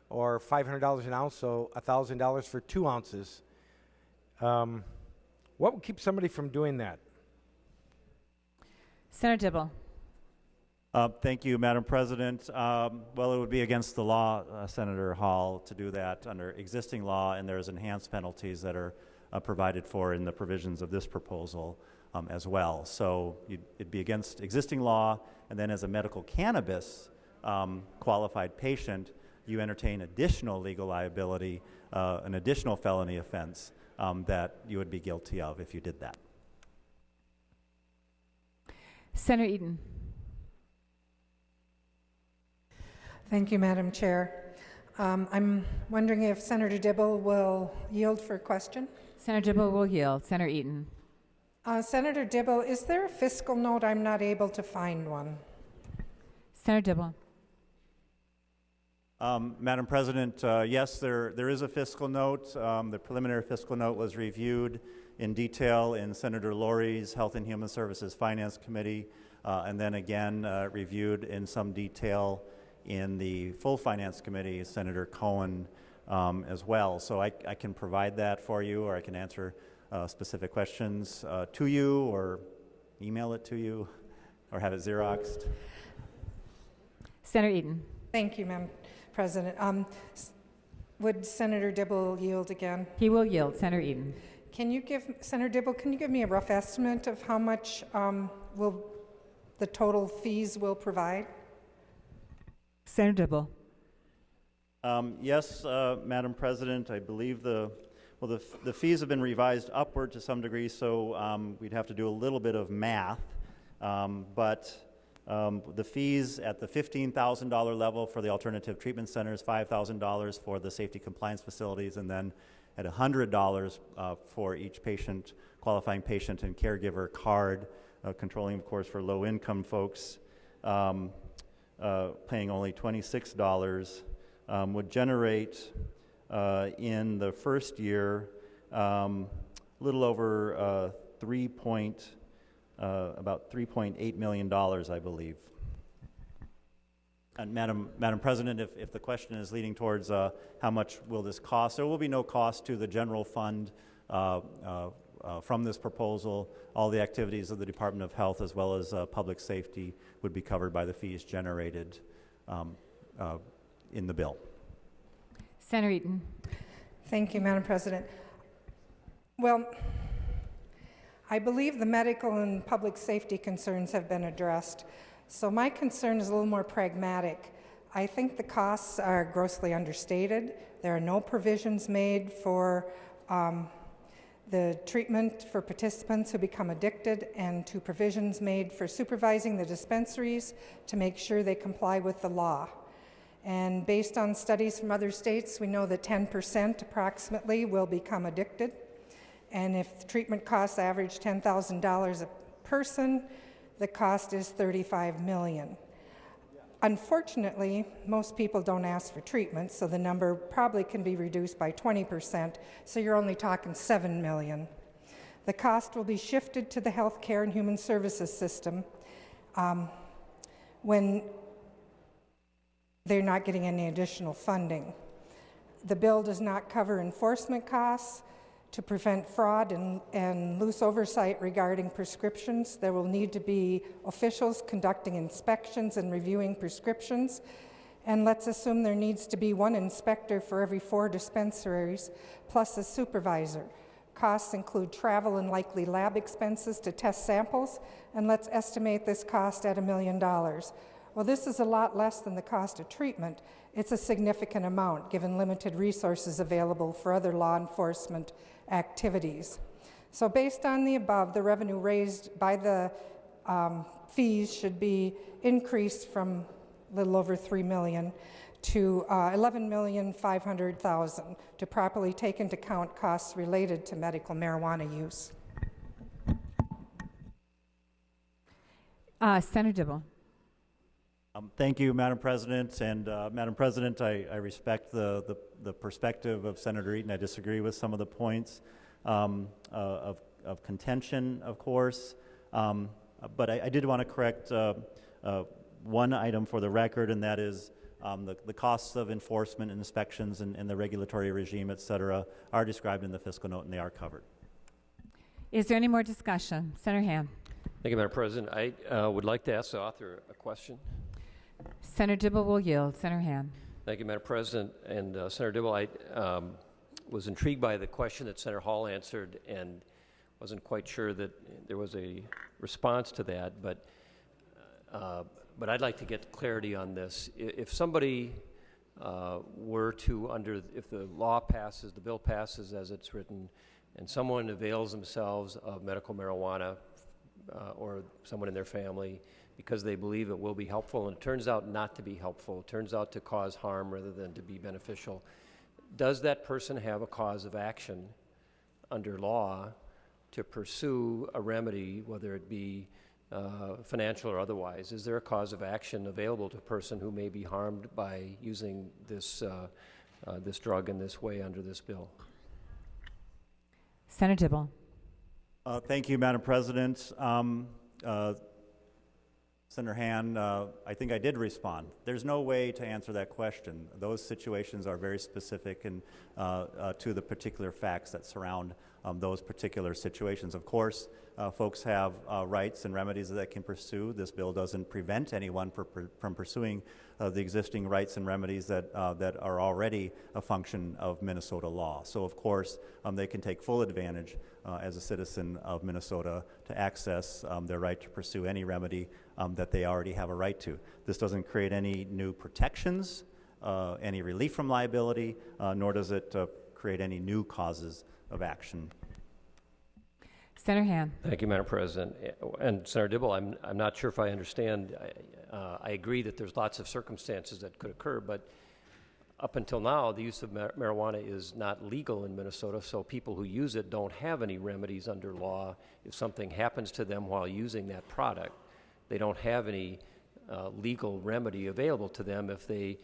or $500 an ounce, so $1,000 for 2 ounces. What would keep somebody from doing that? Senator Dibble. Thank you, Madam President. Well, it would be against the law, Senator Hall, to do that under existing law, and there's enhanced penalties that are provided for in the provisions of this proposal as well. So it'd be against existing law, and then as a medical cannabis qualified patient, you entertain additional legal liability, an additional felony offense that you would be guilty of if you did that. Senator Eden. Thank you, Madam Chair. I'm wondering if Senator Dibble will yield for a question. Senator Dibble will yield. Senator Eaton. Senator Dibble, is there a fiscal note? I'm not able to find one. Senator Dibble. Madam President, yes, there is a fiscal note. The preliminary fiscal note was reviewed in detail in Senator Lori's Health and Human Services Finance Committee, and then again reviewed in some detail in the full Finance Committee, Senator Cohen as well. So I can provide that for you, or I can answer specific questions to you, or email it to you, or have it Xeroxed. Senator Eden. Thank you, Madam President. Would Senator Dibble yield again? He will yield. Senator Eden. Senator Dibble, can you give me a rough estimate of how much will the total fees will provide? Senator Dibble. Yes, Madam President, I believe the fees have been revised upward to some degree, so we'd have to do a little bit of math, but the fees at the $15,000 level for the alternative treatment centers, $5,000 for the safety compliance facilities, and then at $100 for each patient, qualifying patient and caregiver card, controlling, of course, for low-income folks, paying only $26, would generate in the first year a little over about $3.8 million, I believe. And Madam President, if the question is leading towards how much will this cost, there will be no cost to the general fund from this proposal. All the activities of the Department of Health as well as public safety would be covered by the fees generated in the bill. Senator Eaton. Thank you, Madam President. Well, I believe the medical and public safety concerns have been addressed. So my concern is a little more pragmatic. I think the costs are grossly understated. There are no provisions made for the treatment for participants who become addicted, and 2 provisions made for supervising the dispensaries to make sure they comply with the law. And based on studies from other states, we know that 10% approximately will become addicted. And if treatment costs average $10,000 a person, the cost is $35 million. Unfortunately, most people don't ask for treatment, so the number probably can be reduced by 20%, so you're only talking $7 million. The cost will be shifted to the Health Care and Human Services system when they're not getting any additional funding. The bill does not cover enforcement costs, To prevent fraud and loose oversight regarding prescriptions, there will need to be officials conducting inspections and reviewing prescriptions. And let's assume there needs to be one inspector for every 4 dispensaries, plus a supervisor. Costs include travel and likely lab expenses to test samples, and let's estimate this cost at $1 million. Well, this is a lot less than the cost of treatment. It's a significant amount, given limited resources available for other law enforcement activities. So based on the above, the revenue raised by the fees should be increased from a little over $3 million to $11,500,000 to properly take into account costs related to medical marijuana use. Senator Dibble. Thank you, Madam President. And Madam President, I respect the perspective of Senator Eaton. I disagree with some of the points of contention, of course. But I did want to correct one item for the record, and that is the costs of enforcement and inspections and the regulatory regime, et cetera, are described in the fiscal note, and they are covered. Is there any more discussion? Senator Ham. Thank you, Madam President. I would like to ask the author a question. Senator Dibble will yield. Senator Ham. Thank you, Madam President. And Senator Dibble, I was intrigued by the question that Senator Hall answered and wasn't quite sure that there was a response to that, but I'd like to get clarity on this. If somebody were to, if the law passes, the bill passes as it's written, and someone avails themselves of medical marijuana or someone in their family because they believe it will be helpful, and it turns out not to be helpful, it turns out to cause harm rather than to be beneficial, does that person have a cause of action under law to pursue a remedy, whether it be financial or otherwise? Is there a cause of action available to a person who may be harmed by using this, this drug in this way under this bill? Senator Dibble. Thank you, Madam President. Senator Han, I think I did respond. There's no way to answer that question. Those situations are very specific and to the particular facts that surround those particular situations. Of course, folks have rights and remedies that they can pursue. This bill doesn't prevent anyone from pursuing the existing rights and remedies that are already a function of Minnesota law. So, of course, they can take full advantage as a citizen of Minnesota to access their right to pursue any remedy that they already have a right to. This doesn't create any new protections, any relief from liability, nor does it create any new causes of action. Senator Ham. Thank you, Madam President. And Senator Dibble, I'm not sure if I understand. I agree that there's lots of circumstances that could occur, but up until now, the use of marijuana is not legal in Minnesota, so people who use it don't have any remedies under law. If something happens to them while using that product, they don't have any legal remedy available to them. If they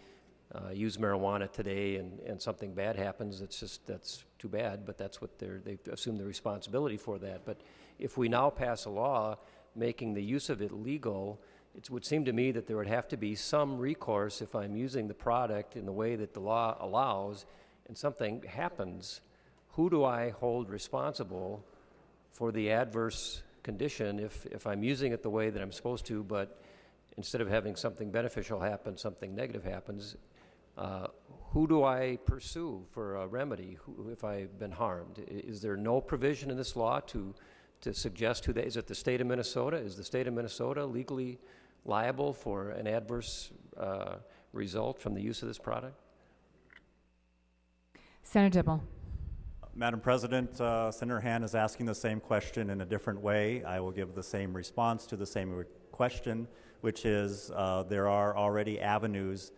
use marijuana today and something bad happens, that's too bad, but that's what they assume the responsibility for that. But if we now pass a law making the use of it legal, it would seem to me that there would have to be some recourse if I'm using the product in the way that the law allows and something happens. Who do I hold responsible for the adverse condition if I'm using it the way that I'm supposed to, but instead of having something beneficial happen, something negative happens? Who do I pursue for a remedy if I've been harmed? Is there no provision in this law to suggest who that is? It the state of Minnesota? Is the state of Minnesota legally liable for an adverse result from the use of this product? Senator Dibble. Madam President, Senator Han is asking the same question in a different way. I will give the same response to the same question, which is there are already avenues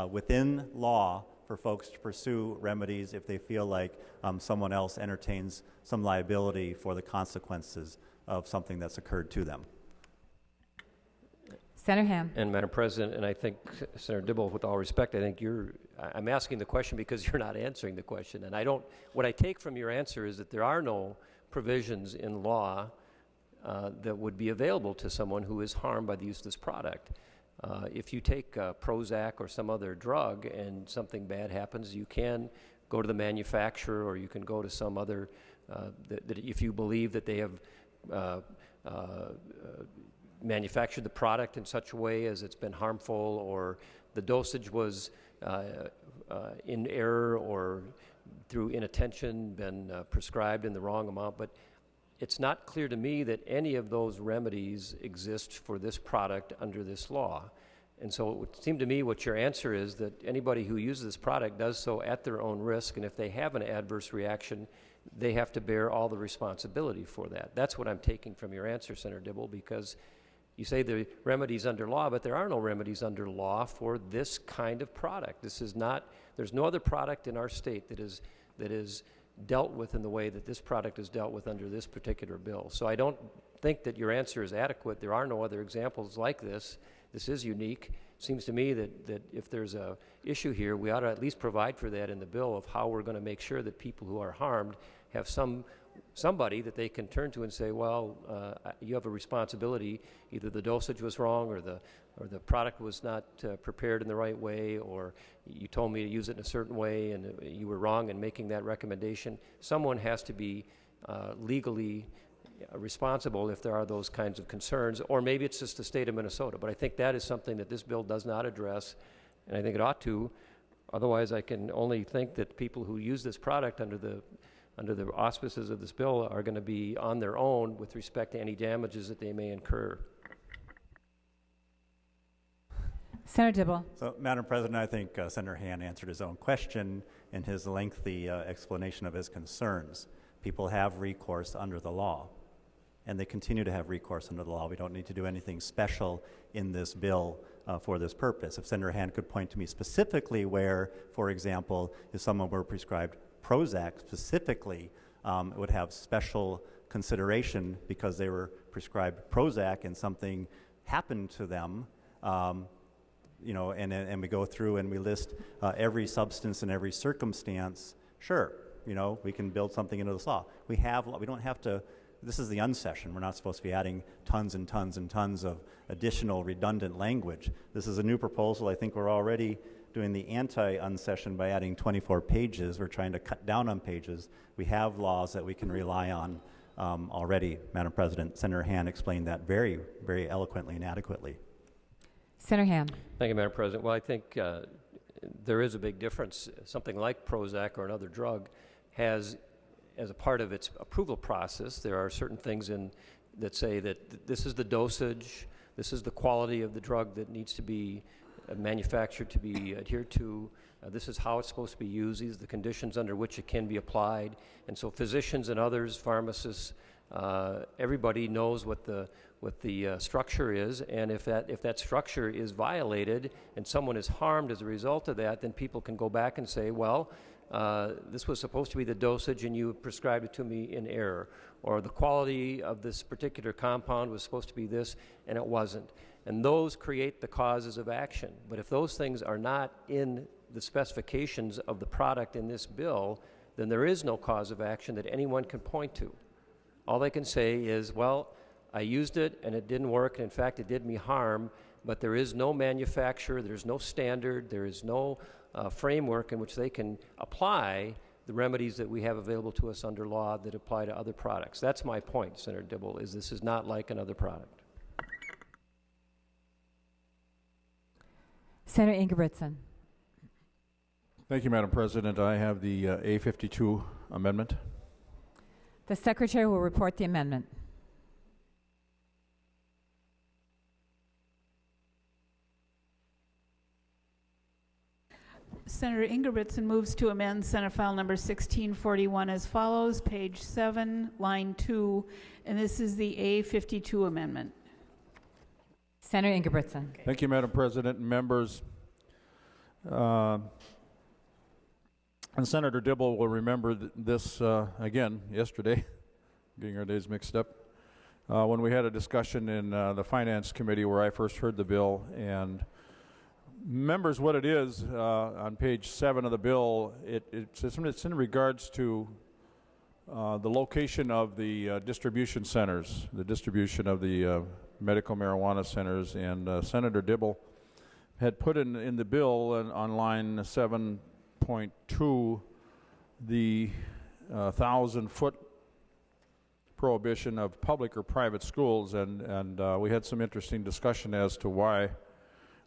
within law for folks to pursue remedies if they feel like someone else entertains some liability for the consequences of something that's occurred to them. Senator Ham. And Madam President, and I think, Senator Dibble, with all respect, I think I'm asking the question because you're not answering the question. And what I take from your answer is that there are no provisions in law that would be available to someone who is harmed by the use of this product. If you take Prozac or some other drug and something bad happens, you can go to the manufacturer, or you can go to some other, that if you believe that they have manufactured the product in such a way as it's been harmful, or the dosage was in error or through inattention been prescribed in the wrong amount. But it's not clear to me that any of those remedies exist for this product under this law. And so it would seem to me what your answer is that anybody who uses this product does so at their own risk, and if they have an adverse reaction, they have to bear all the responsibility for that. That's what I'm taking from your answer, Senator Dibble, because you say the remedies under law, but there are no remedies under law for this kind of product. This is not, there's no other product in our state that is dealt with in the way that this product is dealt with under this particular bill. So I don't think that your answer is adequate. There are no other examples like this. This is unique. Seems to me that if there's a issue here, we ought to at least provide for that in the bill of how we're going to make sure that people who are harmed have somebody that they can turn to and say, well, you have a responsibility. Either the dosage was wrong, or the product was not prepared in the right way, or you told me to use it in a certain way and you were wrong in making that recommendation. Someone has to be legally responsible if there are those kinds of concerns, or maybe it's just the state of Minnesota. But I think that is something that this bill does not address, and I think it ought to. Otherwise, I can only think that people who use this product under the auspices of this bill are going to be on their own with respect to any damages that they may incur. Senator Dibble. So, Madam President, I think Senator Han answered his own question in his lengthy explanation of his concerns. People have recourse under the law, and they continue to have recourse under the law. We don't need to do anything special in this bill for this purpose. If Senator Han could point to me specifically where, for example, if someone were prescribed Prozac specifically, it would have special consideration because they were prescribed Prozac and something happened to them, you know, and we go through and we list every substance and every circumstance. Sure, you know, we can build something into this law. We don't have to. This is the unsession. We're not supposed to be adding tons and tons and tons of additional redundant language. This is a new proposal. I think we're already doing the anti-unsession by adding 24 pages. We're trying to cut down on pages. We have laws that we can rely on already, Madam President. Senator Han explained that very, very eloquently and adequately. Senator Han. Thank you, Madam President. Well, I think there is a big difference. Something like Prozac or another drug has, as a part of its approval process, there are certain things that say that this is the dosage, this is the quality of the drug that needs to be manufactured to be adhered to, this is how it's supposed to be used, these are the conditions under which it can be applied. And so physicians and others, pharmacists, everybody knows what the structure is, and if that structure is violated and someone is harmed as a result of that, then people can go back and say, well, this was supposed to be the dosage and you prescribed it to me in error, or the quality of this particular compound was supposed to be this and it wasn't. And those create the causes of action. But if those things are not in the specifications of the product in this bill, then there is no cause of action that anyone can point to. All they can say is, well, I used it and it didn't work, and in fact it did me harm, but there is no manufacturer, there's no standard, there is no framework in which they can apply the remedies that we have available to us under law that apply to other products. That's my point, Senator Dibble, is this is not like another product. Senator Ingebrigtsen. Thank you, Madam President. I have the A52 amendment. The Secretary will report the amendment. Senator Ingebrigtsen moves to amend Senate File Number 1641 as follows, page 7, line 2, and this is the A52 amendment. Senator Ingebrigtsen. Thank you, Madam President and members. And Senator Dibble will remember this again yesterday, getting our days mixed up, when we had a discussion in the Finance Committee where I first heard the bill. And members, what it is on page 7 of the bill, it's in regards to the location of the distribution centers, the distribution of the medical marijuana centers. And Senator Dibble had put in the bill on line 7.2 the 1,000-foot prohibition of public or private schools, and we had some interesting discussion as to why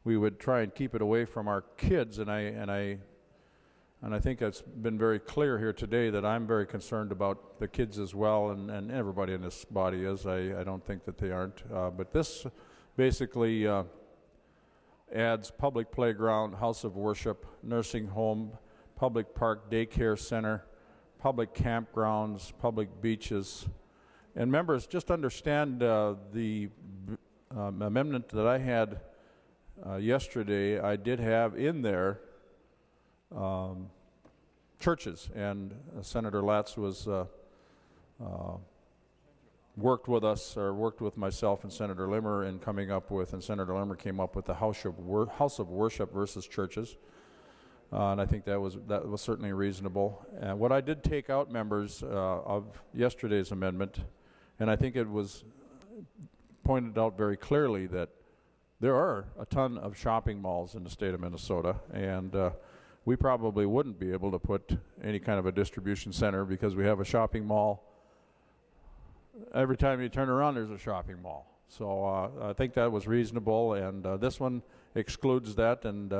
we would try and keep it away from our kids, and I think it's been very clear here today that I'm very concerned about the kids as well, and everybody in this body is. I don't think that they aren't, but this basically adds public playground, house of worship, nursing home, public park, daycare center, public campgrounds, public beaches. And members, just understand the amendment that I had yesterday, I did have in there churches, and Senator Latz was worked with myself and Senator Limmer in coming up with, and Senator Limmer came up with the house of worship versus churches, and I think that was certainly reasonable. And what I did take out, members, of yesterday's amendment, and I think it was pointed out very clearly that there are a ton of shopping malls in the state of Minnesota, and we probably wouldn't be able to put any kind of a distribution center because we have a shopping mall. Every time you turn around, there's a shopping mall. So I think that was reasonable, and this one excludes that. And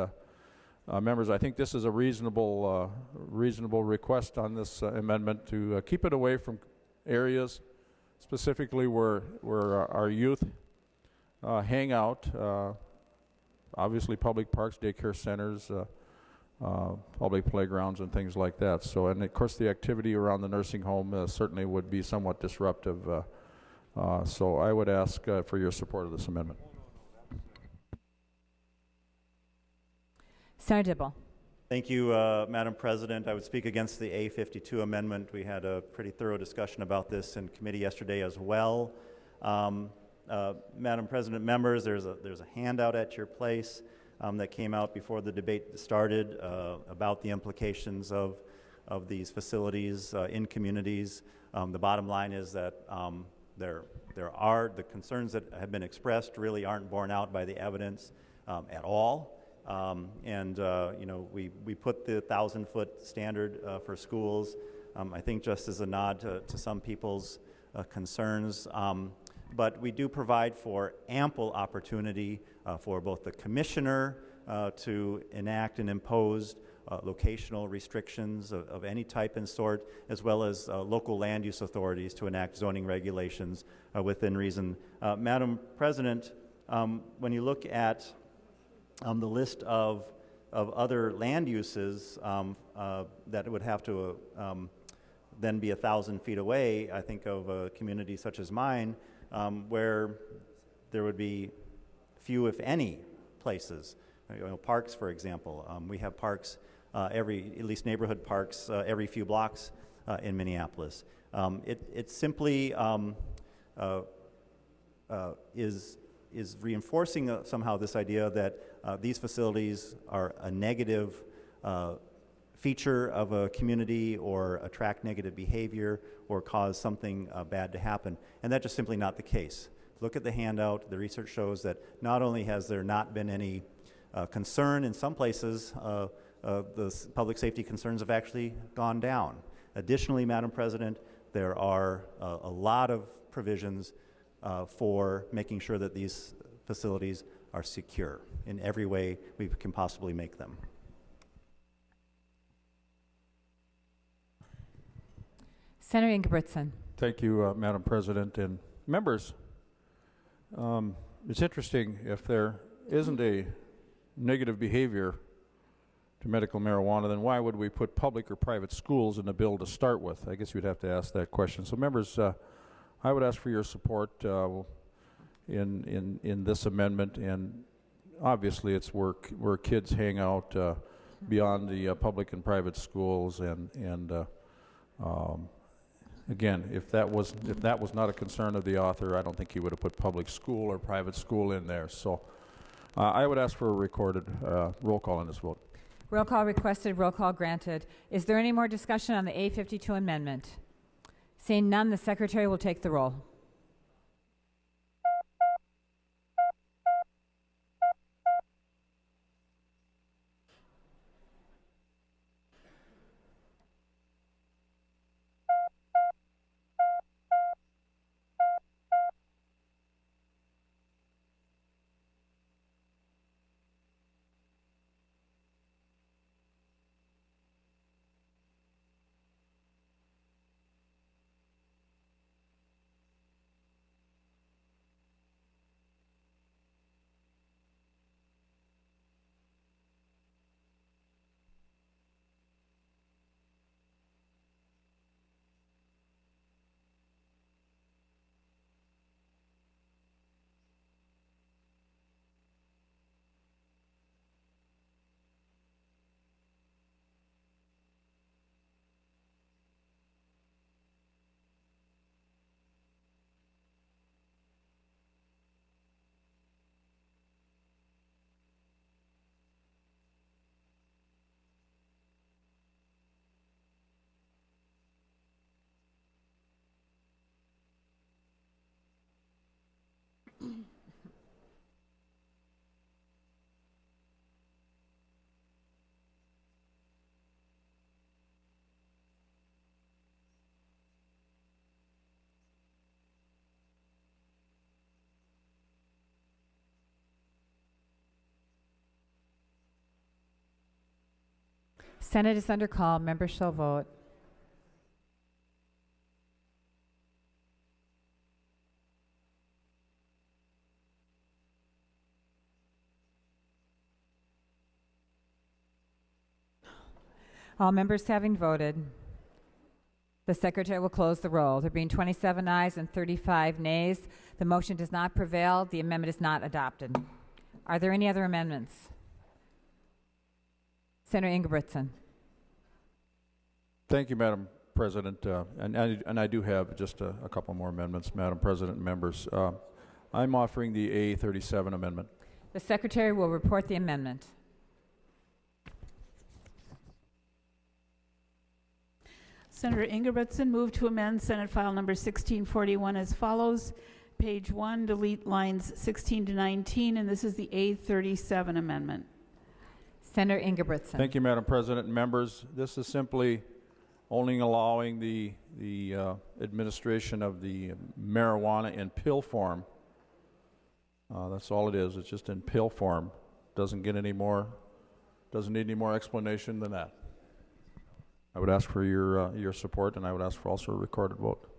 members, I think this is a reasonable request on this amendment to keep it away from areas, specifically where our youth hang out. Obviously, public parks, daycare centers, public playgrounds, and things like that. So, and of course, the activity around the nursing home certainly would be somewhat disruptive. So, I would ask for your support of this amendment. Senator Dibble. Thank you, Madam President. I would speak against the A52 amendment. We had a pretty thorough discussion about this in committee yesterday as well. Madam President, members, there's a handout at your place that came out before the debate started about the implications of these facilities in communities. The bottom line is that there are the concerns that have been expressed really aren't borne out by the evidence at all. You know, we put the 1,000-foot standard for schools, I think just as a nod to some people's concerns. But we do provide for ample opportunity for both the commissioner to enact and impose locational restrictions of any type and sort, as well as local land use authorities to enact zoning regulations within reason. Madam President, when you look at the list of other land uses that would have to then be 1,000 feet away, I think of a community such as mine, where there would be few, if any, places. You know, parks, for example. We have parks, at least neighborhood parks, every few blocks in Minneapolis. It simply is reinforcing somehow this idea that these facilities are a negative feature of a community or attract negative behavior or cause something bad to happen. And that's just simply not the case. Look at the handout. The research shows that not only has there not been any concern in some places, the public safety concerns have actually gone down. Additionally, Madam President, there are a lot of provisions for making sure that these facilities are secure in every way we can possibly make them. Senator Ingebrigtsen. Thank you, Madam President. And members, it's interesting, if there isn't a negative behavior to medical marijuana, then why would we put public or private schools in the bill to start with? I guess you'd have to ask that question. So members, I would ask for your support in this amendment, and obviously it's where kids hang out beyond the public and private schools, and again, if that was not a concern of the author, I don't think he would have put public school or private school in there. So I would ask for a recorded roll call on this vote. Roll call requested, roll call granted. Is there any more discussion on the A52 amendment? Seeing none, the Secretary will take the roll. Senate is under call. Members shall vote. All members having voted, the Secretary will close the roll. There being 27 ayes and 35 nays, the motion does not prevail. The amendment is not adopted. Are there any other amendments? Senator Ingebrigtsen. Thank you, Madam President. And I do have just a couple more amendments, Madam President and members. I'm offering the A37 amendment. The Secretary will report the amendment. Senator Ingebrigtsen moved to amend Senate File Number 1641 as follows. Page 1, delete lines 16 to 19, and this is the A37 amendment. Senator Ingebrigtsen. Thank you, Madam President and members. This is simply only allowing the administration of the marijuana in pill form. That's all it is. It's just in pill form. Doesn't need any more explanation than that. I would ask for your support, and I would ask for also a recorded vote.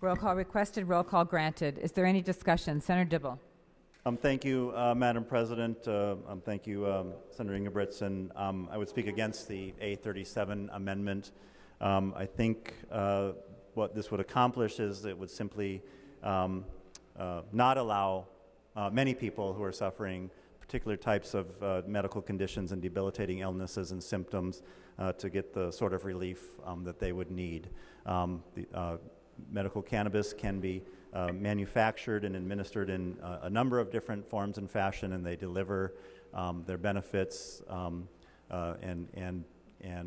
Roll call requested, roll call granted. Is there any discussion? Senator Dibble. Thank you, Madam President. Thank you, Senator Ingebrigtsen. I would speak against the A37 amendment. I think what this would accomplish is it would simply not allow many people who are suffering particular types of medical conditions and debilitating illnesses and symptoms to get the sort of relief that they would need. Medical cannabis can be manufactured and administered in a number of different forms and fashion, and they deliver their benefits and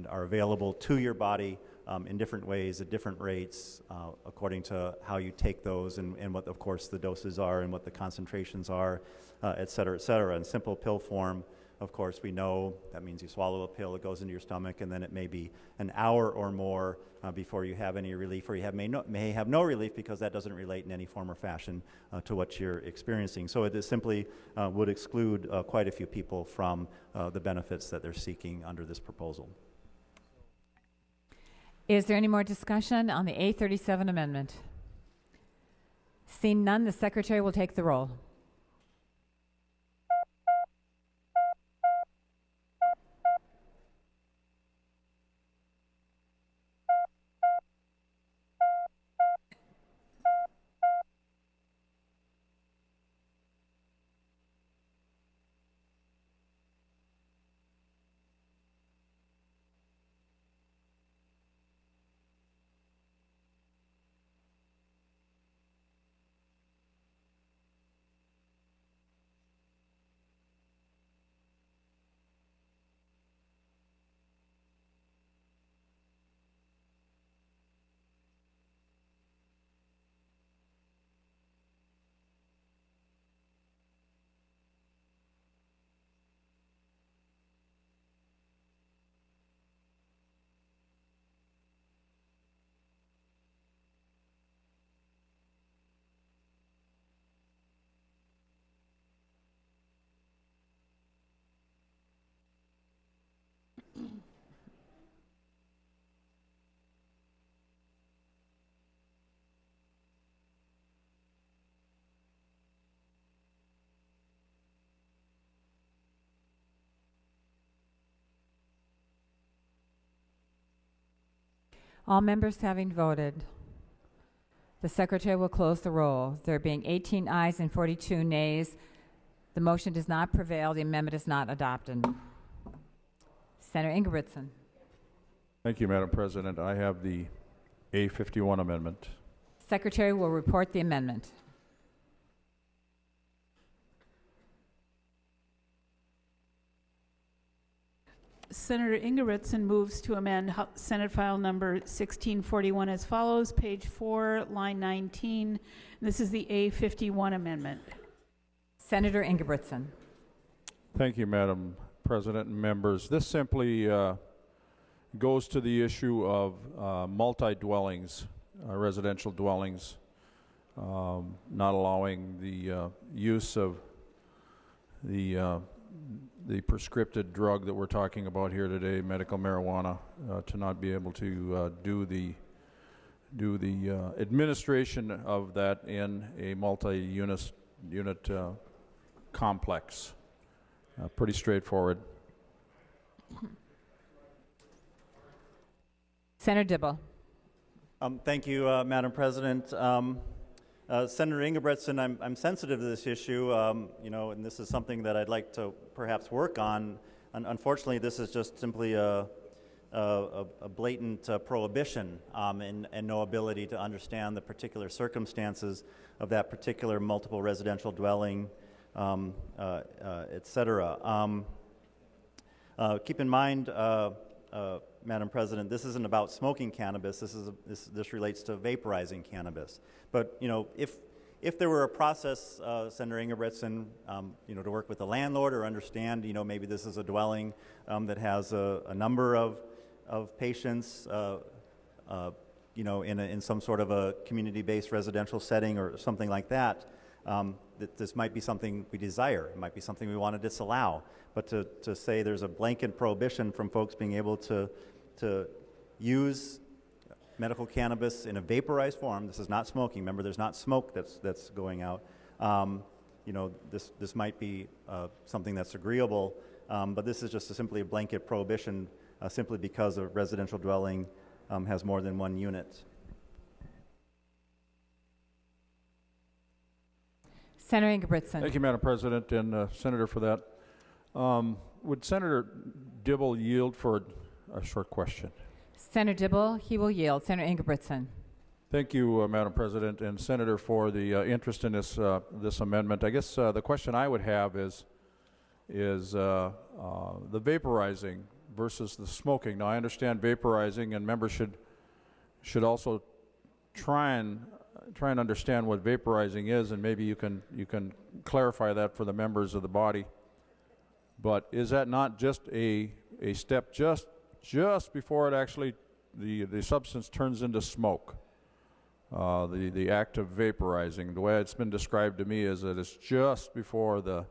are available to your body in different ways at different rates according to how you take those and what, of course, the doses are and what the concentrations are, et cetera, et cetera. In simple pill form, of course, we know that means you swallow a pill, it goes into your stomach, and then it may be an hour or more before you have any relief, or you may have no relief because that doesn't relate in any form or fashion to what you're experiencing. So it is simply would exclude quite a few people from the benefits that they're seeking under this proposal. Is there any more discussion on the A37 amendment? Seeing none, the Secretary will take the roll. All members having voted, the Secretary will close the roll. There being 18 ayes and 42 nays, the motion does not prevail. The amendment is not adopted. Senator Ingebrigtsen. Thank you, Madam President. I have the A51 amendment. Secretary will report the amendment. Senator Ingebrigtsen moves to amend Senate File Number 1641 as follows, page 4, line 19. This is the A51 amendment. Senator Ingebrigtsen. Thank you, Madam President and members. This simply goes to the issue of multi-dwellings, residential dwellings, not allowing the use of the the prescripted drug that we're talking about here today, medical marijuana, to not be able to do the administration of that in a multi-unit complex. Pretty straightforward. Senator Dibble. Thank you, Madam President. Senator Ingebretson, I'm sensitive to this issue, and this is something that I'd like to perhaps work on. Unfortunately, this is just simply a blatant prohibition and no ability to understand the particular circumstances of that particular multiple residential dwelling, et cetera. Keep in mind, Madam President, this isn't about smoking cannabis. This relates to vaporizing cannabis. But if there were a process, Senator Ingebretson, to work with the landlord or understand, maybe this is a dwelling that has a number of patients, in some sort of a community-based residential setting or something like that, that this might be something we desire. It might be something we want to disallow. But to say there's a blanket prohibition from folks being able to use medical cannabis in a vaporized form. This is not smoking. Remember, there's not smoke that's going out. This might be something that's agreeable, but this is just simply a blanket prohibition simply because a residential dwelling has more than one unit. Senator Ingebretson. Thank you, Madam President, and Senator, for that. Would Senator Dibble yield for a short question? Senator Dibble, he will yield. Senator Ingebretson. Thank you, Madam President, and Senator, for the interest in this amendment. I guess the question I would have is the vaporizing versus the smoking. Now, I understand vaporizing, and members should also try and understand what vaporizing is, and maybe you can clarify that for the members of the body. But is that not just a step just before it actually the substance turns into smoke? The act of vaporizing, the way it's been described to me, is that it's just before the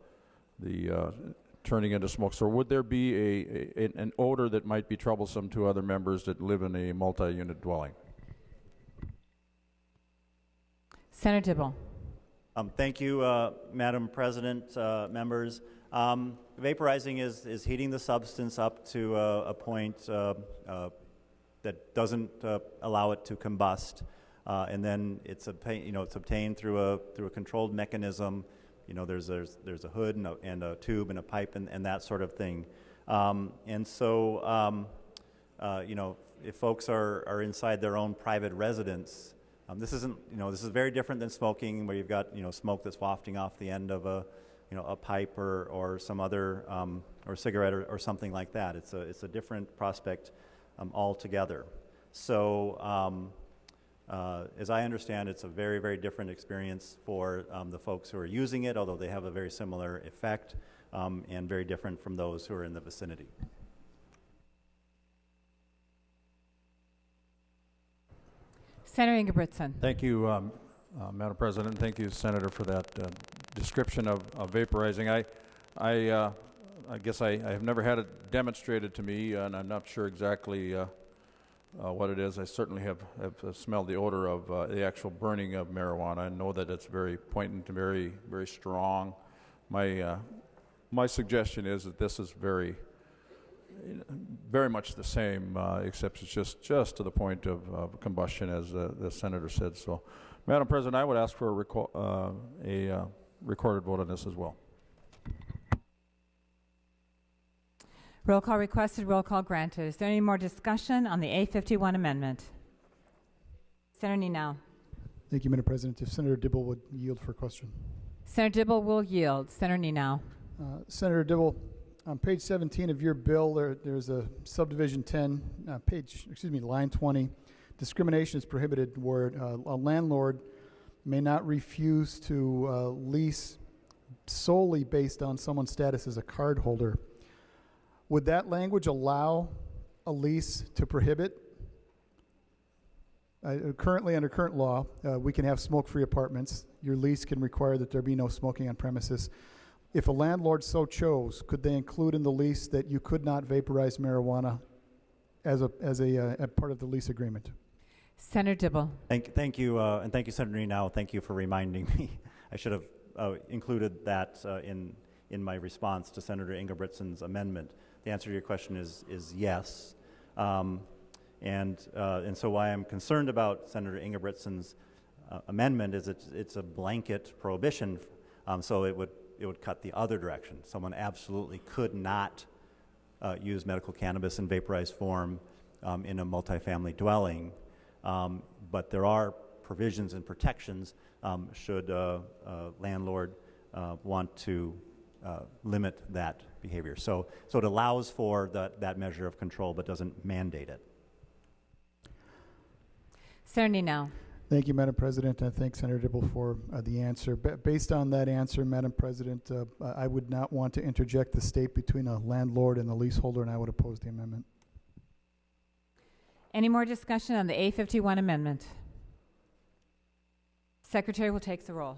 turning into smoke. So would there be an odor that might be troublesome to other members that live in a multi-unit dwelling? Senator Dibble. Thank you, Madam President, members. Vaporizing is heating the substance up to a point that doesn't allow it to combust, and then it's obtained through a controlled mechanism. There's a hood and a tube and a pipe and that sort of thing. And so, if folks are inside their own private residence, this is very different than smoking, where you've got smoke that's wafting off the end of a pipe or some other or cigarette or something like that. It's a different prospect altogether. So as I understand, it's a very, very different experience for the folks who are using it, although they have a very similar effect, and very different from those who are in the vicinity. Senator Ingebretson. Thank you, Madam President. Thank you, Senator, for that description of vaporizing. I guess I have never had it demonstrated to me, and I'm not sure exactly what it is. I certainly have smelled the odor of the actual burning of marijuana. I know that it's very poignant and very, very strong. My suggestion is that this is very much the same, except it's just to the point of combustion, as the Senator said. So, Madam President, I would ask for a recorded vote on this as well. Roll call requested, roll call granted. Is there any more discussion on the A51 amendment? Senator Nenow. Thank you, Madam President. If Senator Dibble would yield for a question. Senator Dibble will yield. Senator Nenow. Senator Dibble, on page 17 of your bill, there's a subdivision 10, line 20. Discrimination is prohibited where a landlord may not refuse to lease solely based on someone's status as a card holder. Would that language allow a lease to prohibit? Currently, under current law, we can have smoke-free apartments. Your lease can require that there be no smoking on premises. if a landlord so chose, could they include in the lease that you could not vaporize marijuana as a part of the lease agreement? Senator Dibble. Thank you, and thank you, Senator Enow. Thank you for reminding me. I should have included that in my response to Senator Ingebrigtsen's amendment. The answer to your question is yes, and so why I'm concerned about Senator Ingebrigtsen's amendment is it's a blanket prohibition, so it would cut the other direction. Someone absolutely could not use medical cannabis in vaporized form in a multifamily dwelling. But there are provisions and protections should a landlord want to limit that behavior. So it allows for that measure of control, but doesn't mandate it. Senator Enow. Thank you, Madam President. I thank Senator Dibble for the answer. Based on that answer, Madam President, I would not want to interject the state between a landlord and the leaseholder, and I would oppose the amendment. Any more discussion on the A51 amendment? Secretary will take the roll.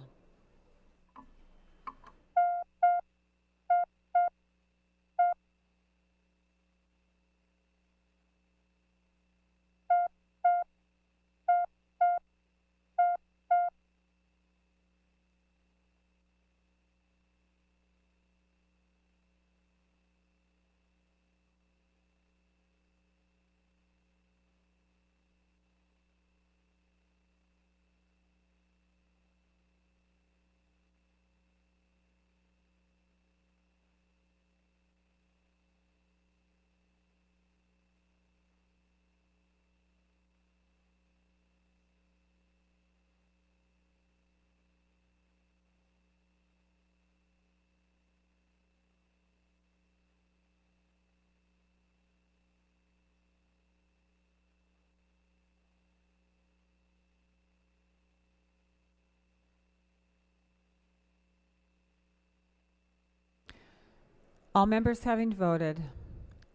All members having voted,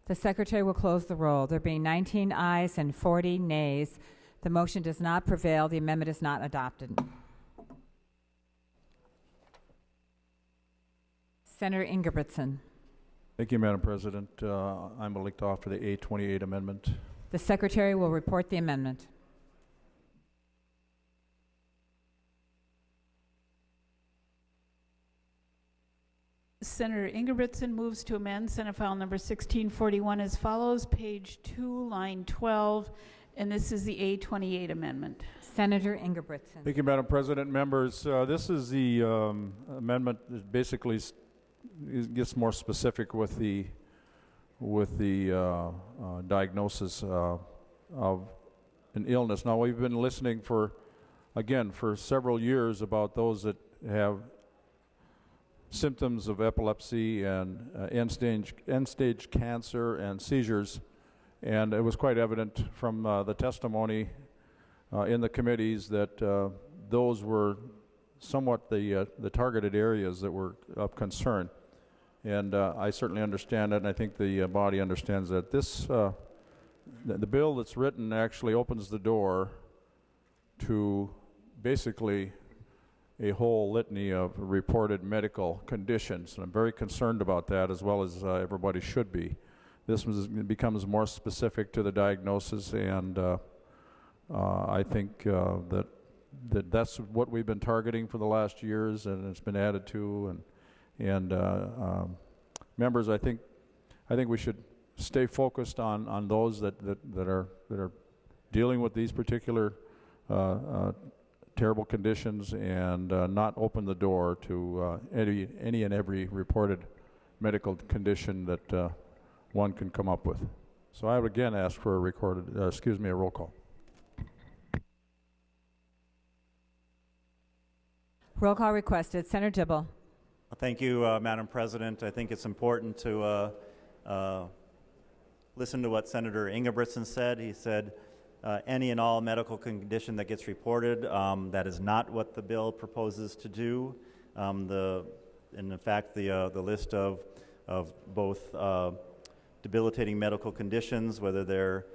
the Secretary will close the roll. There being 19 ayes and 40 nays, the motion does not prevail. The amendment is not adopted. Senator Ingebrigtsen. Thank you, Madam President. I'm willing to offer the A28 amendment. The Secretary will report the amendment. Senator Ingebrigtsen moves to amend Senate File Number 1641 as follows, page 2, line 12, and this is the A28 amendment. Senator Ingebrigtsen. Thank you, Madam President. Members, this is the amendment that basically gets more specific with the diagnosis of an illness. Now, we've been listening for several years about those that have symptoms of epilepsy and end-stage cancer and seizures, and it was quite evident from the testimony in the committees that those were somewhat the targeted areas that were of concern. And I certainly understand that, and I think the body understands that. The bill that's written actually opens the door to basically a whole litany of reported medical conditions, and I'm very concerned about that, as well as everybody should be. This becomes more specific to the diagnosis, and I think that's what we've been targeting for the last years, and it's been added to. And members, I think we should stay focused on those that are dealing with these particular terrible conditions, and not open the door to any and every reported medical condition that one can come up with. So I would again ask for a roll call. Roll call requested. Senator Dibble. Thank you, Madam President. I think it's important to listen to what Senator Ingebrigtsen said. He said, any and all medical condition that gets reported. That is not what the bill proposes to do. In fact, the list of both debilitating medical conditions, whether they're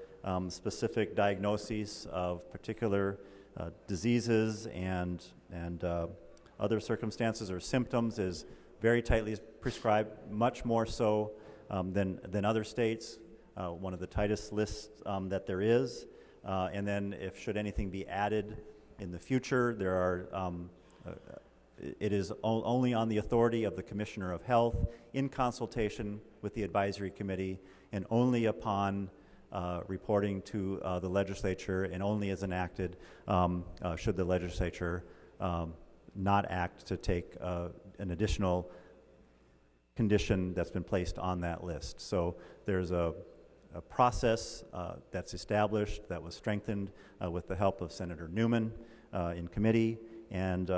specific diagnoses of particular diseases and other circumstances or symptoms, is very tightly prescribed, much more so than other states, one of the tightest lists that there is. And then if should anything be added in the future, there are it is only on the authority of the Commissioner of Health in consultation with the advisory committee, and only upon reporting to the legislature, and only as enacted should the legislature not act to take an additional condition that's been placed on that list. So there's a process that's established, that was strengthened with the help of Senator Newman in committee. And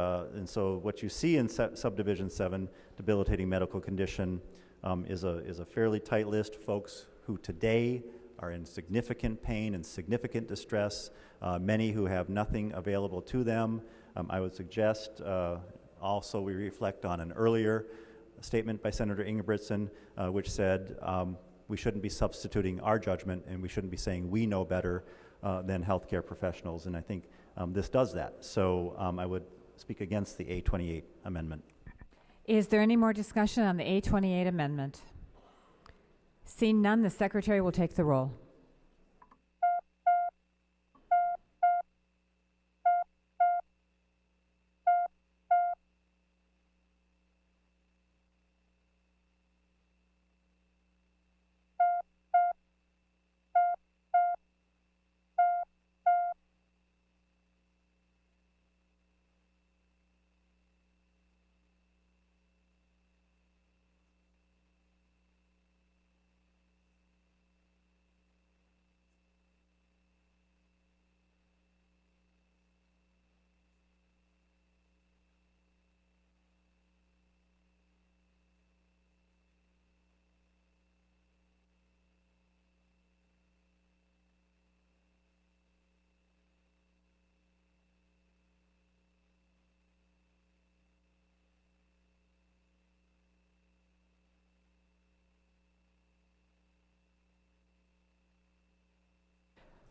so what you see in Subdivision 7, debilitating medical condition, is a fairly tight list. Folks who today are in significant pain and significant distress, many who have nothing available to them. I would suggest also we reflect on an earlier statement by Senator Ingebrigtsen, which said we shouldn't be substituting our judgment, and we shouldn't be saying we know better than healthcare professionals, and I think this does that. So I would speak against the A28 amendment. Is there any more discussion on the A28 amendment? Seeing none, the Secretary will take the roll.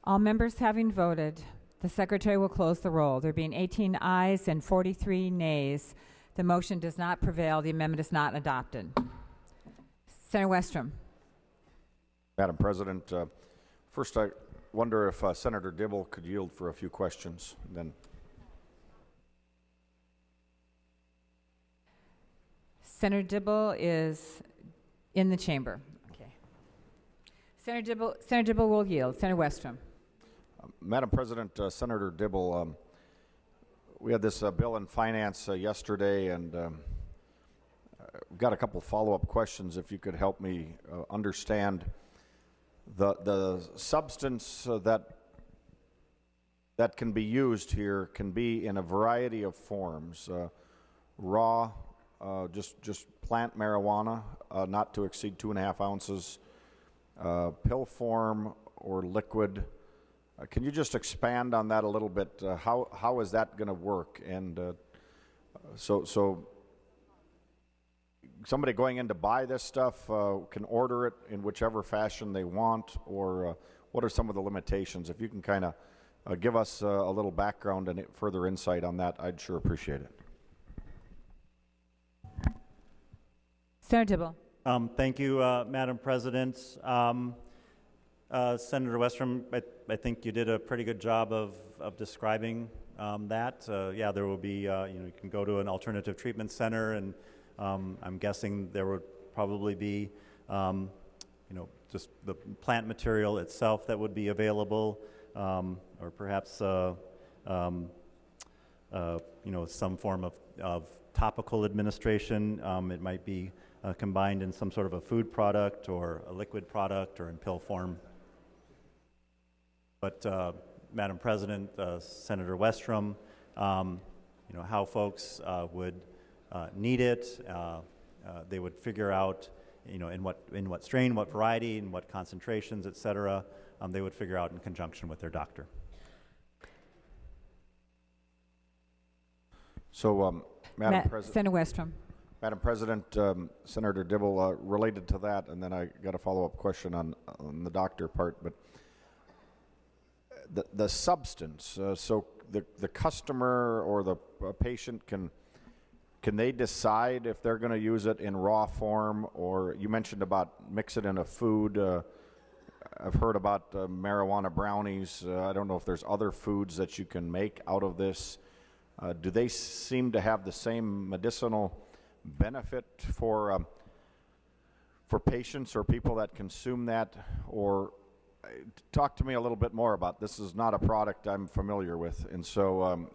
All members having voted, the Secretary will close the roll. There being 18 ayes and 43 nays, the motion does not prevail. The amendment is not adopted. Senator Westrom. Madam President, first I wonder if Senator Dibble could yield for a few questions. Then Senator Dibble is in the chamber. Okay. Senator Dibble will yield. Senator Westrom. Madam President, Senator Dibble, we had this bill in finance yesterday, and we've got a couple follow-up questions if you could help me understand the substance that can be used here can be in a variety of forms. Raw, just plant marijuana, not to exceed 2.5 ounces, pill form or liquid. Can you just expand on that a little bit? How is that going to work? And so somebody going in to buy this stuff can order it in whichever fashion they want, or what are some of the limitations? If you can kind of give us a little background and further insight on that, I'd sure appreciate it. Senator Dibble. Thank you, Madam President. Senator Westrom, I think you did a pretty good job of describing that. Yeah, there will be, you can go to an alternative treatment center, and I'm guessing there would probably be, just the plant material itself that would be available, or perhaps, some form of topical administration. It might be combined in some sort of a food product or a liquid product or in pill form. But Madam President, Senator Westrom, how folks would need it, they would figure out, in what strain, what variety, and what concentrations, et cetera, they would figure out in conjunction with their doctor. So, Madam President. Senator Westrom. Madam President, Senator Dibble, related to that, and then I got a follow-up question on the doctor part, but the substance, so the customer or the patient can can they decide if they're going to use it in raw form, or you mentioned about mix it in a food? I've heard about marijuana brownies. I don't know if there's other foods that you can make out of this. Do they seem to have the same medicinal benefit for patients or people that consume that? Or talk to me a little bit more about this. Is not a product I'm familiar with, and so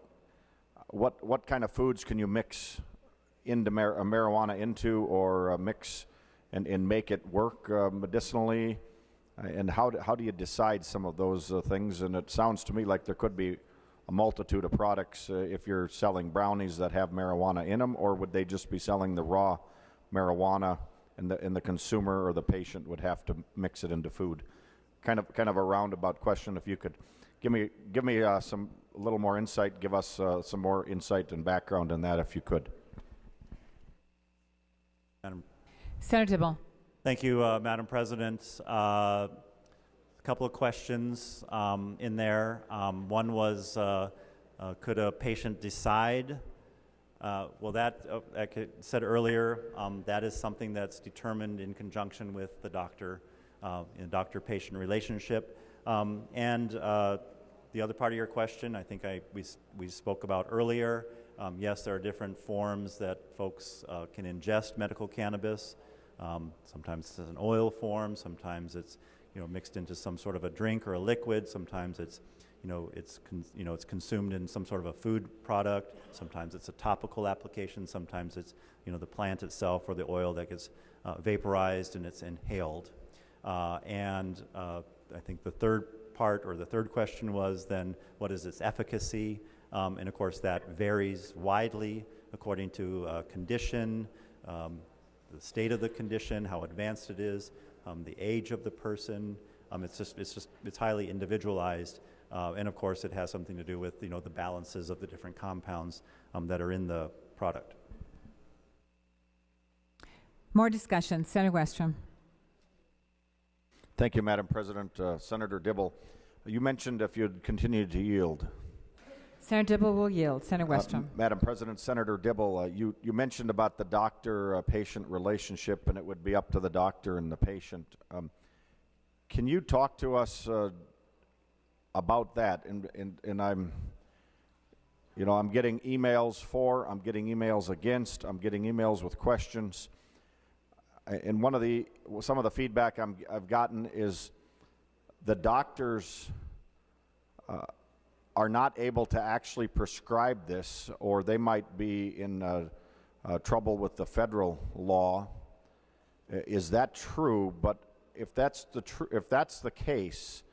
what kind of foods can you mix into marijuana into, or mix and make it work medicinally? And how do you decide some of those things? And it sounds to me like there could be a multitude of products if you're selling brownies that have marijuana in them, or would they just be selling the raw marijuana, and the consumer or the patient would have to mix it into food? Kind of a roundabout question. If you could give me a little more insight, give us some more insight and background on that, if you could. Senator Dibble. Thank you, Madam President. A couple of questions in there. One was, could a patient decide? Well, that, like I said earlier, that is something that's determined in conjunction with the doctor, in doctor-patient relationship. And the other part of your question, I think we spoke about earlier. Yes, there are different forms that folks can ingest medical cannabis. Sometimes it's an oil form. Sometimes it's mixed into some sort of a drink or a liquid. Sometimes it's it's consumed in some sort of a food product. Sometimes it's a topical application. Sometimes it's the plant itself or the oil that gets vaporized and it's inhaled. And I think the third part, or the third question, was then what is its efficacy? And of course that varies widely according to condition, the state of the condition, how advanced it is, the age of the person. It's highly individualized, and of course it has something to do with the balances of the different compounds that are in the product. More discussion. Senator Westrom. Thank you, Madam President. Senator Dibble, you mentioned if you'd continue to yield. Senator Dibble will yield. Senator Westrom. Madam President, Senator Dibble, you mentioned about the doctor-patient relationship, and it would be up to the doctor and the patient. Can you talk to us about that? And I'm getting emails for, I'm getting emails against, I'm getting emails with questions. And some of the feedback I've gotten is the doctors are not able to actually prescribe this, or they might be in trouble with the federal law. Is that true? But if that's the case,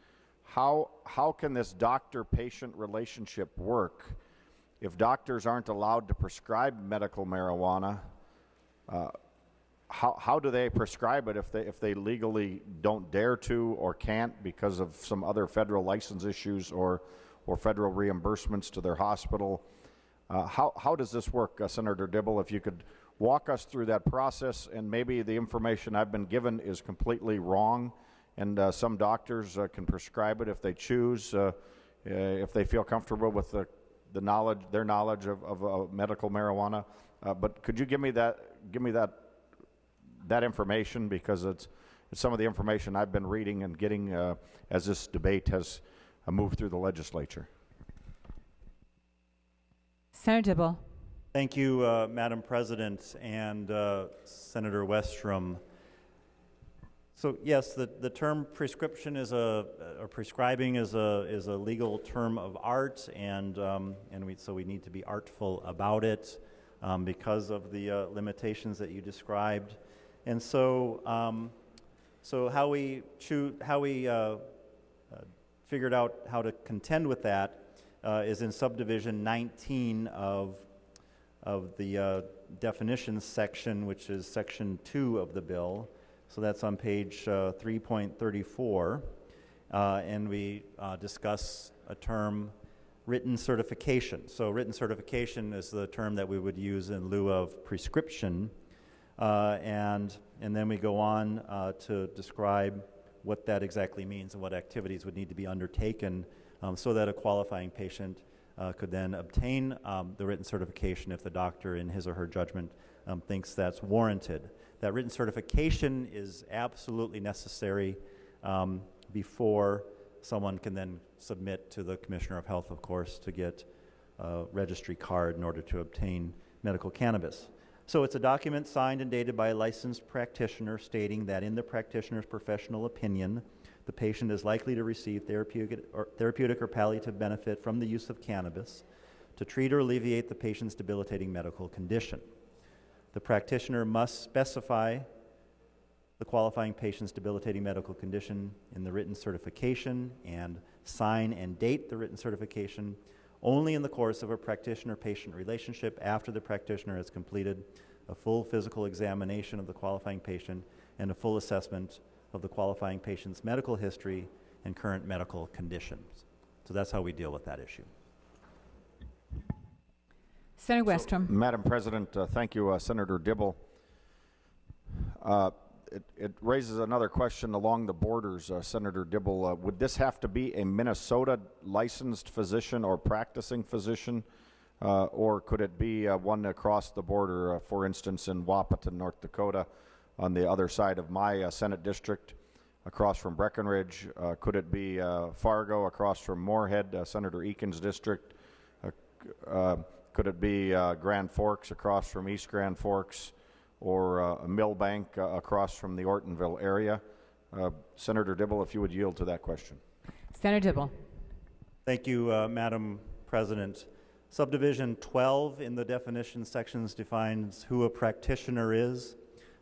how can this doctor-patient relationship work if doctors aren't allowed to prescribe medical marijuana? How do they prescribe it if they legally don't dare to or can't because of some other federal license issues or federal reimbursements to their hospital? How does this work, Senator Dibble? If you could walk us through that process, and maybe the information I've been given is completely wrong, and some doctors can prescribe it if they choose, if they feel comfortable with their knowledge of medical marijuana. But could you give me that information, because it's some of the information I've been reading and getting as this debate has moved through the legislature. Senator Dibble. Thank you, Madam President and Senator Westrom. So yes, the term prescription or prescribing is a legal term of art, and so we need to be artful about it because of the limitations that you described. And so how we figured out how to contend with that is in subdivision 19 of the definitions section, which is section 2 of the bill. So that's on page 3.34, and we discuss a term, written certification. So written certification is the term that we would use in lieu of prescription, and then we go on to describe what that exactly means and what activities would need to be undertaken so that a qualifying patient could then obtain the written certification if the doctor, in his or her judgment, thinks that's warranted. That written certification is absolutely necessary before someone can then submit to the Commissioner of Health, of course, to get a registry card in order to obtain medical cannabis. So it's a document signed and dated by a licensed practitioner stating that in the practitioner's professional opinion, the patient is likely to receive therapeutic or palliative benefit from the use of cannabis to treat or alleviate the patient's debilitating medical condition. The practitioner must specify the qualifying patient's debilitating medical condition in the written certification and sign and date the written certification only in the course of a practitioner-patient relationship after the practitioner has completed a full physical examination of the qualifying patient and a full assessment of the qualifying patient's medical history and current medical conditions. So that's how we deal with that issue. Senator Westrom. Madam President, thank you, Senator Dibble. It raises another question along the borders, Senator Dibble. Would this have to be a Minnesota licensed physician or practicing physician, or could it be one across the border, for instance, in Wahpeton, North Dakota, on the other side of my Senate district, across from Breckenridge? Could it be Fargo, across from Moorhead, Senator Eakin's district? Could it be Grand Forks, across from East Grand Forks, or Millbank across from the Ortonville area? Senator Dibble, if you would yield to that question. Senator Dibble. Thank you, Madam President. Subdivision 12 in the definition sections defines who a practitioner is.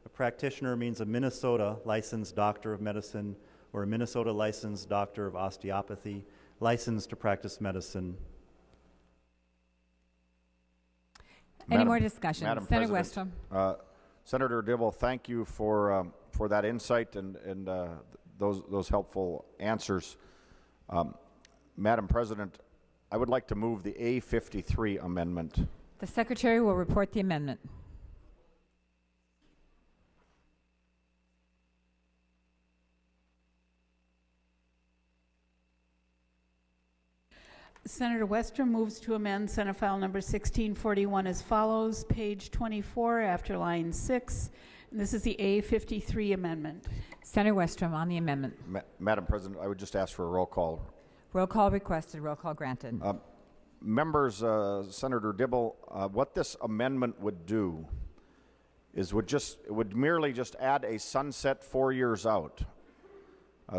A practitioner means a Minnesota licensed doctor of medicine or a Minnesota licensed doctor of osteopathy, licensed to practice medicine. Any more discussion? Madam Senator President, Westrom. Senator Dibble, thank you for that insight and those helpful answers. Madam President, I would like to move the A53 amendment. The Secretary will report the amendment. Senator Westrom moves to amend Senate File Number 1641 as follows, page 24 after line 6. And this is the A53 amendment. Senator Westrom on the amendment. Madam President, I would just ask for a roll call. Roll call requested. Roll call granted. Members, Senator Dibble, what this amendment would do is would merely just add a sunset 4 years out.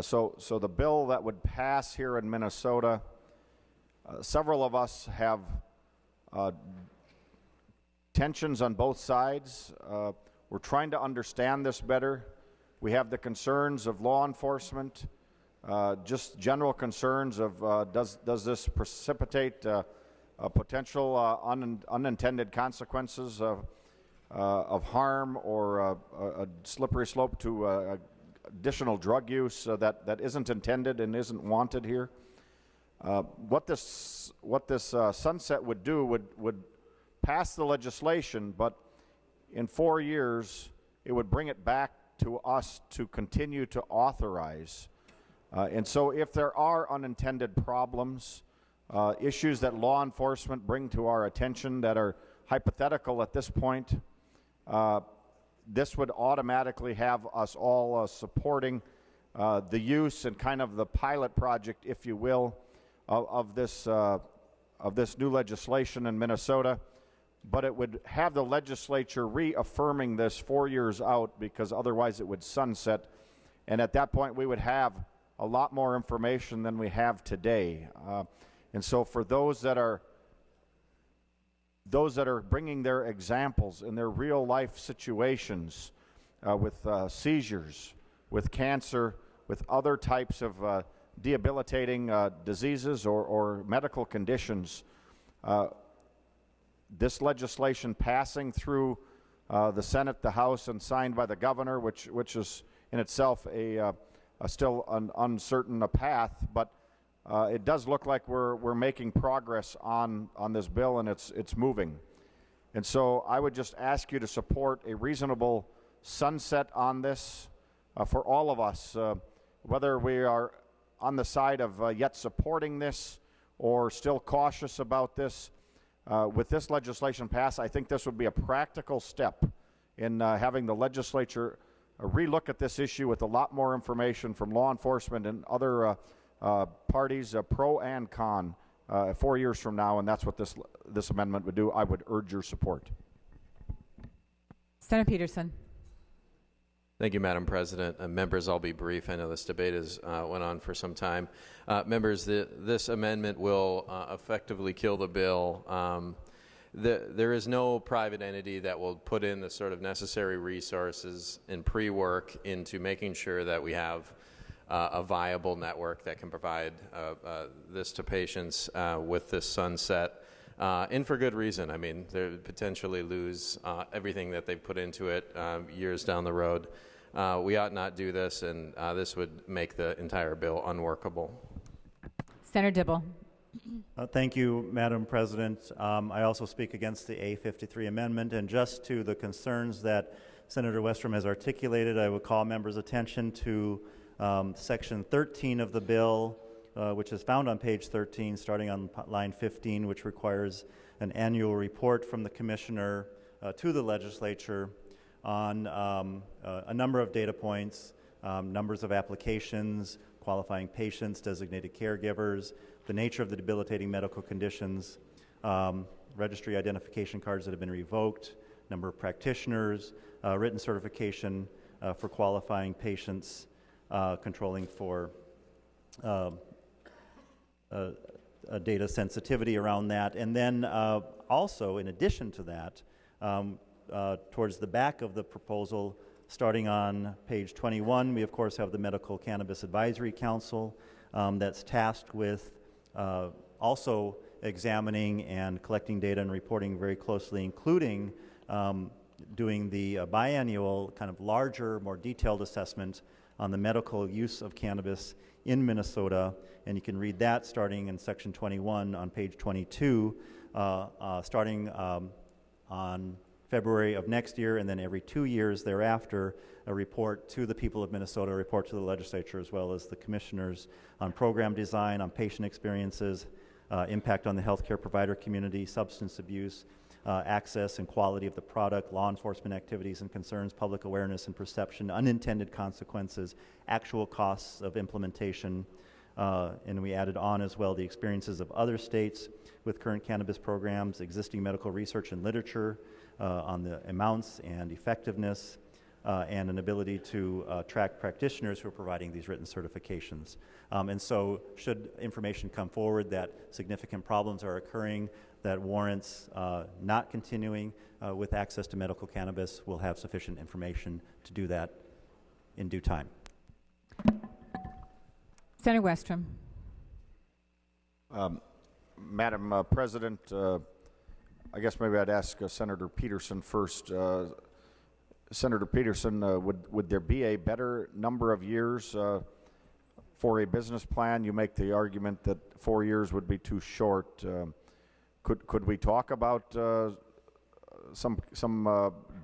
So the bill that would pass here in Minnesota, several of us have tensions on both sides. We're trying to understand this better. We have the concerns of law enforcement, just general concerns of does this precipitate potential unintended consequences of harm or a slippery slope to additional drug use that isn't intended and isn't wanted here. What this sunset would do would pass the legislation, but in 4 years it would bring it back to us to continue to authorize. And so if there are unintended problems, issues that law enforcement bring to our attention that are hypothetical at this point, this would automatically have us all supporting the use and kind of the pilot project, if you will, of this new legislation in Minnesota, but it would have the legislature reaffirming this 4 years out, because otherwise it would sunset, and at that point we would have a lot more information than we have today. And so for those that are bringing their examples in their real life situations with seizures, with cancer, with other types of debilitating diseases or medical conditions, this legislation passing through the Senate, the House, and signed by the governor, which is in itself a still an uncertain path, but it does look like we're making progress on this bill, and it's moving. And so I would just ask you to support a reasonable sunset on this for all of us, whether we are on the side of yet supporting this or still cautious about this, with this legislation passed, I think this would be a practical step in having the legislature relook at this issue with a lot more information from law enforcement and other parties, pro and con, 4 years from now, and that's what this amendment would do. I would urge your support. Senator Peterson. Thank you, Madam President. Members, I'll be brief. I know this debate has went on for some time. Members, this amendment will effectively kill the bill. There is no private entity that will put in the sort of necessary resources and pre-work into making sure that we have a viable network that can provide this to patients with this sunset. And for good reason. I mean, they potentially lose everything that they've put into it years down the road. We ought not do this, and this would make the entire bill unworkable. Senator Dibble. Thank you, Madam President. I also speak against the A53 amendment, and just to the concerns that Senator Westrom has articulated, I would call members' attention to Section 13 of the bill, which is found on page 13, starting on line 15, which requires an annual report from the Commissioner to the Legislature on a number of data points, numbers of applications, qualifying patients, designated caregivers, the nature of the debilitating medical conditions, registry identification cards that have been revoked, number of practitioners, written certification for qualifying patients, controlling for data sensitivity around that. And then also, in addition to that, towards the back of the proposal, starting on page 21, we of course have the Medical Cannabis Advisory Council that's tasked with also examining and collecting data and reporting very closely, including doing the biannual kind of larger, more detailed assessment on the medical use of cannabis in Minnesota, and you can read that starting in section 21 on page 22, starting on February of next year, and then every 2 years thereafter, a report to the people of Minnesota, a report to the legislature, as well as the commissioners on program design, on patient experiences, impact on the healthcare provider community, substance abuse, access and quality of the product, law enforcement activities and concerns, public awareness and perception, unintended consequences, actual costs of implementation, and we added on as well the experiences of other states with current cannabis programs, existing medical research and literature on the amounts and effectiveness, and an ability to track practitioners who are providing these written certifications. And so should information come forward that significant problems are occurring that warrants not continuing with access to medical cannabis, we'll have sufficient information to do that in due time. Senator Westrom. Madam President, I guess maybe I'd ask Senator Peterson first. Senator Peterson, would there be a better number of years for a business plan? You make the argument that 4 years would be too short. Could we talk about some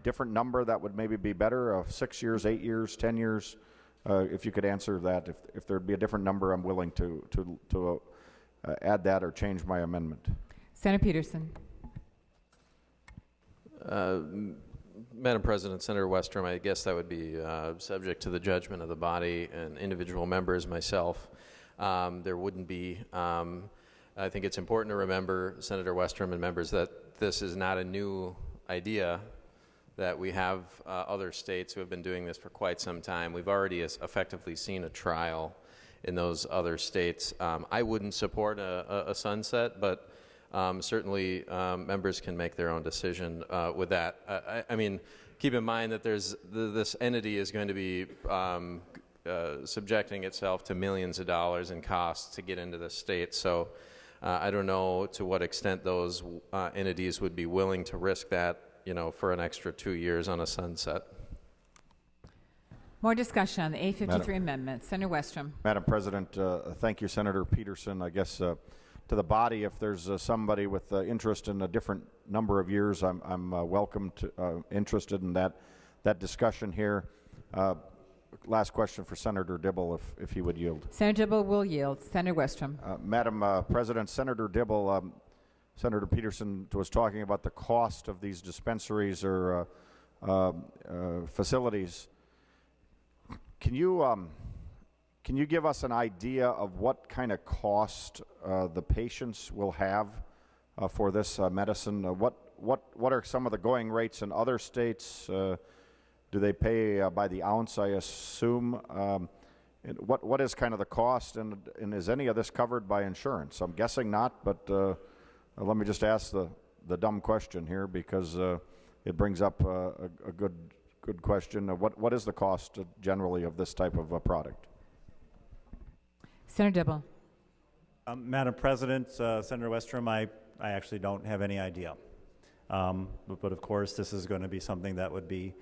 different number that would maybe be better? 6 years, 8 years, 10 years? If you could answer that, if there'd be a different number, I'm willing to add that or change my amendment. Senator Peterson. Madam President, Senator Westrom, I guess that would be subject to the judgment of the body and individual members, myself. There wouldn't be, I think it's important to remember, Senator Westrom and members, that this is not a new idea, that we have other states who have been doing this for quite some time. We've already effectively seen a trial in those other states. I wouldn't support a sunset, but certainly members can make their own decision with that. I mean, keep in mind that this entity is going to be subjecting itself to millions of dollars in costs to get into the state. So I don't know to what extent those entities would be willing to risk that, for an extra 2 years on a sunset. More discussion on the A53 amendment. Senator Westrom. Madam President, thank you, Senator Peterson. I guess to the body, if there's somebody with interest in a different number of years, I'm welcome to interested in that discussion here. last question for Senator Dibble, if he would yield. Senator Dibble will yield. Senator Westrom. Madam President, Senator Dibble, Senator Peterson was talking about the cost of these dispensaries or facilities. Can you give us an idea of what kind of cost the patients will have for this medicine? What are some of the going rates in other states? Do they pay by the ounce, I assume? And what is kind of the cost, and is any of this covered by insurance? I'm guessing not, but let me just ask the dumb question here, because it brings up a good question. What is the cost generally of this type of product? Senator Dibble. Madam President, Senator Westrom, I actually don't have any idea. But of course, this is going to be something that would be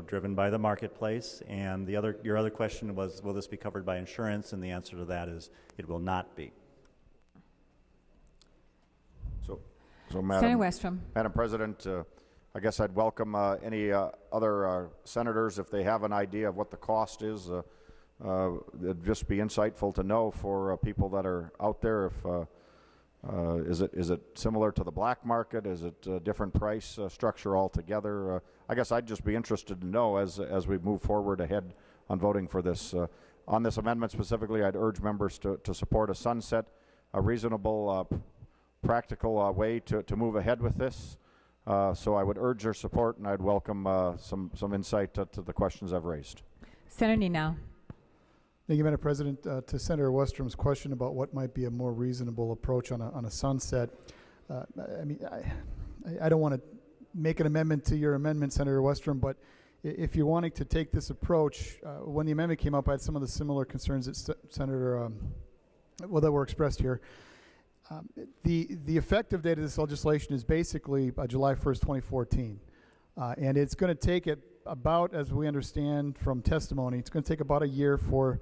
driven by the marketplace. And your other question was, will this be covered by insurance? And the answer to that is, it will not be. So Senator Westrom. Madam President, I guess I'd welcome any other senators, if they have an idea of what the cost is. It'd just be insightful to know for people that are out there. Is it similar to the black market? Is it a different price structure altogether? I guess I'd just be interested to know as we move forward ahead on voting for this. On this amendment specifically, I'd urge members to support a sunset, a reasonable, practical way to move ahead with this. So I would urge your support, and I'd welcome some insight to the questions I've raised. Senator Nino. Thank you, Madam President. To Senator Westrom's question about what might be a more reasonable approach on a sunset, I don't want to make an amendment to your amendment, Senator Westrom, but if you're wanting to take this approach, when the amendment came up, I had some of the similar concerns that that were expressed here. The effective date of this legislation is basically July 1st, 2014, and it's going to take it about, as we understand from testimony, it's going to take about a year for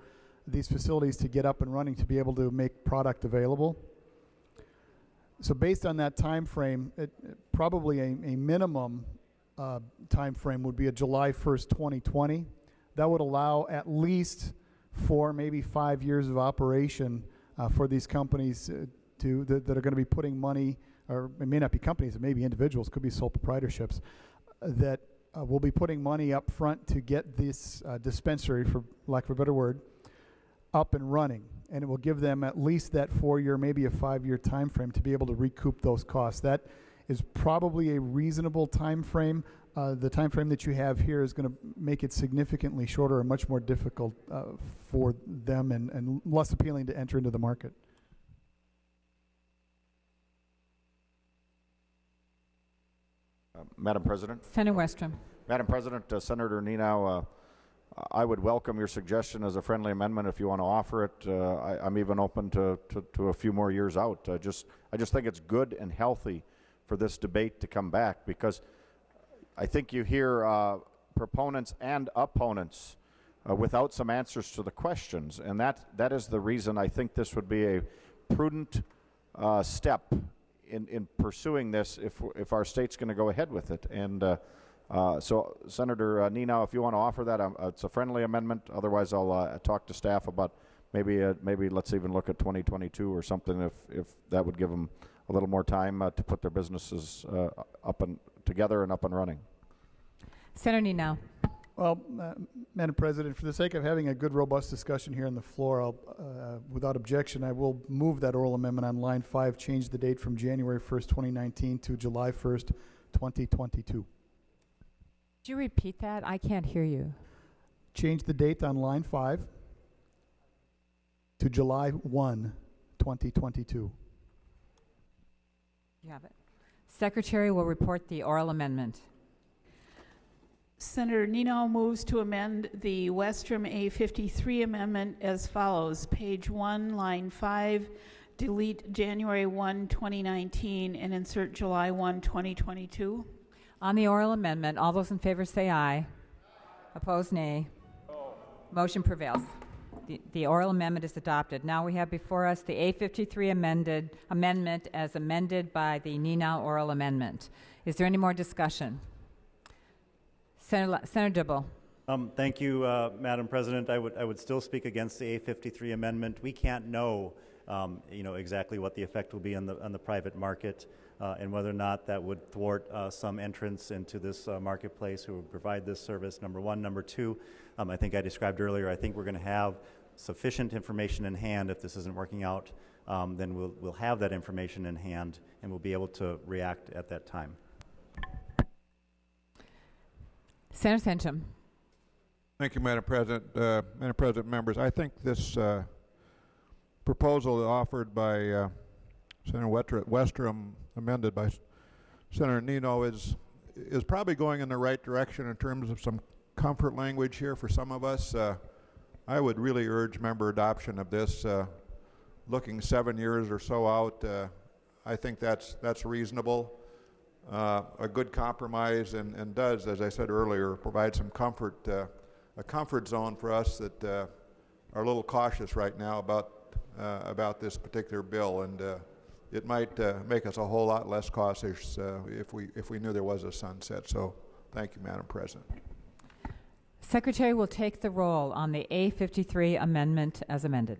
these facilities to get up and running to be able to make product available. So based on that time frame, probably a minimum time frame would be a July 1st, 2020. That would allow at least 4, maybe 5 years of operation for these companies that are going to be putting money, or it may not be companies, it may be individuals, could be sole proprietorships, that will be putting money up front to get this dispensary, for lack of a better word, up and running. And it will give them at least that 4-year, maybe a 5-year time frame to be able to recoup those costs. That is probably a reasonable time frame. The time frame that you have here is going to make it significantly shorter and much more difficult for them and less appealing to enter into the market. Madam President. Senator Westrom. Madam President, Senator Nino, I would welcome your suggestion as a friendly amendment if you want to offer it. I'm even open to a few more years out. I just think it's good and healthy for this debate to come back, because I think you hear proponents and opponents without some answers to the questions, and that is the reason I think this would be a prudent step in pursuing this if our state's going to go ahead with it. And so, Senator Nino, if you want to offer that, it's a friendly amendment. Otherwise, I'll talk to staff about maybe let's even look at 2022 or something, if that would give them a little more time to put their businesses up and together and up and running. Senator Nino. Well, Madam President, for the sake of having a good, robust discussion here on the floor, without objection, I will move that oral amendment on line 5, change the date from January 1st, 2019 to July 1st, 2022. Could you repeat that? I can't hear you. Change the date on line 5 to July 1, 2022. You have it. Secretary will report the oral amendment. Senator Nino moves to amend the Westrom A53 amendment as follows. Page 1, line 5, delete January 1, 2019, and insert July 1, 2022. On the oral amendment, all those in favor say aye. Opposed, nay. Motion prevails. The oral amendment is adopted. Now we have before us the A53 amendment as amended by the Nino oral amendment. Is there any more discussion? Senator Dibble. Thank you, Madam President. I would still speak against the A53 amendment. We can't know, exactly what the effect will be on the private market and whether or not that would thwart some entrance into this marketplace who would provide this service, number one. Number two, I think I described earlier, I think we're going to have sufficient information in hand. If this isn't working out, then we'll have that information in hand and we'll be able to react at that time. Senator Senchum. Thank you, Madam President. Madam President, members, I think this proposal offered by Senator Westrom, amended by Senator Nino, is probably going in the right direction in terms of some comfort language here for some of us. I would really urge member adoption of this. Looking 7 years or so out, I think that's reasonable. A good compromise and does, as I said earlier, provide some comfort, a comfort zone for us that are a little cautious right now about this particular bill, and it might make us a whole lot less cautious if we knew there was a sunset. So, thank you, Madam President. Secretary will take the roll on the A53 amendment as amended.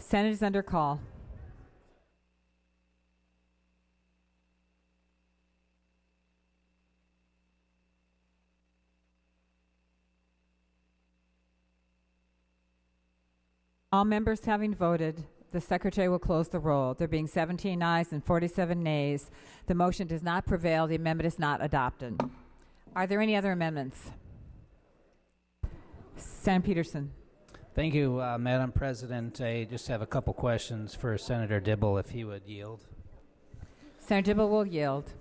Senate is under call. All members having voted, the Secretary will close the roll. There being 17 ayes and 47 nays, the motion does not prevail. The amendment is not adopted. Are there any other amendments? Senator Peterson. Thank you, Madam President. I just have a couple questions for Senator Dibble, if he would yield. Senator Dibble will yield.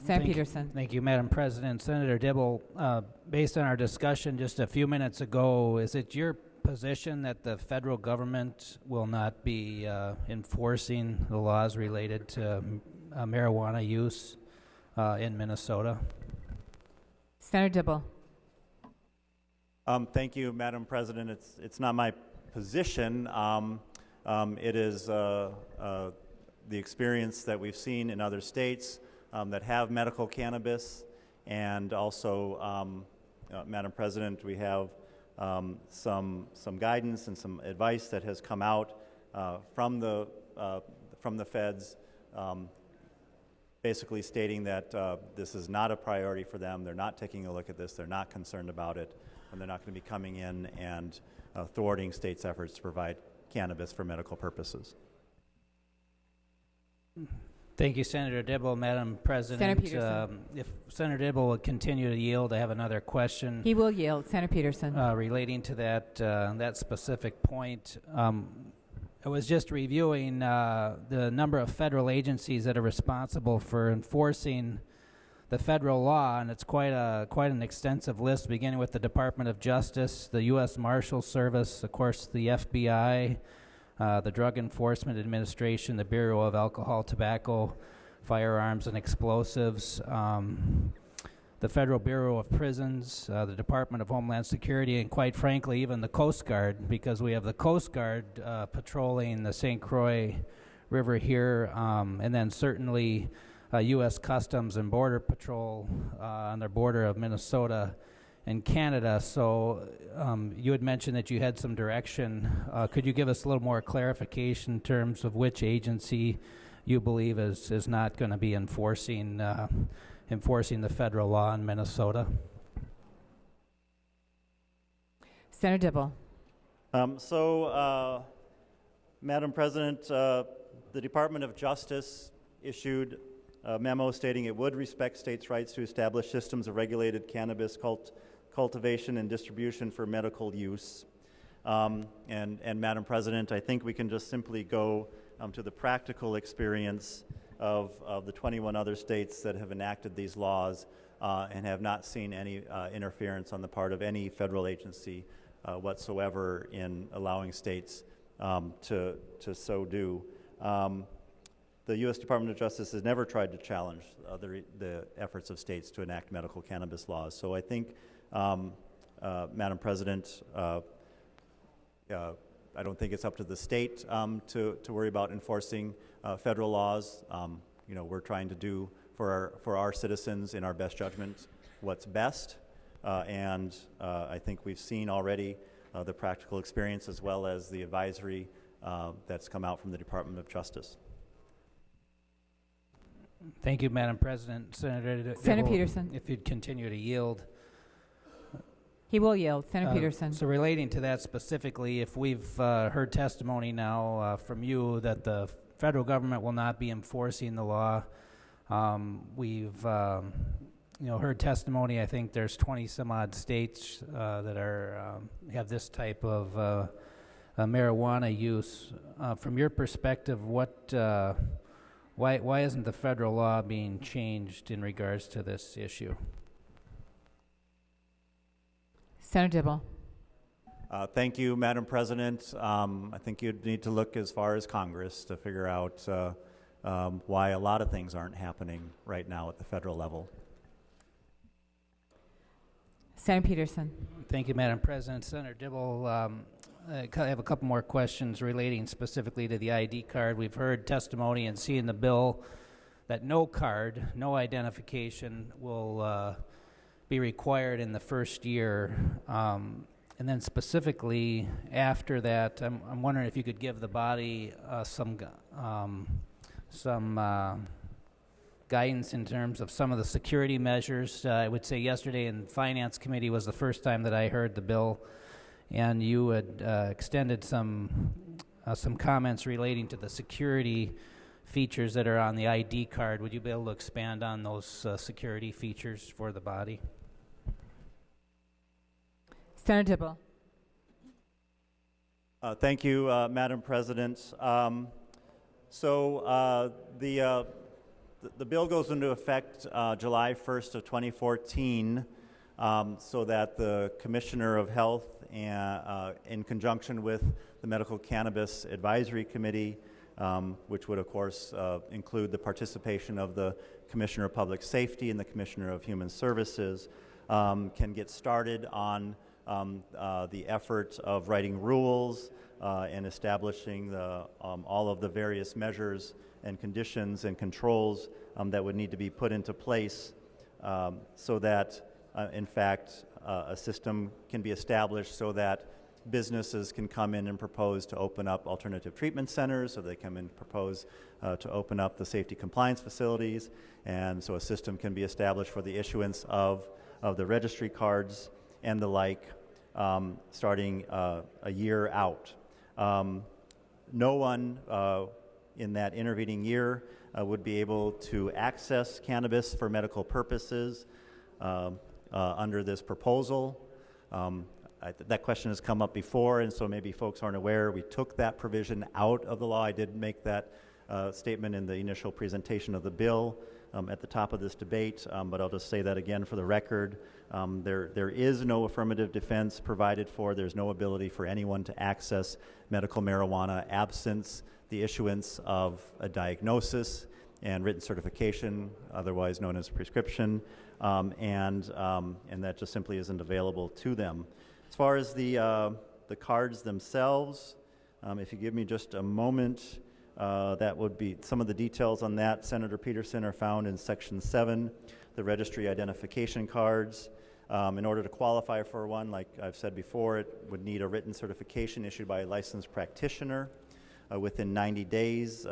Senator Peterson. Thank you, Madam President. Senator Dibble, based on our discussion just a few minutes ago, is it your position that the federal government will not be enforcing the laws related to marijuana use in Minnesota? Senator Dibble. Thank you, Madam President. It's not my position. It is the experience that we've seen in other states that have medical cannabis, and also, Madam President, we have some guidance and some advice that has come out from the feds, basically stating that this is not a priority for them. They're not taking a look at this. They're not concerned about it. And they're not going to be coming in and thwarting states' efforts to provide cannabis for medical purposes. Thank you, Senator Dibble. Madam President, Senator Peterson. If Senator Dibble would continue to yield, I have another question. He will yield. Senator Peterson. Relating to that specific point. I was just reviewing the number of federal agencies that are responsible for enforcing the federal law, and it's quite an extensive list, beginning with the Department of Justice, the U.S. Marshal Service, of course, the FBI, the Drug Enforcement Administration, the Bureau of Alcohol, Tobacco, Firearms, and Explosives, the Federal Bureau of Prisons, the Department of Homeland Security, and quite frankly, even the Coast Guard, because we have the Coast Guard patrolling the St. Croix River here, and then certainly U.S. Customs and Border Patrol on the border of Minnesota in Canada. So you had mentioned that you had some direction. Could you give us a little more clarification in terms of which agency you believe is not going to be enforcing the federal law in Minnesota? Senator Dibble. Madam President, the Department of Justice issued a memo stating it would respect states' rights to establish systems of regulated cannabis cultivation and distribution for medical use. And Madam President, I think we can just simply go to the practical experience of the 21 other states that have enacted these laws and have not seen any interference on the part of any federal agency whatsoever in allowing states to so do. The U.S. Department of Justice has never tried to challenge the efforts of states to enact medical cannabis laws. So I think, Madam President, I don't think it's up to the state to worry about enforcing federal laws. We're trying to do for our citizens in our best judgment what's best, and I think we've seen already the practical experience as well as the advisory that's come out from the Department of Justice. Thank you, Madam President. Senator Peterson. If you'd continue to yield. He will yield. Senator Peterson. So relating to that specifically, if we've heard testimony now from you that the federal government will not be enforcing the law, we've heard testimony. I think there's 20 some odd states that have this type of marijuana use. From your perspective, why isn't the federal law being changed in regards to this issue? Senator Dibble. Thank you, Madam President. I think you'd need to look as far as Congress to figure out why a lot of things aren't happening right now at the federal level. Senator Peterson. Thank you, Madam President. Senator Dibble, I have a couple more questions relating specifically to the ID card. We've heard testimony and seen the bill that no card, no identification will be required in the first year. And then specifically after that, I'm wondering if you could give the body some guidance in terms of some of the security measures. I would say yesterday in Finance Committee was the first time that I heard the bill, and you had extended some comments relating to the security features that are on the ID card. Would you be able to expand on those security features for the body? Senator Dibble. Thank you, Madam President. The bill goes into effect July 1st of 2014, so that the Commissioner of Health, in conjunction with the Medical Cannabis Advisory Committee, which would of course include the participation of the Commissioner of Public Safety and the Commissioner of Human Services, can get started on the effort of writing rules and establishing all of the various measures and conditions and controls that would need to be put into place so that, in fact, a system can be established so that businesses can come in and propose to open up alternative treatment centers, so they come in and propose to open up the safety compliance facilities, and so a system can be established for the issuance of the registry cards and the like, starting a year out. No one in that intervening year would be able to access cannabis for medical purposes under this proposal. That question has come up before, and so maybe folks aren't aware. We took that provision out of the law. I did make that statement in the initial presentation of the bill at the top of this debate, but I'll just say that again for the record. There is no affirmative defense provided for. There's no ability for anyone to access medical marijuana absent the issuance of a diagnosis and written certification, otherwise known as prescription, and that just simply isn't available to them. As far as the cards themselves, if you give me just a moment, that would be some of the details on that. Senator Peterson are found in Section 7, the registry identification cards. In order to qualify for one, like I've said before, it would need a written certification issued by a licensed practitioner within 90 days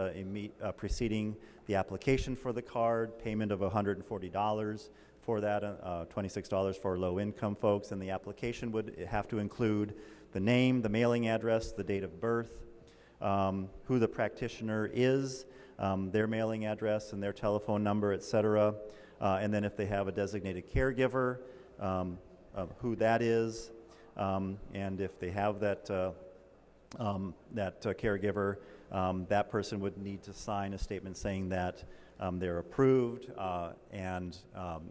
preceding the application for the card, payment of $140 for that, $26 for low-income folks, and the application would have to include the name, the mailing address, the date of birth, who the practitioner is, their mailing address and their telephone number, etc. And then if they have a designated caregiver, who that is, and if they have that caregiver, that person would need to sign a statement saying that they're approved, and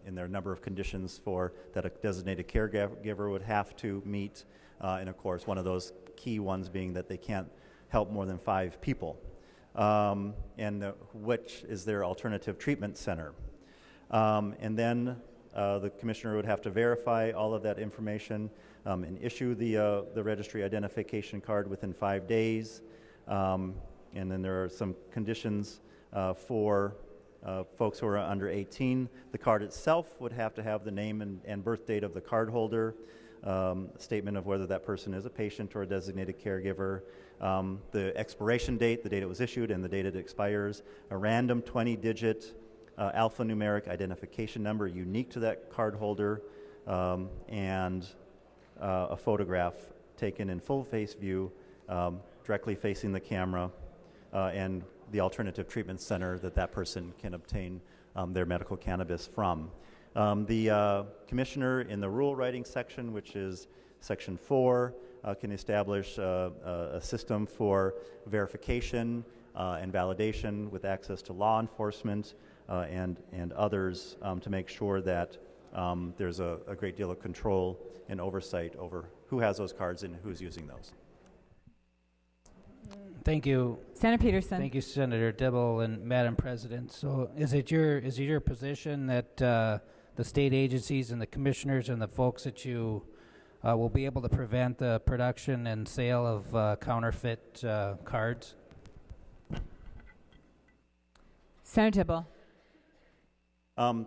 there are a number of conditions for that a designated caregiver would have to meet, and of course one of those key ones being that they can't help more than 5 people, which is their alternative treatment center. And then the commissioner would have to verify all of that information and issue the registry identification card within 5 days. And then there are some conditions for folks who are under 18. The card itself would have to have the name and birth date of the cardholder, a statement of whether that person is a patient or a designated caregiver, the expiration date, the date it was issued, and the date it expires, a random 20-digit alphanumeric identification number unique to that cardholder, and a photograph taken in full face view, directly facing the camera, and the alternative treatment center that person can obtain their medical cannabis from. The commissioner in the rule writing section, which is section 4, can establish a system for verification and validation with access to law enforcement and others to make sure that there's a great deal of control and oversight over who has those cards and who's using those. Thank you, Senator Peterson. Thank you, Senator Dibble and Madam President. So, is it your position that the state agencies and the commissioners and the folks that you will be able to prevent the production and sale of counterfeit cards? Senator Dibble. I'm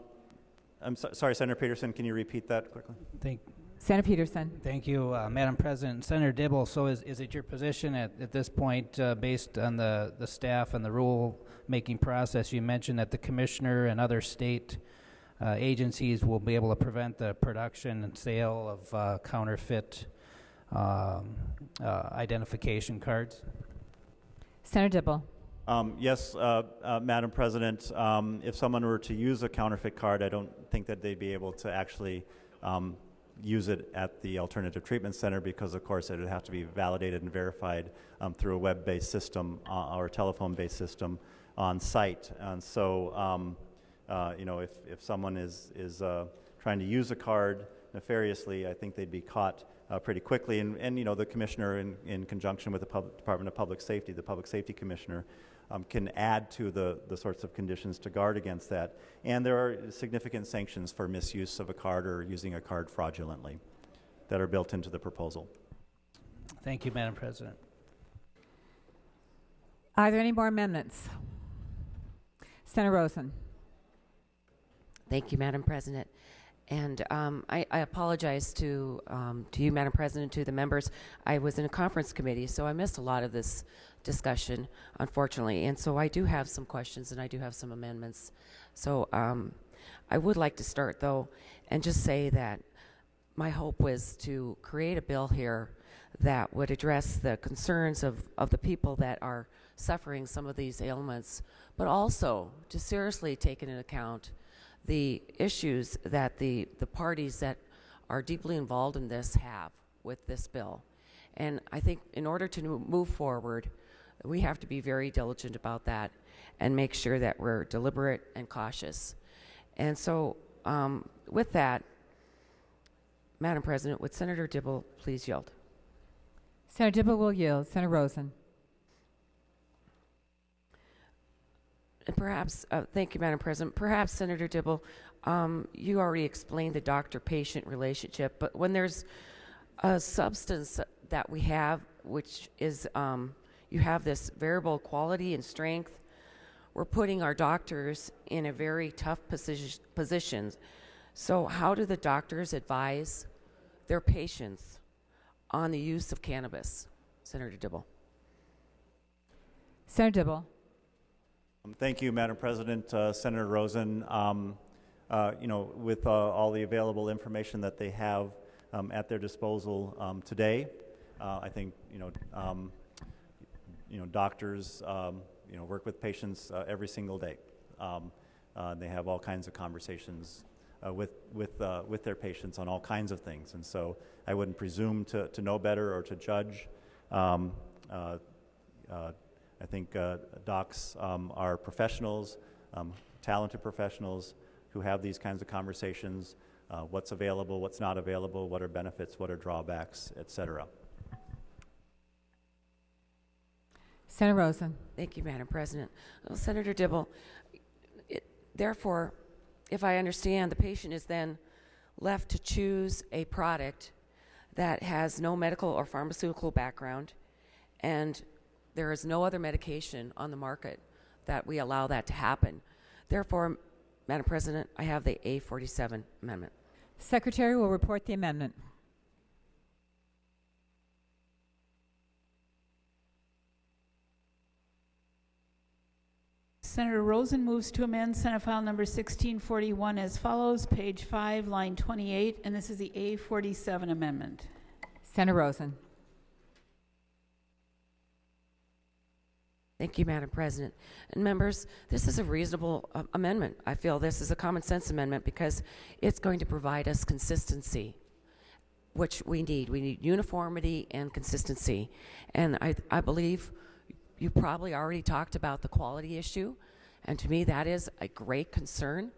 sorry, Senator Peterson, can you repeat that quickly? Senator Peterson. Thank you, Madam President. Senator Dibble, so is it your position at this point, based on the staff and the rule-making process, you mentioned that the commissioner and other state agencies will be able to prevent the production and sale of counterfeit identification cards? Senator Dibble. Yes, Madam President. If someone were to use a counterfeit card, I don't think that they'd be able to actually use it at the alternative treatment center because, of course, it would have to be validated and verified through a web-based system or a telephone-based system on site. And so, if someone is trying to use a card nefariously, I think they'd be caught pretty quickly. And the commissioner, in conjunction with the Department of Public Safety, the Public Safety Commissioner, can add to the sorts of conditions to guard against that. And there are significant sanctions for misuse of a card or using a card fraudulently that are built into the proposal. Thank you, Madam President. Are there any more amendments? Senator Rosen. Thank you, Madam President. And I apologize to you, Madam President, to the members. I was in a conference committee, so I missed a lot of this discussion, unfortunately. And so I do have some questions and I do have some amendments. So I would like to start, though, and just say that my hope was to create a bill here that would address the concerns of the people that are suffering some of these ailments, but also to seriously take into account the issues that the parties that are deeply involved in this have with this bill. And I think in order to move forward, we have to be very diligent about that and make sure that we're deliberate and cautious. And so with that, Madam President, would Senator Dibble please yield? Senator Dibble will yield. Senator Rosen. And perhaps, thank you, Madam President, perhaps, Senator Dibble, you already explained the doctor-patient relationship, but when there's a substance that we have, which is, you have this variable quality and strength, we're putting our doctors in a very tough position So how do the doctors advise their patients on the use of cannabis? Senator Dibble. Senator Dibble. Thank you, Madam President. Senator Rosen, with all the available information that they have at their disposal today, I think doctors work with patients every single day. They have all kinds of conversations with their patients on all kinds of things, and so I wouldn't presume to know better or to judge. I think docs are professionals, talented professionals who have these kinds of conversations, what's available, what's not available, what are benefits, what are drawbacks, et cetera. Senator Rosen. Thank you, Madam President. Well, Senator Dibble, therefore, if I understand, the patient is then left to choose a product that has no medical or pharmaceutical background, and there is no other medication on the market that we allow that to happen. Therefore, Madam President, I have the A47 amendment. Secretary will report the amendment. Senator Rosen moves to amend Senate File Number 1641 as follows, page 5, line 28, and this is the A47 amendment. Senator Rosen. Thank you, Madam President. And members, this is a reasonable amendment. I feel this is a common sense amendment because it's going to provide us consistency, which we need. We need uniformity and consistency. And I believe you probably already talked about the quality issue, and to me that is a great concern.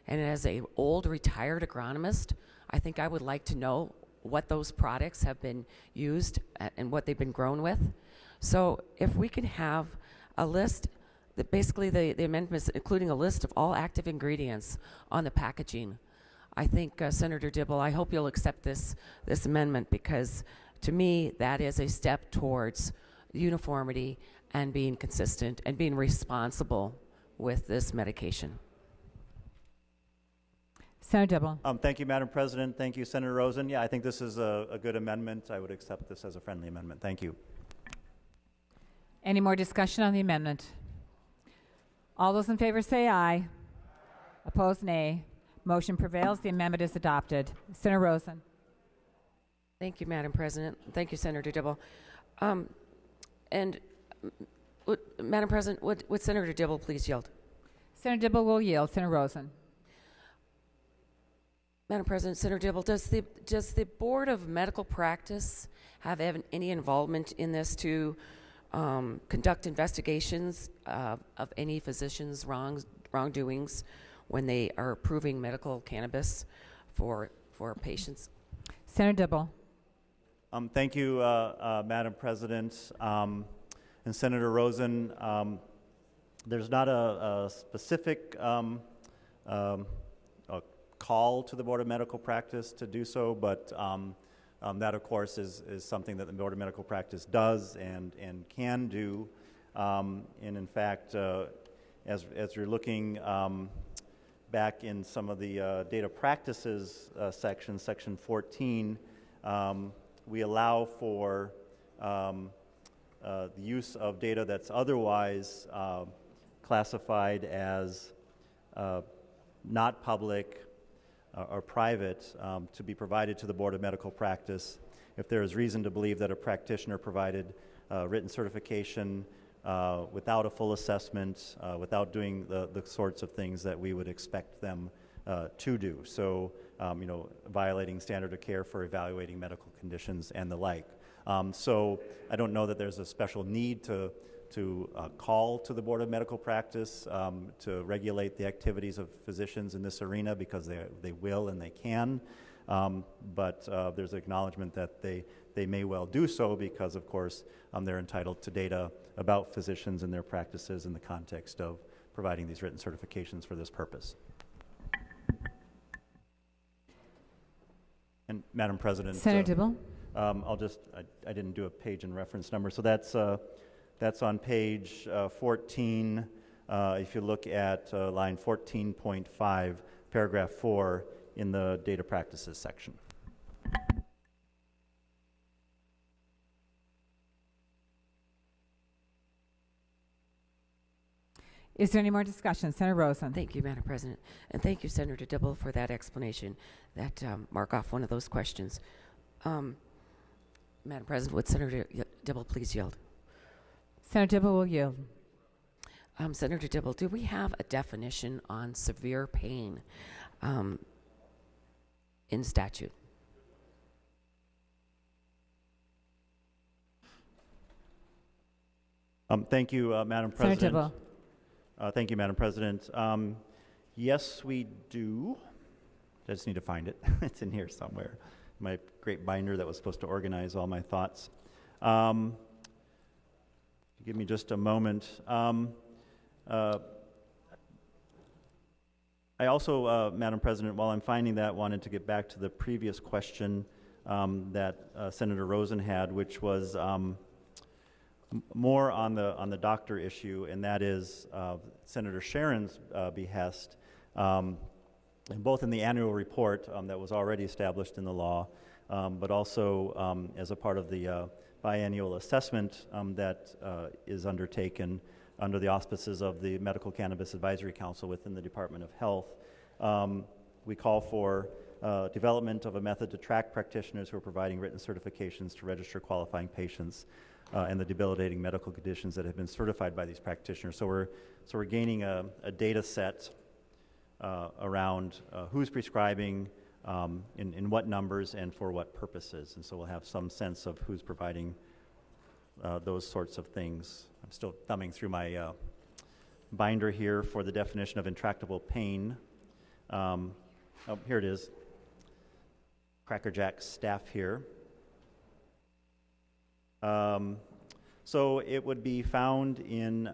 And as an old retired agronomist, I think I would like to know what those products have been used and what they've been grown with. So if we can have a list, that basically the amendments including a list of all active ingredients on the packaging, I think, Senator Dibble, I hope you'll accept this amendment, because to me that is a step towards uniformity and being consistent and being responsible with this medication. Senator Dibble. Thank you, Madam President. Thank you, Senator Rosen. Yeah, I think this is a good amendment. I would accept this as a friendly amendment. Thank you. Any more discussion on the amendment? All those in favor say aye. Opposed, nay. Motion prevails. The amendment is adopted. Senator Rosen. Thank you, Madam President. Thank you, Senator Dibble. Madam President, would Senator Dibble please yield? Senator Dibble will yield. Senator Rosen. Madam President, Senator Dibble, does the Board of Medical Practice have any involvement in this to conduct investigations of any physicians' wrongdoings when they are approving medical cannabis for patients? Senator Dibble. Thank you, Madam President. And Senator Rosen, there's not a specific call to the Board of Medical Practice to do so, but that, of course, is something that the Board of Medical Practice does and can do. And in fact, as you're looking back in some of the data practices section 14, we allow for the use of data that's otherwise classified as not public or private to be provided to the Board of Medical Practice if there is reason to believe that a practitioner provided written certification without a full assessment, without doing the sorts of things that we would expect them to do. So, violating standard of care for evaluating medical conditions and the like. So I don't know that there's a special need to call to the Board of Medical Practice to regulate the activities of physicians in this arena, because they will and they can. But there's acknowledgement that they may well do so because, of course, they're entitled to data about physicians and their practices in the context of providing these written certifications for this purpose. And Madam President, Senator Dibble. I didn't do a page and reference number, so that's on page 14. If you look at line 14.5, paragraph 4, in the data practices section. Is there any more discussion? Senator Rosen. Thank you, Madam President. And thank you, Senator Dibble, for that explanation that mark off one of those questions. Madam President, would Senator Dibble please yield? Senator Dibble will yield. Senator Dibble, do we have a definition on severe pain in statute? Thank you, Madam President. Senator Dibble. Thank you, Madam President. Yes, we do. I just need to find it. It's in here somewhere. My great binder that was supposed to organize all my thoughts. Give me just a moment. I also, Madam President, while I'm finding that, wanted to get back to the previous question that Senator Rosen had, which was more on the doctor issue, and that is Senator Sharon's behest, both in the annual report that was already established in the law, but also as a part of the biannual assessment that is undertaken under the auspices of the Medical Cannabis Advisory Council within the Department of Health. We call for development of a method to track practitioners who are providing written certifications to register qualifying patients and the debilitating medical conditions that have been certified by these practitioners. So we're gaining a data set around who's prescribing, in what numbers, and for what purposes. And so we'll have some sense of who's providing those sorts of things. I'm still thumbing through my binder here for the definition of intractable pain. Oh, here it is. Crackerjack staff here. So it would be found in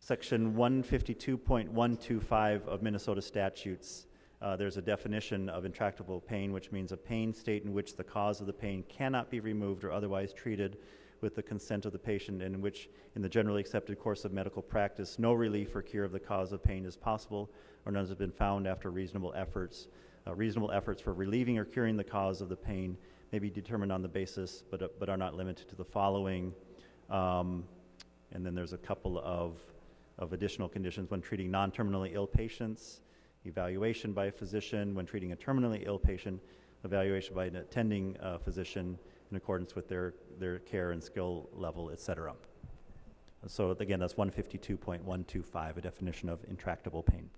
section 152.125 of Minnesota statutes. There's a definition of intractable pain, which means a pain state in which the cause of the pain cannot be removed or otherwise treated with the consent of the patient, and in which, in the generally accepted course of medical practice, no relief or cure of the cause of pain is possible, or none has been found after reasonable efforts. Reasonable efforts for relieving or curing the cause of the pain may be determined on the basis, but are not limited to the following. And then there's a couple of additional conditions when treating non-terminally ill patients, evaluation by a physician; when treating a terminally ill patient, evaluation by an attending physician in accordance with their care and skill level, etc. So again, that's 152.125, a definition of intractable pain.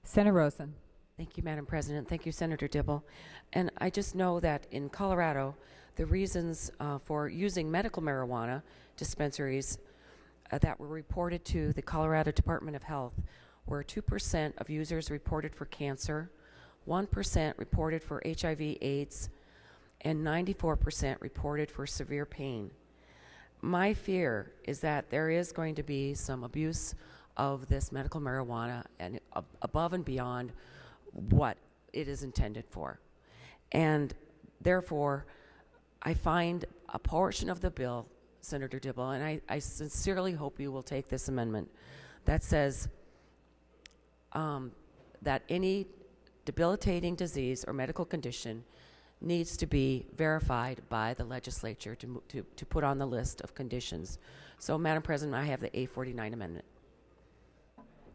Senator Rosen. Thank you, Madam President. Thank you, Senator Dibble. And I just know that in Colorado, the reasons for using medical marijuana dispensaries that were reported to the Colorado Department of Health were 2% of users reported for cancer, 1% reported for HIV/AIDS, and 94% reported for severe pain. My fear is that there is going to be some abuse of this medical marijuana and above and beyond what it is intended for. And therefore, I find a portion of the bill, Senator Dibble, and I sincerely hope you will take this amendment, that says that any debilitating disease or medical condition needs to be verified by the legislature to put on the list of conditions. So, Madam President, I have the A49 amendment.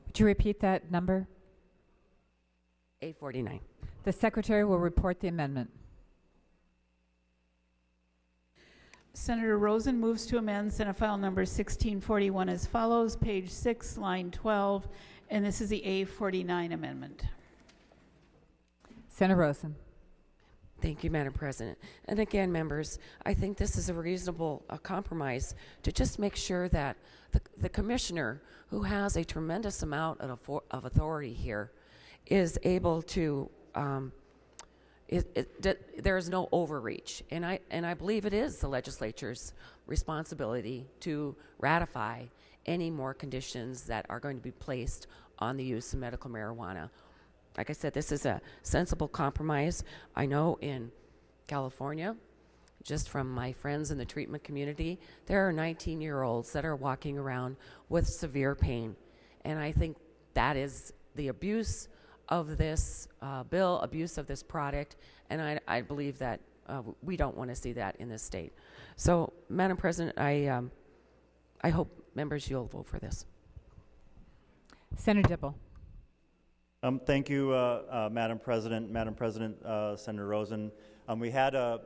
Would you repeat that number? A49. The Secretary will report the amendment. Senator Rosen moves to amend Senate File Number 1641 as follows, page 6, line 12, and this is the A49 amendment. Senator Rosen. Thank you, Madam President. And again, members, I think this is a reasonable compromise to just make sure that the commissioner, who has a tremendous amount of authority here, is able to, there is no overreach. And I believe it is the legislature's responsibility to ratify any more conditions that are going to be placed on the use of medical marijuana. Like I said, this is a sensible compromise. I know in California, just from my friends in the treatment community, there are 19-year-olds that are walking around with severe pain. And I think that is the abuse of this bill, abuse of this product, and I believe that we don't want to see that in this state. So, Madam President, I hope members you'll vote for this. Senator Dibble. Thank you, Madam President. Madam President, Senator Rosen. We had a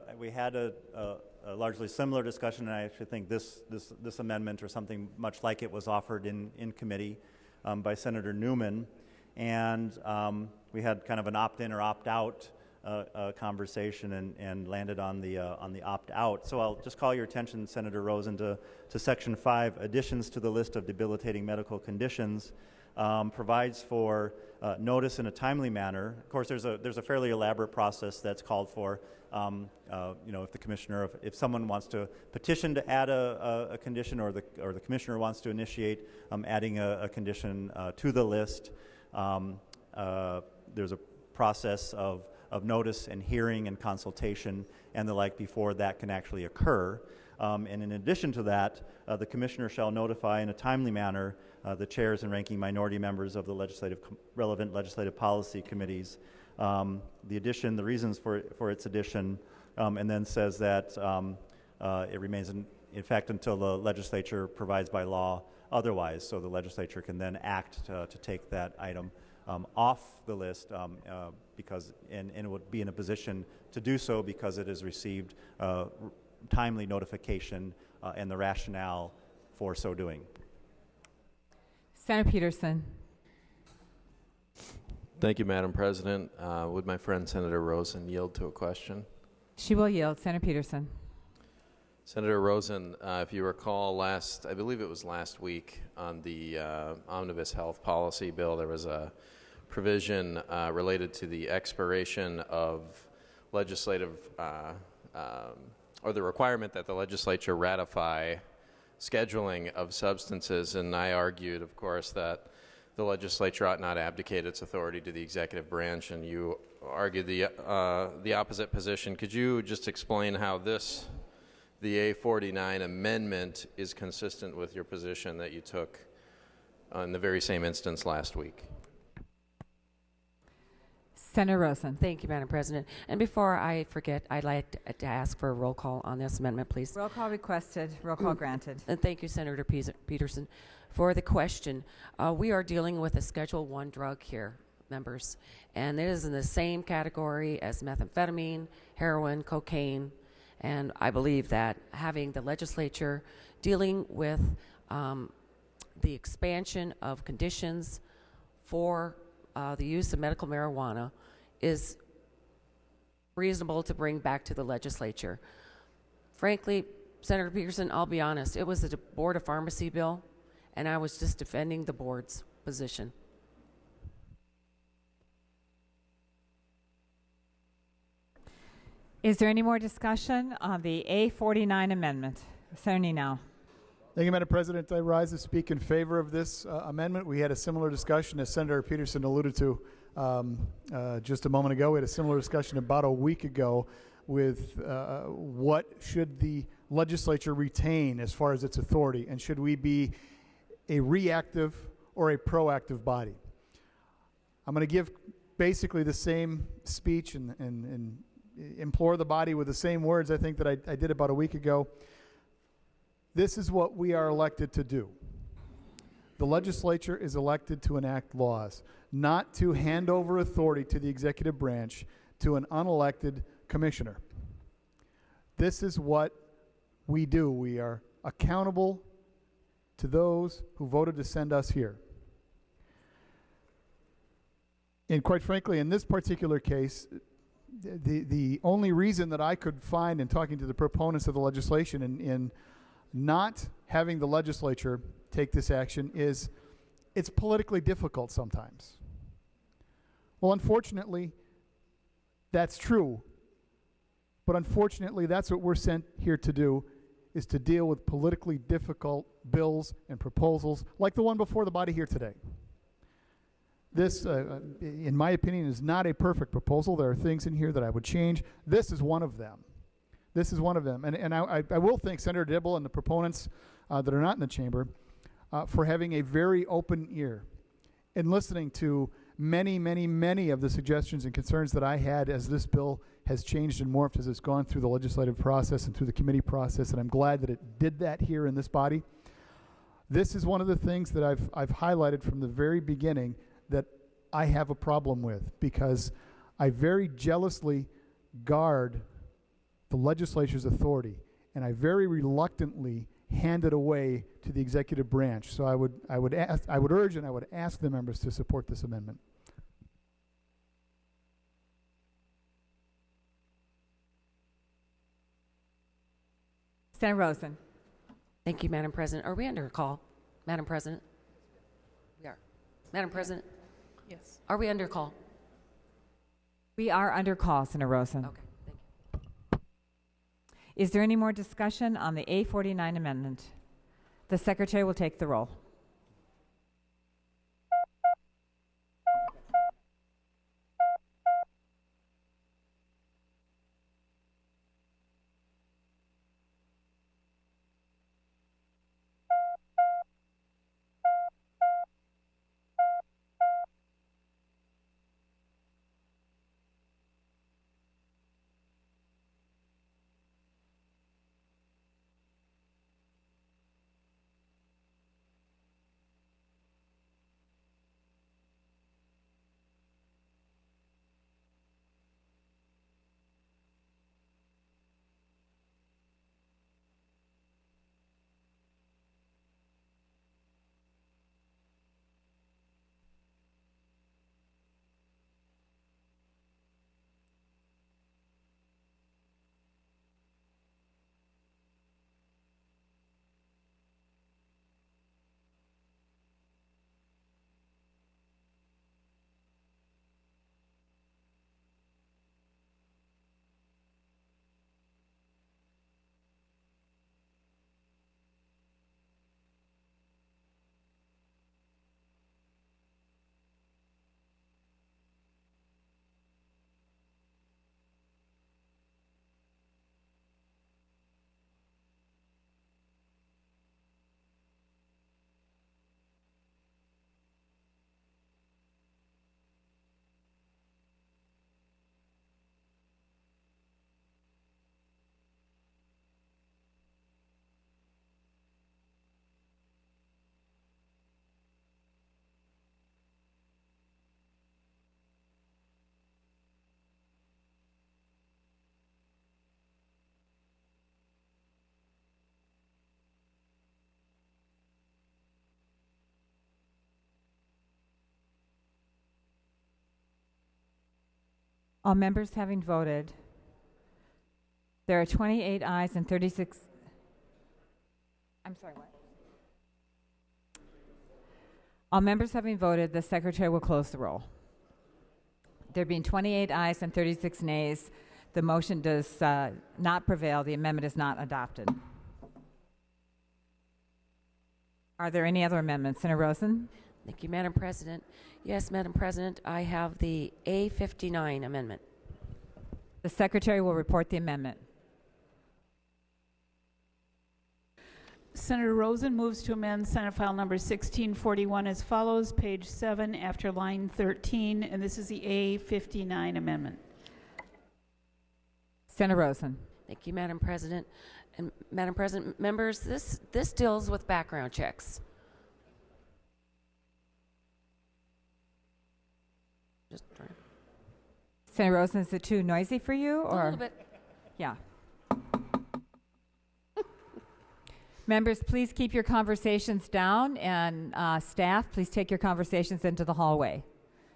largely similar discussion, and I actually think this amendment or something much like it was offered in committee by Senator Newman, and we had kind of an opt-in or opt-out conversation and landed on the opt-out. So I'll just call your attention, Senator Rosen, to Section 5, additions to the list of debilitating medical conditions. Provides for notice in a timely manner. Of course, there's a fairly elaborate process that's called for. If the commissioner, if someone wants to petition to add a condition, or the commissioner wants to initiate adding a condition to the list, there's a process of notice and hearing and consultation and the like before that can actually occur. And in addition to that, the commissioner shall notify in a timely manner the chairs and ranking minority members of the relevant legislative policy committees. The reasons for its addition, and then says that it remains in effect until the legislature provides by law otherwise. So the legislature can then act to take that item off the list because it would be in a position to do so because it has received timely notification and the rationale for so doing. Senator Peterson. Thank you, Madam President. Would my friend Senator Rosen yield to a question? She will yield. Senator Peterson. Senator Rosen, if you recall I believe it was last week, on the omnibus health policy bill, there was a provision related to the expiration of legislative, or the requirement that the legislature ratify scheduling of substances, and I argued, of course, that the legislature ought not abdicate its authority to the executive branch, and you argued the opposite position. Could you just explain how the A49 amendment is consistent with your position that you took in the very same instance last week? Senator Rosen. Thank you, Madam President. And before I forget, I'd like to ask for a roll call on this amendment, please. Roll call requested. Roll call granted. And thank you, Senator Peterson, for the question. We are dealing with a Schedule I drug here, members, and it is in the same category as methamphetamine, heroin, cocaine, and I believe that having the legislature dealing with the expansion of conditions for the use of medical marijuana is reasonable to bring back to the legislature. Frankly, Senator Peterson, I'll be honest, it was the Board of Pharmacy bill, and I was just defending the board's position. Is there any more discussion on the A49 amendment? Senator now. Thank you, Madam President. I rise to speak in favor of this amendment. We had a similar discussion, as Senator Peterson alluded to just a moment ago. We had a similar discussion about a week ago with what should the legislature retain as far as its authority, and should we be a reactive or a proactive body? I'm going to give basically the same speech and implore the body with the same words I think that I did about a week ago. This is what we are elected to do. The legislature is elected to enact laws, not to hand over authority to the executive branch to an unelected commissioner. This is what we do. We are accountable to those who voted to send us here. And quite frankly, in this particular case, the only reason that I could find in talking to the proponents of the legislation in not having the legislature take this action is it's politically difficult sometimes. Well, unfortunately, that's true. But unfortunately, that's what we're sent here to do, is to deal with politically difficult bills and proposals like the one before the body here today. This, in my opinion, is not a perfect proposal. There are things in here that I would change. This is one of them. This is one of them. And I will thank Senator Dibble and the proponents that are not in the chamber for having a very open ear in listening to many of the suggestions and concerns that I had as this bill has changed and morphed as it's gone through the legislative process and through the committee process, and I'm glad that it did that here in this body. This is one of the things that I've highlighted from the very beginning that I have a problem with, because I very jealously guard the legislature's authority, and I very reluctantly hand it away to the executive branch. So I would urge and I would ask the members to support this amendment. Senator Rosen. Thank you, Madam President. Are we under a call, Madam President? We are. Madam President? Yes. Are we under call? We are under call, Senator Rosen. Okay, thank you. Is there any more discussion on the A49 amendment? The Secretary will take the roll. All members having voted, there are 28 ayes and 36. I'm sorry, what? All members having voted, the Secretary will close the roll. There being 28 ayes and 36 nays, the motion does not prevail. The amendment is not adopted. Are there any other amendments? Senator Rosen? Thank you, Madam President. Yes, Madam President, I have the A59 amendment. The Secretary will report the amendment. Senator Rosen moves to amend Senate File Number 1641 as follows, page 7 after line 13, and this is the A59 amendment. Senator Rosen. Thank you, Madam President. And Madam President, members, this deals with background checks. Just trying. Senator Rosen, is it too noisy for you? Or? A little bit. Yeah. Members, please keep your conversations down, and staff, please take your conversations into the hallway.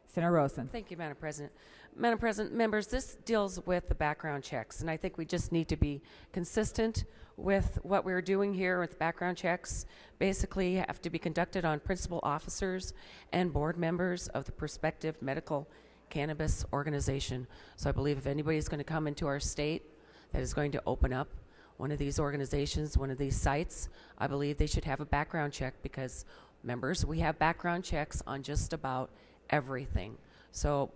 Senator Rosen. Thank you, Madam President. Madam President, members, this deals with the background checks, and I think we just need to be consistent with what we're doing here with background checks. Basically, have to be conducted on principal officers and board members of the prospective medical cannabis organization. So I believe if anybody's going to come into our state that is going to open up one of these organizations, one of these sites, I believe they should have a background check, because members, we have background checks on just about everything. So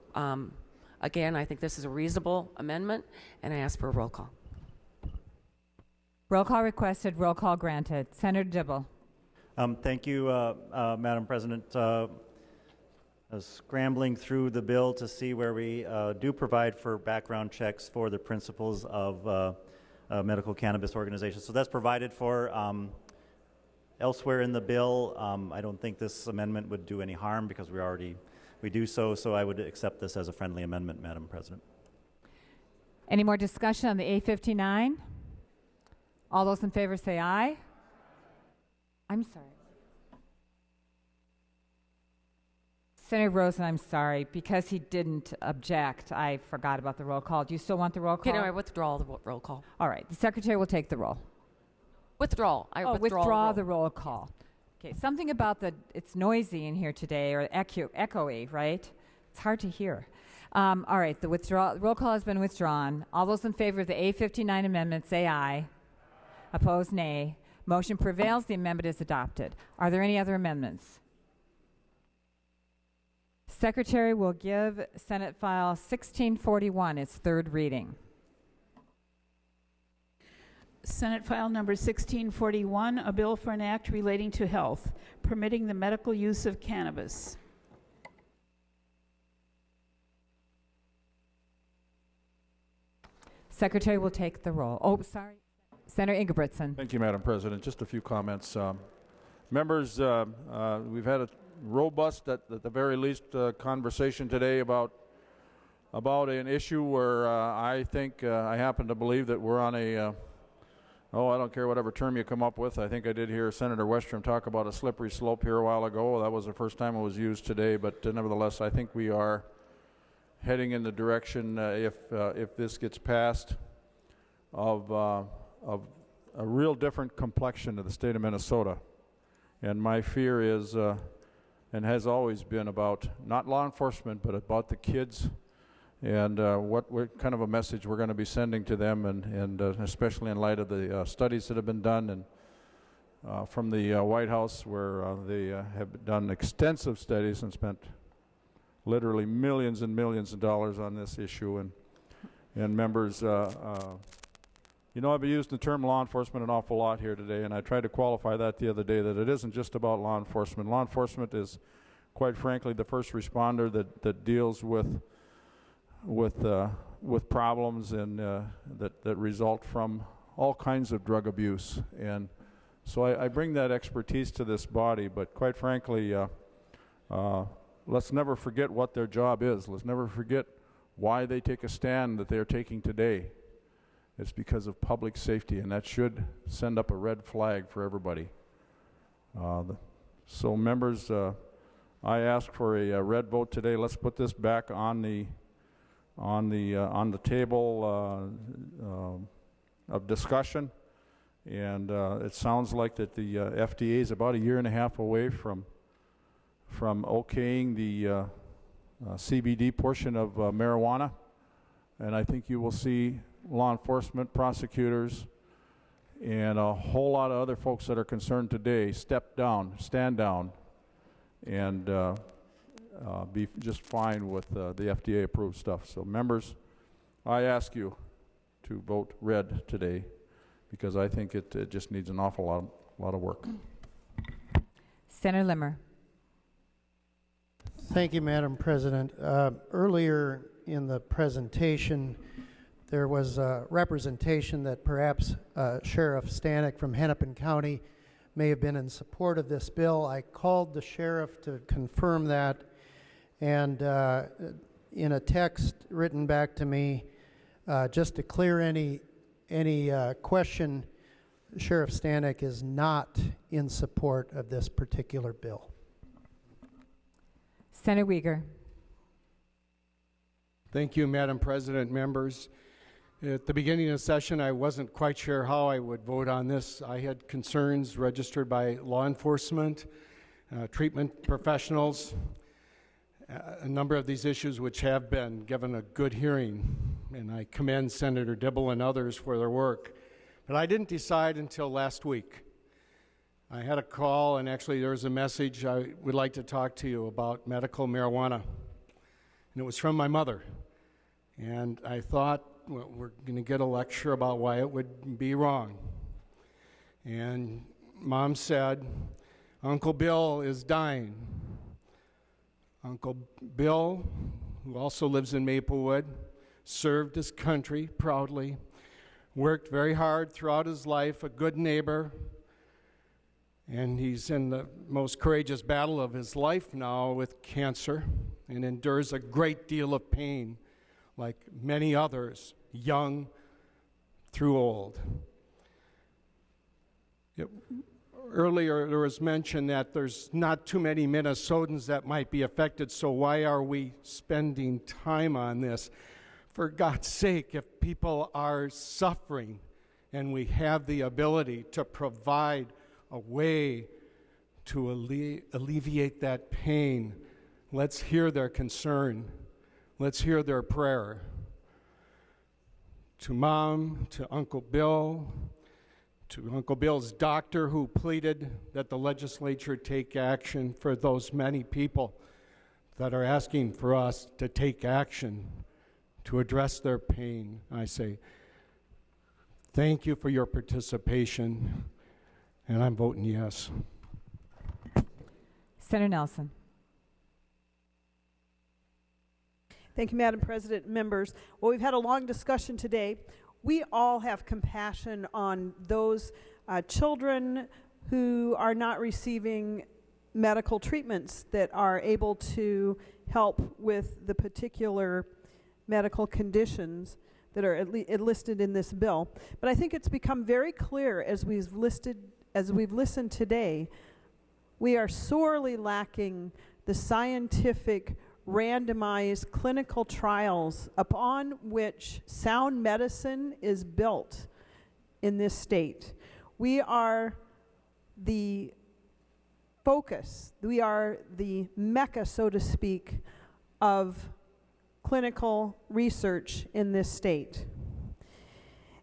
again, I think this is a reasonable amendment, and I ask for a roll call. Roll call requested, roll call granted. Senator Dibble. Thank you, Madam President. I was scrambling through the bill to see where we do provide for background checks for the principals of medical cannabis organizations. So that's provided for elsewhere in the bill. I don't think this amendment would do any harm because we do so I would accept this as a friendly amendment, Madam President. Any more discussion on the A59? All those in favor say aye. I'm sorry. Senator Rosen, I'm sorry. Because he didn't object, I forgot about the roll call. Do you still want the roll call? Okay, no, I withdraw the roll call. All right. The Secretary will take the roll. Withdrawal. I withdraw the roll call. Okay. Something about it's noisy in here today, or echoey, right? It's hard to hear. All right. The roll call has been withdrawn. All those in favor of the A59 amendment say aye. Opposed, nay. Motion prevails. The amendment is adopted. Are there any other amendments? Secretary will give Senate File 1641 its third reading. Senate File Number 1641, a bill for an act relating to health, permitting the medical use of cannabis. Secretary will take the roll. Oh, sorry. Senator Ingebrigtsen. Thank you, Madam President. Just a few comments. Members, we've had a robust, at the very least, conversation today about an issue where I think, I happen to believe that we're on I don't care whatever term you come up with. I think I did hear Senator Westrom talk about a slippery slope here a while ago. That was the first time it was used today, but nevertheless, I think we are heading in the direction, if this gets passed, of a real different complexion to the state of Minnesota. And my fear is, and has always been, about not law enforcement, but about the kids, and what kind of a message we're going to be sending to them, and especially in light of the studies that have been done, and from the White House, where they have done extensive studies and spent literally millions and millions of dollars on this issue. And members, you know, I've been using the term law enforcement an awful lot here today, and I tried to qualify that the other day, that it isn't just about law enforcement. Law enforcement is, quite frankly, the first responder that deals with problems and that result from all kinds of drug abuse. And so I bring that expertise to this body, but quite frankly, let's never forget what their job is. Let's never forget why they take a stand that they're taking today. It's because of public safety, and that should send up a red flag for everybody. So members, I ask for a red vote today. Let's put this back on the table of discussion. And it sounds like that the FDA is about a year and a half away from okaying the CBD portion of marijuana, and I think you will see law enforcement, prosecutors, and a whole lot of other folks that are concerned today stand down, and be just fine with the FDA-approved stuff. So members, I ask you to vote red today, because I think it just needs an awful lot of work. Senator Limmer. Thank you, Madam President. Earlier in the presentation, there was a representation that perhaps Sheriff Stanek from Hennepin County may have been in support of this bill. I called the sheriff to confirm that, and in a text written back to me, just to clear any question, Sheriff Stanek is not in support of this particular bill. Senator Uyghur. Thank you, Madam President, members. At the beginning of the session, I wasn't quite sure how I would vote on this. I had concerns registered by law enforcement, treatment professionals, a number of these issues which have been given a good hearing, and I commend Senator Dibble and others for their work. But I didn't decide until last week. I had a call, and actually there was a message: I would like to talk to you about medical marijuana. And it was from my mother. And I thought, well, we're going to get a lecture about why it would be wrong. And Mom said, Uncle Bill is dying. Uncle Bill, who also lives in Maplewood, served his country proudly, worked very hard throughout his life, a good neighbor, and he's in the most courageous battle of his life now with cancer and endures a great deal of pain, like many others, young through old. Earlier there was mention that there's not too many Minnesotans that might be affected, so why are we spending time on this? For God's sake, if people are suffering and we have the ability to provide a way to alleviate that pain, let's hear their concern. Let's hear their prayer. To Mom, to Uncle Bill, to Uncle Bill's doctor who pleaded that the legislature take action, for those many people that are asking for us to take action to address their pain, I say, thank you for your participation, and I'm voting yes. Senator Nelson. Thank you, Madam President, members. Well, we've had a long discussion today. We all have compassion on those children who are not receiving medical treatments that are able to help with the particular medical conditions that are listed in this bill. But I think it's become very clear as we've listened today, we are sorely lacking the scientific randomized clinical trials upon which sound medicine is built in this state. We are the focus, we are the mecca, so to speak, of clinical research in this state.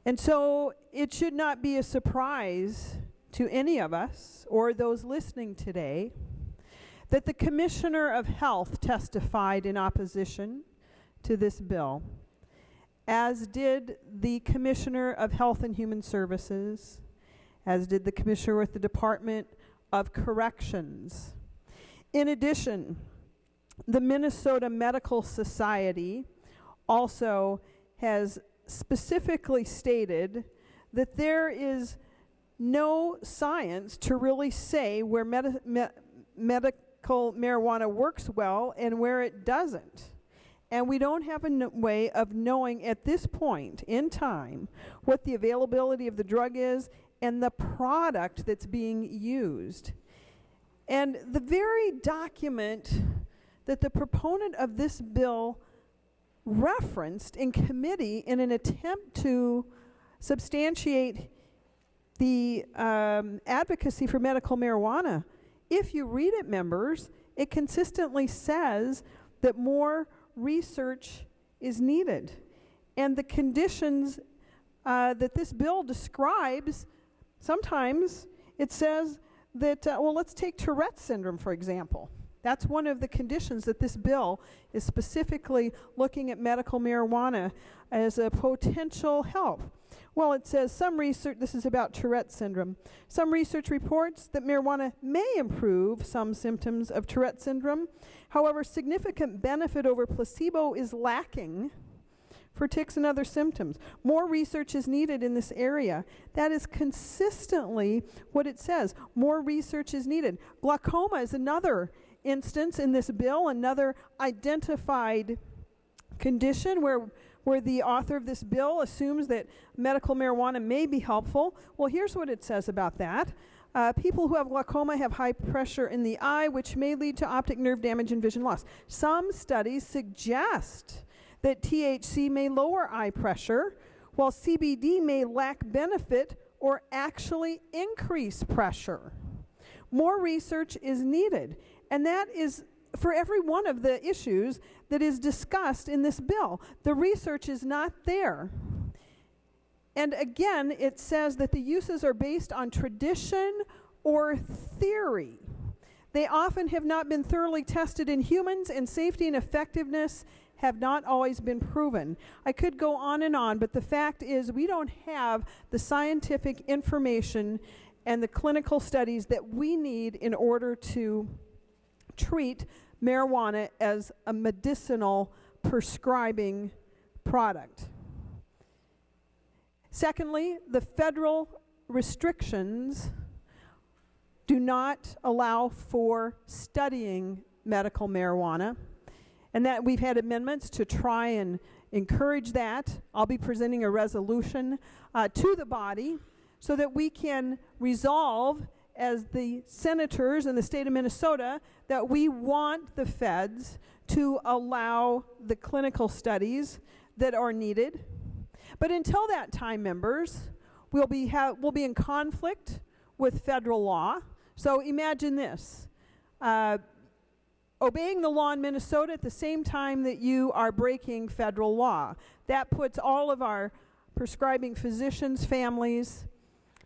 And so it should not be a surprise to any of us or those listening today that the Commissioner of Health testified in opposition to this bill, as did the Commissioner of Health and Human Services, as did the Commissioner with the Department of Corrections. In addition, the Minnesota Medical Society also has specifically stated that there is no science to really say where medical marijuana works well and where it doesn't. And we don't have a way of knowing at this point in time what the availability of the drug is and the product that's being used. And the very document that the proponent of this bill referenced in committee in an attempt to substantiate the advocacy for medical marijuana, if you read it, members, it consistently says that more research is needed. And the conditions that this bill describes, sometimes it says that, well, let's take Tourette's syndrome, for example. That's one of the conditions that this bill is specifically looking at medical marijuana as a potential help. Well, it says some research, this is about Tourette's syndrome, some research reports that marijuana may improve some symptoms of Tourette's syndrome. However, significant benefit over placebo is lacking for tics and other symptoms. More research is needed in this area. That is consistently what it says. More research is needed. Glaucoma is another instance in this bill, another identified condition where the author of this bill assumes that medical marijuana may be helpful. Well, here's what it says about that. People who have glaucoma have high pressure in the eye, which may lead to optic nerve damage and vision loss. Some studies suggest that THC may lower eye pressure, while CBD may lack benefit or actually increase pressure. More research is needed, and that is for every one of the issues that is discussed in this bill. The research is not there. And again, it says that the uses are based on tradition or theory. They often have not been thoroughly tested in humans, and safety and effectiveness have not always been proven. I could go on, but the fact is we don't have the scientific information and the clinical studies that we need in order to treat marijuana as a medicinal prescribing product. Secondly, the federal restrictions do not allow for studying medical marijuana, and that we've had amendments to try and encourage that. I'll be presenting a resolution to the body so that we can resolve as the senators in the state of Minnesota that we want the feds to allow the clinical studies that are needed. But until that time, members, we'll be in conflict with federal law. So imagine this, obeying the law in Minnesota at the same time that you are breaking federal law. That puts all of our prescribing physicians, families,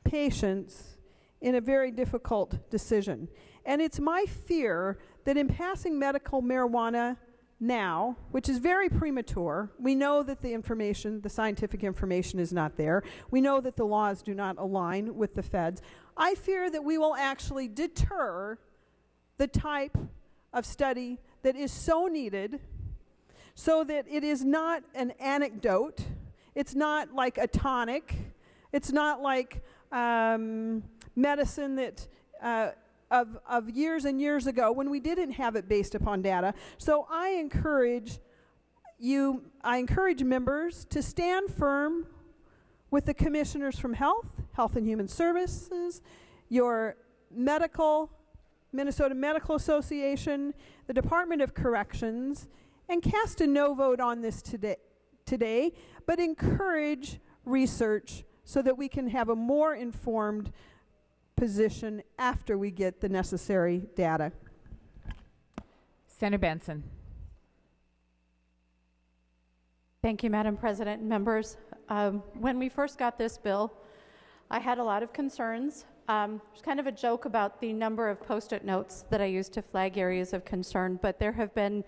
patients in a very difficult decision. And it's my fear that in passing medical marijuana now, which is very premature, we know that the information, the scientific information is not there. We know that the laws do not align with the feds. I fear that we will actually deter the type of study that is so needed so that it is not an anecdote. It's not like a tonic. It's not like medicine that of years and years ago when we didn't have it based upon data. So I encourage members to stand firm with the commissioners from Health and Human Services, your Minnesota Medical Association, the Department of Corrections, and cast a no vote on this today, but encourage research so that we can have a more informed position after we get the necessary data. Senator Benson. Thank you, Madam President and members. When we first got this bill, I had a lot of concerns. There's kind of a joke about the number of Post-it notes that I used to flag areas of concern, but there have been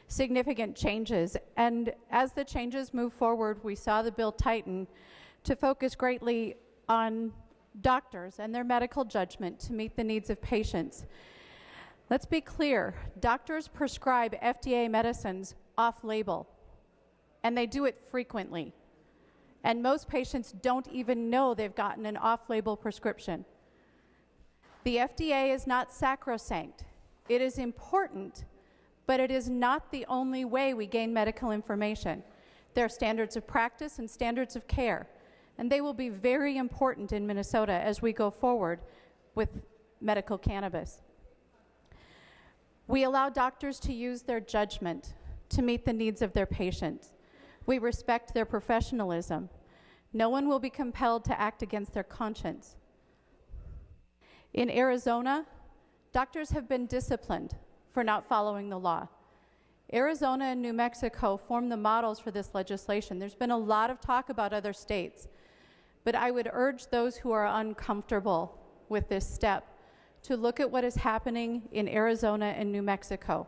significant changes. And as the changes move forward, we saw the bill tighten to focus greatly on doctors and their medical judgment to meet the needs of patients. Let's be clear, doctors prescribe FDA medicines off-label, and they do it frequently. And most patients don't even know they've gotten an off-label prescription. The FDA is not sacrosanct. It is important, but it is not the only way we gain medical information. There are standards of practice and standards of care, and they will be very important in Minnesota as we go forward with medical cannabis. We allow doctors to use their judgment to meet the needs of their patients. We respect their professionalism. No one will be compelled to act against their conscience. In Arizona, doctors have been disciplined for not following the law. Arizona and New Mexico form the models for this legislation. There's been a lot of talk about other states, but I would urge those who are uncomfortable with this step to look at what is happening in Arizona and New Mexico.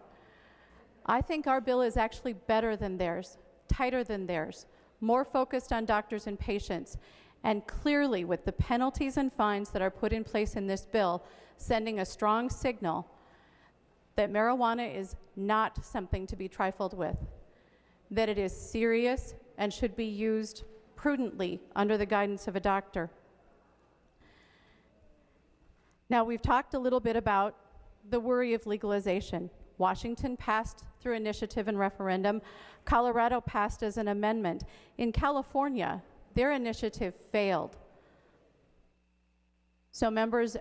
I think our bill is actually better than theirs, tighter than theirs, more focused on doctors and patients, and clearly with the penalties and fines that are put in place in this bill, sending a strong signal that marijuana is not something to be trifled with, that it is serious and should be used prudently under the guidance of a doctor. Now, we've talked a little bit about the worry of legalization. Washington passed through initiative and referendum. Colorado passed as an amendment. In California, their initiative failed. So members,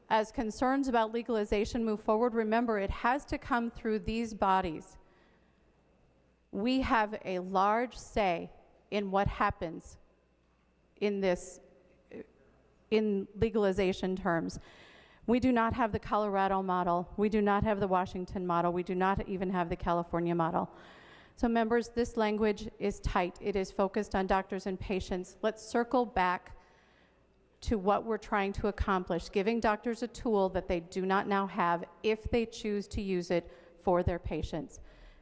as concerns about legalization move forward, remember it has to come through these bodies. We have a large say in what happens in this, in legalization terms. We do not have the Colorado model. We do not have the Washington model. We do not even have the California model. So members, this language is tight. It is focused on doctors and patients. Let's circle back to what we're trying to accomplish, giving doctors a tool that they do not now have if they choose to use it for their patients.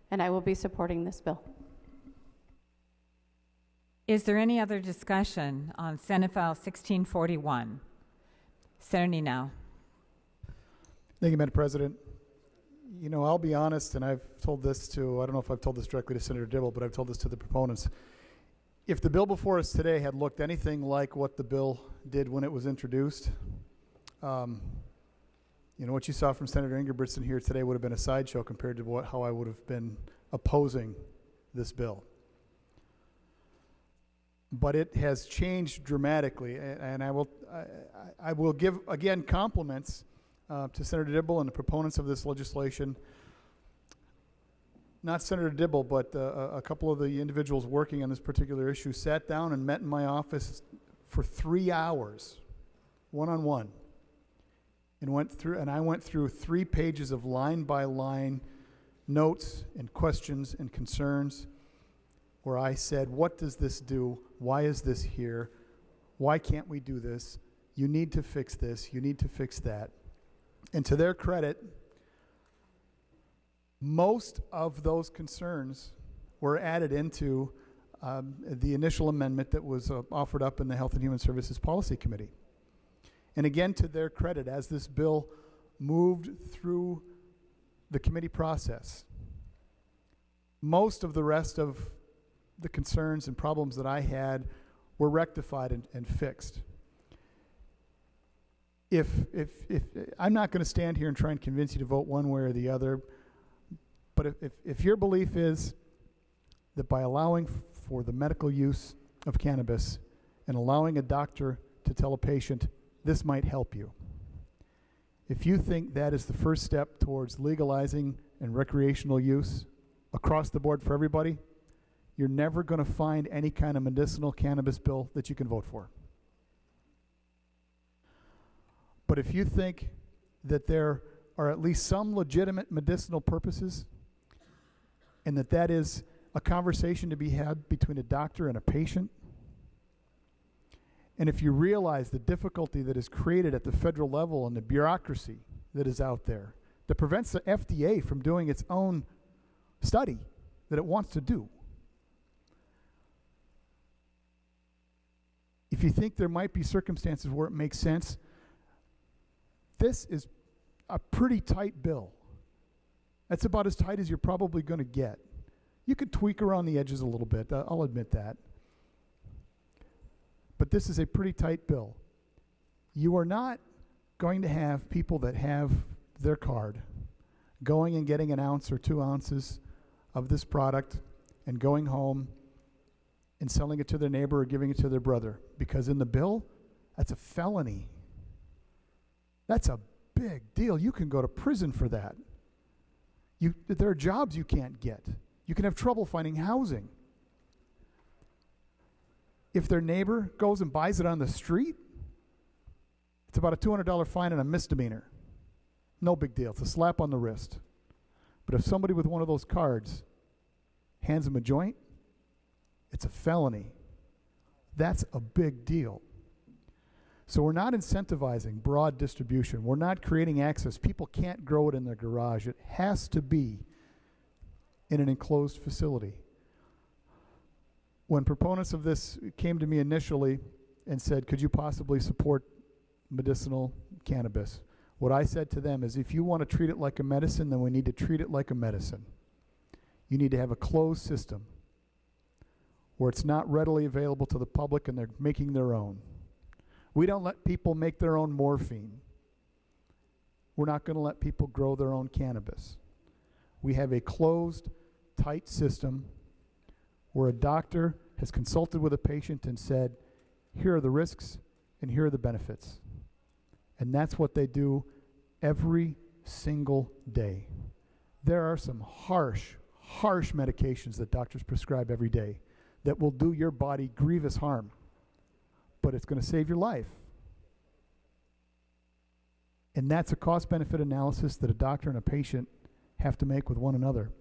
And I will be supporting this bill. Is there any other discussion on Senate File 1641? Senator Nenow. Thank you, Madam President. You know, I'll be honest, and I've told this to, I don't know if I've told this directly to Senator Dibble, but I've told this to the proponents. If the bill before us today had looked anything like what the bill did when it was introduced, you know, what you saw from Senator Ingebrigtsen here today would have been a sideshow compared to how I would have been opposing this bill. But it has changed dramatically, and I will give, again, compliments to Senator Dibble and the proponents of this legislation. Not Senator Dibble, but a couple of the individuals working on this particular issue sat down and met in my office for 3 hours, one-on-one, and I went through 3 pages of line-by-line notes and questions and concerns where I said, what does this do? Why is this here? Why can't we do this? You need to fix this. You need to fix that. And to their credit, most of those concerns were added into the initial amendment that was offered up in the Health and Human Services Policy Committee. And again, to their credit, as this bill moved through the committee process, most of the rest of the concerns and problems that I had were rectified and fixed. If I'm not going to stand here and try and convince you to vote one way or the other, but if your belief is that by allowing for the medical use of cannabis and allowing a doctor to tell a patient, this might help you, if you think that is the first step towards legalizing and recreational use across the board for everybody, you're never going to find any kind of medicinal cannabis bill that you can vote for. But if you think that there are at least some legitimate medicinal purposes and that is a conversation to be had between a doctor and a patient, and if you realize the difficulty that is created at the federal level and the bureaucracy that is out there that prevents the FDA from doing its own study that it wants to do, if you think there might be circumstances where it makes sense, this is a pretty tight bill. That's about as tight as you're probably going to get. You could tweak around the edges a little bit, I'll admit that. But this is a pretty tight bill. You are not going to have people that have their card going and getting an ounce or 2 ounces of this product and going home and selling it to their neighbor or giving it to their brother. Because in the bill, that's a felony. That's a big deal. You can go to prison for that. There are jobs you can't get. You can have trouble finding housing. If their neighbor goes and buys it on the street, it's about a $200 fine and a misdemeanor. No big deal. It's a slap on the wrist. But if somebody with one of those cards hands them a joint, it's a felony. That's a big deal. So we're not incentivizing broad distribution. We're not creating access. People can't grow it in their garage. It has to be in an enclosed facility. When proponents of this came to me initially and said, could you possibly support medicinal cannabis? What I said to them is, if you want to treat it like a medicine, then we need to treat it like a medicine. You need to have a closed system where it's not readily available to the public and they're making their own. We don't let people make their own morphine. We're not going to let people grow their own cannabis. We have a closed, tight system where a doctor has consulted with a patient and said, here are the risks and here are the benefits. And that's what they do every single day. There are some harsh medications that doctors prescribe every day that will do your body grievous harm, but it's going to save your life. And that's a cost-benefit analysis that a doctor and a patient have to make with one another.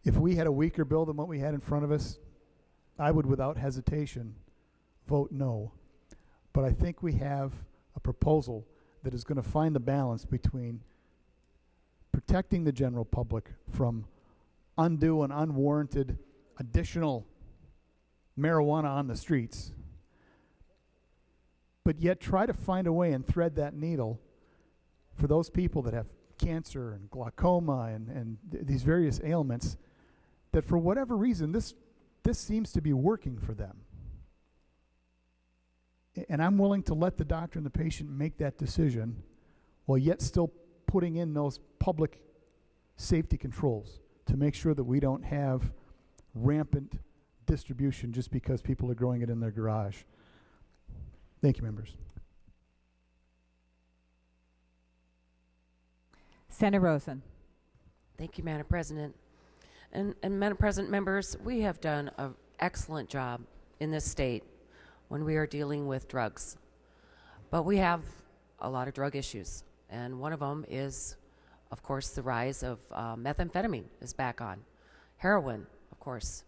If we had a weaker bill than what we had in front of us, I would, without hesitation, vote no. But I think we have a proposal that is going to find the balance between protecting the general public from undue and unwarranted additional marijuana on the streets, but yet try to find a way and thread that needle for those people that have cancer and glaucoma and these various ailments, that for whatever reason, this seems to be working for them. And I'm willing to let the doctor and the patient make that decision while yet still putting in those public safety controls to make sure that we don't have rampant distribution just because people are growing it in their garage. Thank you, members. Senator Rosen. Thank you, Madam President. And Madam President, members, we have done an excellent job in this state when we are dealing with drugs. But we have a lot of drug issues. And one of them is, of course, the rise of methamphetamine is back on. Heroin, of course.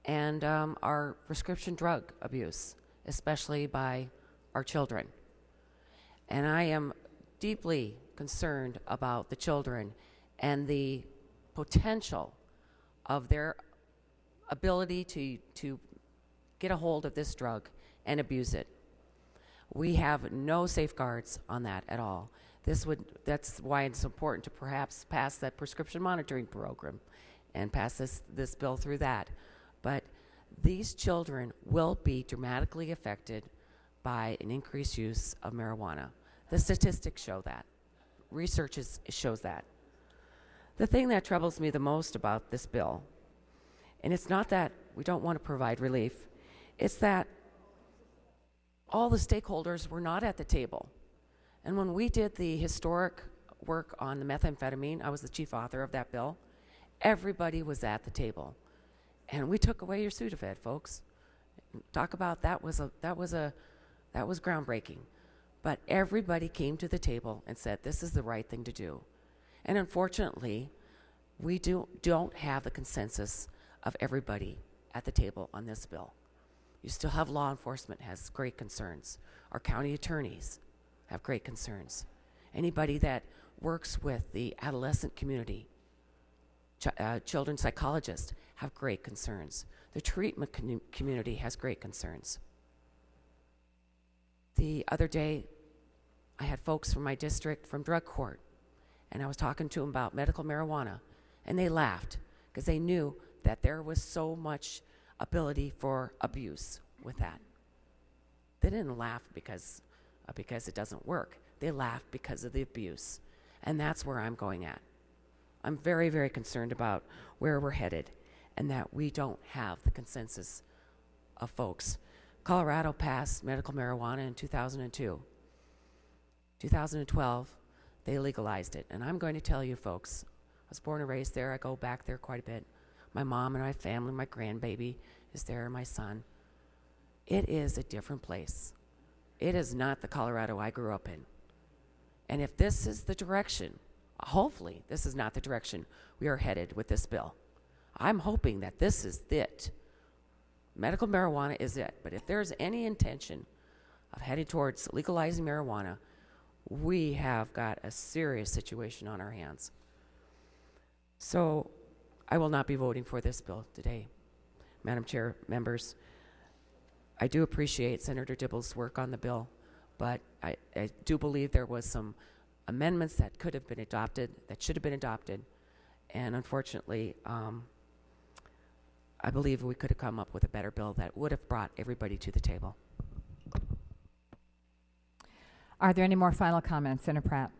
And our prescription drug abuse, especially by our children. And I am deeply concerned about the children and the potential of their ability to get a hold of this drug and abuse it. We have no safeguards on that at all. That's why it's important to perhaps pass that prescription monitoring program and pass this bill through that. But these children will be dramatically affected by an increased use of marijuana. The statistics show that. Research shows that. The thing that troubles me the most about this bill, and it's not that we don't want to provide relief, it's that all the stakeholders were not at the table. And when we did the historic work on the methamphetamine, I was the chief author of that bill, everybody was at the table. And we took away your Sudafed, folks. Talk about that was groundbreaking. But everybody came to the table and said, this is the right thing to do. And unfortunately, we don't have the consensus of everybody at the table on this bill. You still have law enforcement has great concerns. Our county attorneys have great concerns. Anybody that works with the adolescent community, children's psychologists have great concerns. The treatment community has great concerns. The other day, I had folks from my district from drug court, and I was talking to them about medical marijuana, and they laughed because they knew that there was so much ability for abuse with that. They didn't laugh because it doesn't work. They laughed because of the abuse, and that's where I'm going at. I'm very, very concerned about where we're headed and that we don't have the consensus of folks. Colorado passed medical marijuana in 2002. 2012, they legalized it. And I'm going to tell you, folks, I was born and raised there. I go back there quite a bit. My mom and my family, my grandbaby is there, my son. It is a different place. It is not the Colorado I grew up in. And if this is the direction, hopefully this is not the direction we are headed with this bill. I'm hoping that this is it. Medical marijuana is it. But if there's any intention of heading towards legalizing marijuana, we have got a serious situation on our hands. So I will not be voting for this bill today. Madam Chair, members, I do appreciate Senator Dibble's work on the bill, but I do believe there was some amendments that could have been adopted, that should have been adopted, and unfortunately, I believe we could have come up with a better bill that would have brought everybody to the table. Are there any more final comments? Senator Pratt.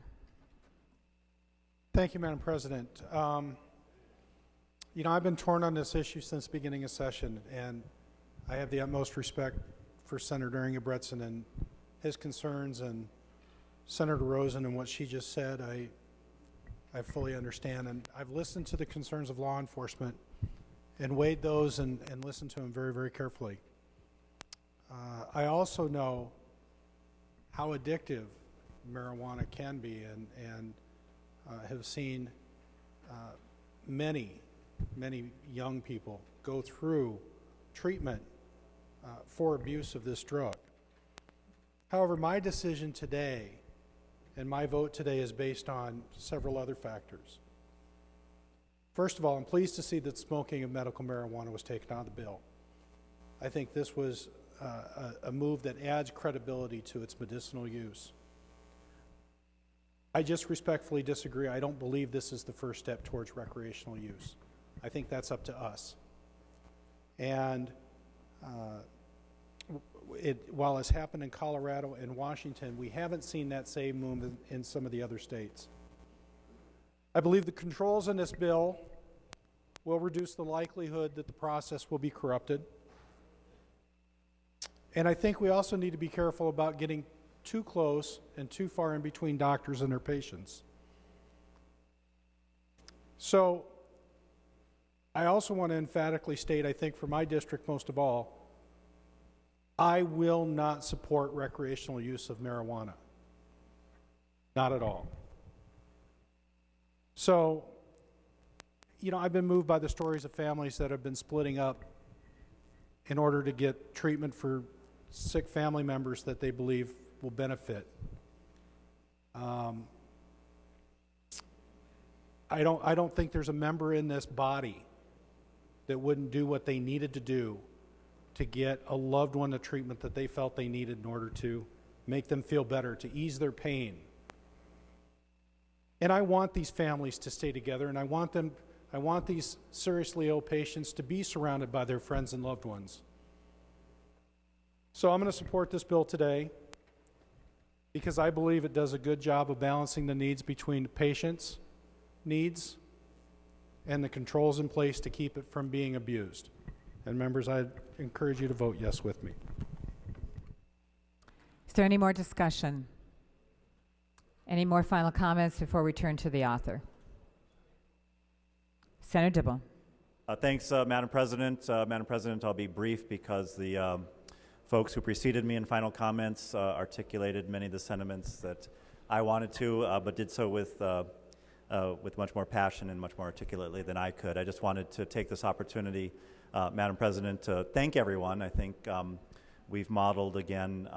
Thank you, Madam President. You know, I've been torn on this issue since the beginning of session, and I have the utmost respect for Senator Ingebretson and his concerns, and Senator Rosen and what she just said. I fully understand, and I've listened to the concerns of law enforcement and weighed those and listened to them very, very carefully. I also know how addictive marijuana can be, and have seen many young people go through treatment for abuse of this drug. However, my decision today and my vote today is based on several other factors. First of all, I'm pleased to see that smoking of medical marijuana was taken out of the bill. I think this was a move that adds credibility to its medicinal use. I just respectfully disagree. I don't believe this is the first step towards recreational use. I think that's up to us. And while it's happened in Colorado and Washington, we haven't seen that same move in some of the other states. I believe the controls in this bill will reduce the likelihood that the process will be corrupted. And I think we also need to be careful about getting too close and too far in between doctors and their patients. So I also want to emphatically state, I think for my district most of all, I will not support recreational use of marijuana. Not at all. So, you know, I've been moved by the stories of families that have been splitting up in order to get treatment for sick family members that they believe will benefit. I don't think there's a member in this body that wouldn't do what they needed to do to get a loved one the treatment that they felt they needed in order to make them feel better, to ease their pain. And I want these families to stay together, and I want these seriously ill patients to be surrounded by their friends and loved ones. So I'm going to support this bill today because I believe it does a good job of balancing the needs between the patient's needs and the controls in place to keep it from being abused. And members, I encourage you to vote yes with me. Is there any more discussion? Any more final comments before we turn to the author? Senator Dibble. Thanks, Madam President. Madam President, I'll be brief because the folks who preceded me in final comments articulated many of the sentiments that I wanted to, but did so with much more passion and much more articulately than I could. I just wanted to take this opportunity, Madam President, to thank everyone. I think we've modeled again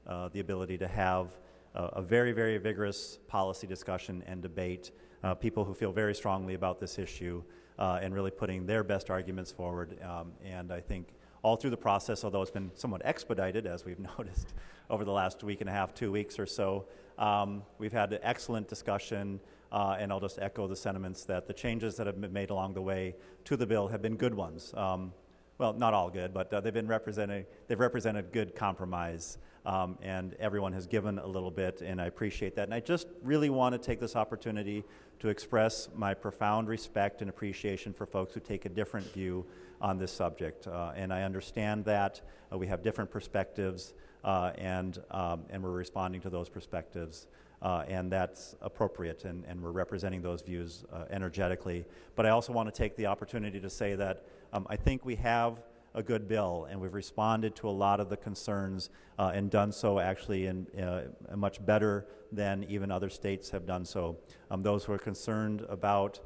the ability to have a very, very vigorous policy discussion and debate, people who feel very strongly about this issue and really putting their best arguments forward. And I think all through the process, although it's been somewhat expedited, as we've noticed over the last week and a half, 2 weeks or so, we've had an excellent discussion, and I'll just echo the sentiments that the changes that have been made along the way to the bill have been good ones. Well, not all good, but they've represented good compromise, and everyone has given a little bit, and I appreciate that. And I just really want to take this opportunity to express my profound respect and appreciation for folks who take a different view on this subject. And I understand that we have different perspectives, and we're responding to those perspectives. And that's appropriate, and we're representing those views energetically. But I also want to take the opportunity to say that I think we have a good bill, and we've responded to a lot of the concerns and done so actually in much better than even other states have done so. Those who are concerned about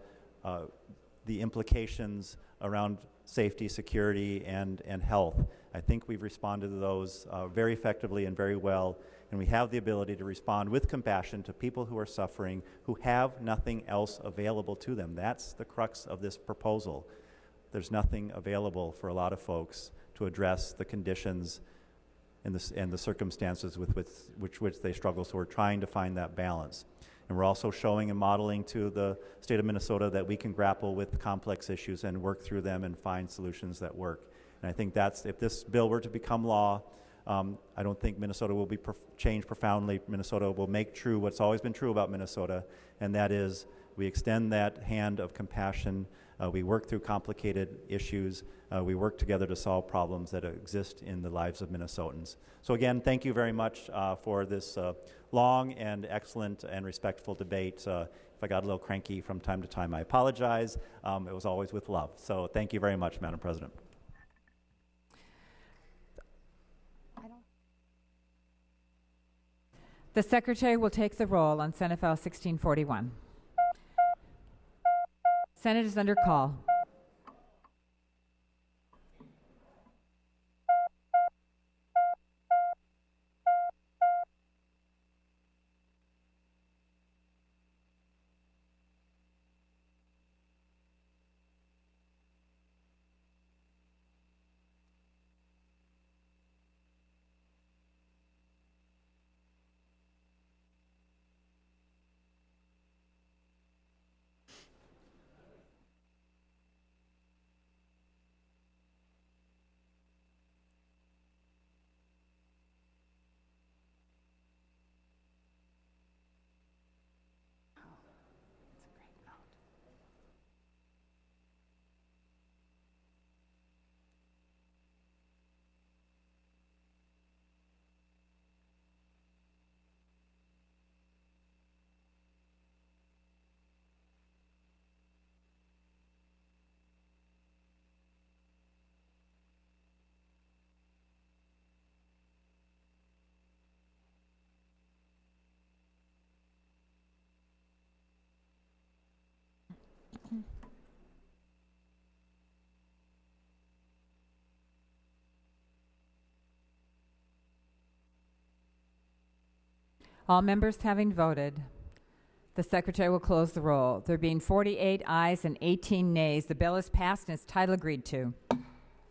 the implications around safety, security, and health, I think we've responded to those very effectively and very well. And we have the ability to respond with compassion to people who are suffering, who have nothing else available to them. That's the crux of this proposal. There's nothing available for a lot of folks to address the conditions and the circumstances with which they struggle. So we're trying to find that balance. And we're also showing and modeling to the state of Minnesota that we can grapple with complex issues and work through them and find solutions that work. And I think that's, if this bill were to become law, I don't think Minnesota will be changed profoundly. Minnesota will make true what's always been true about Minnesota, and that is we extend that hand of compassion. We work through complicated issues. We work together to solve problems that exist in the lives of Minnesotans. So again, thank you very much for this long and excellent and respectful debate. If I got a little cranky from time to time, I apologize. It was always with love. So thank you very much, Madam President. The Secretary will take the roll on Senate File 1641. Senate is under call. All members having voted, the Secretary will close the roll. There being 48 ayes and 18 nays, the bill is passed and its title agreed to.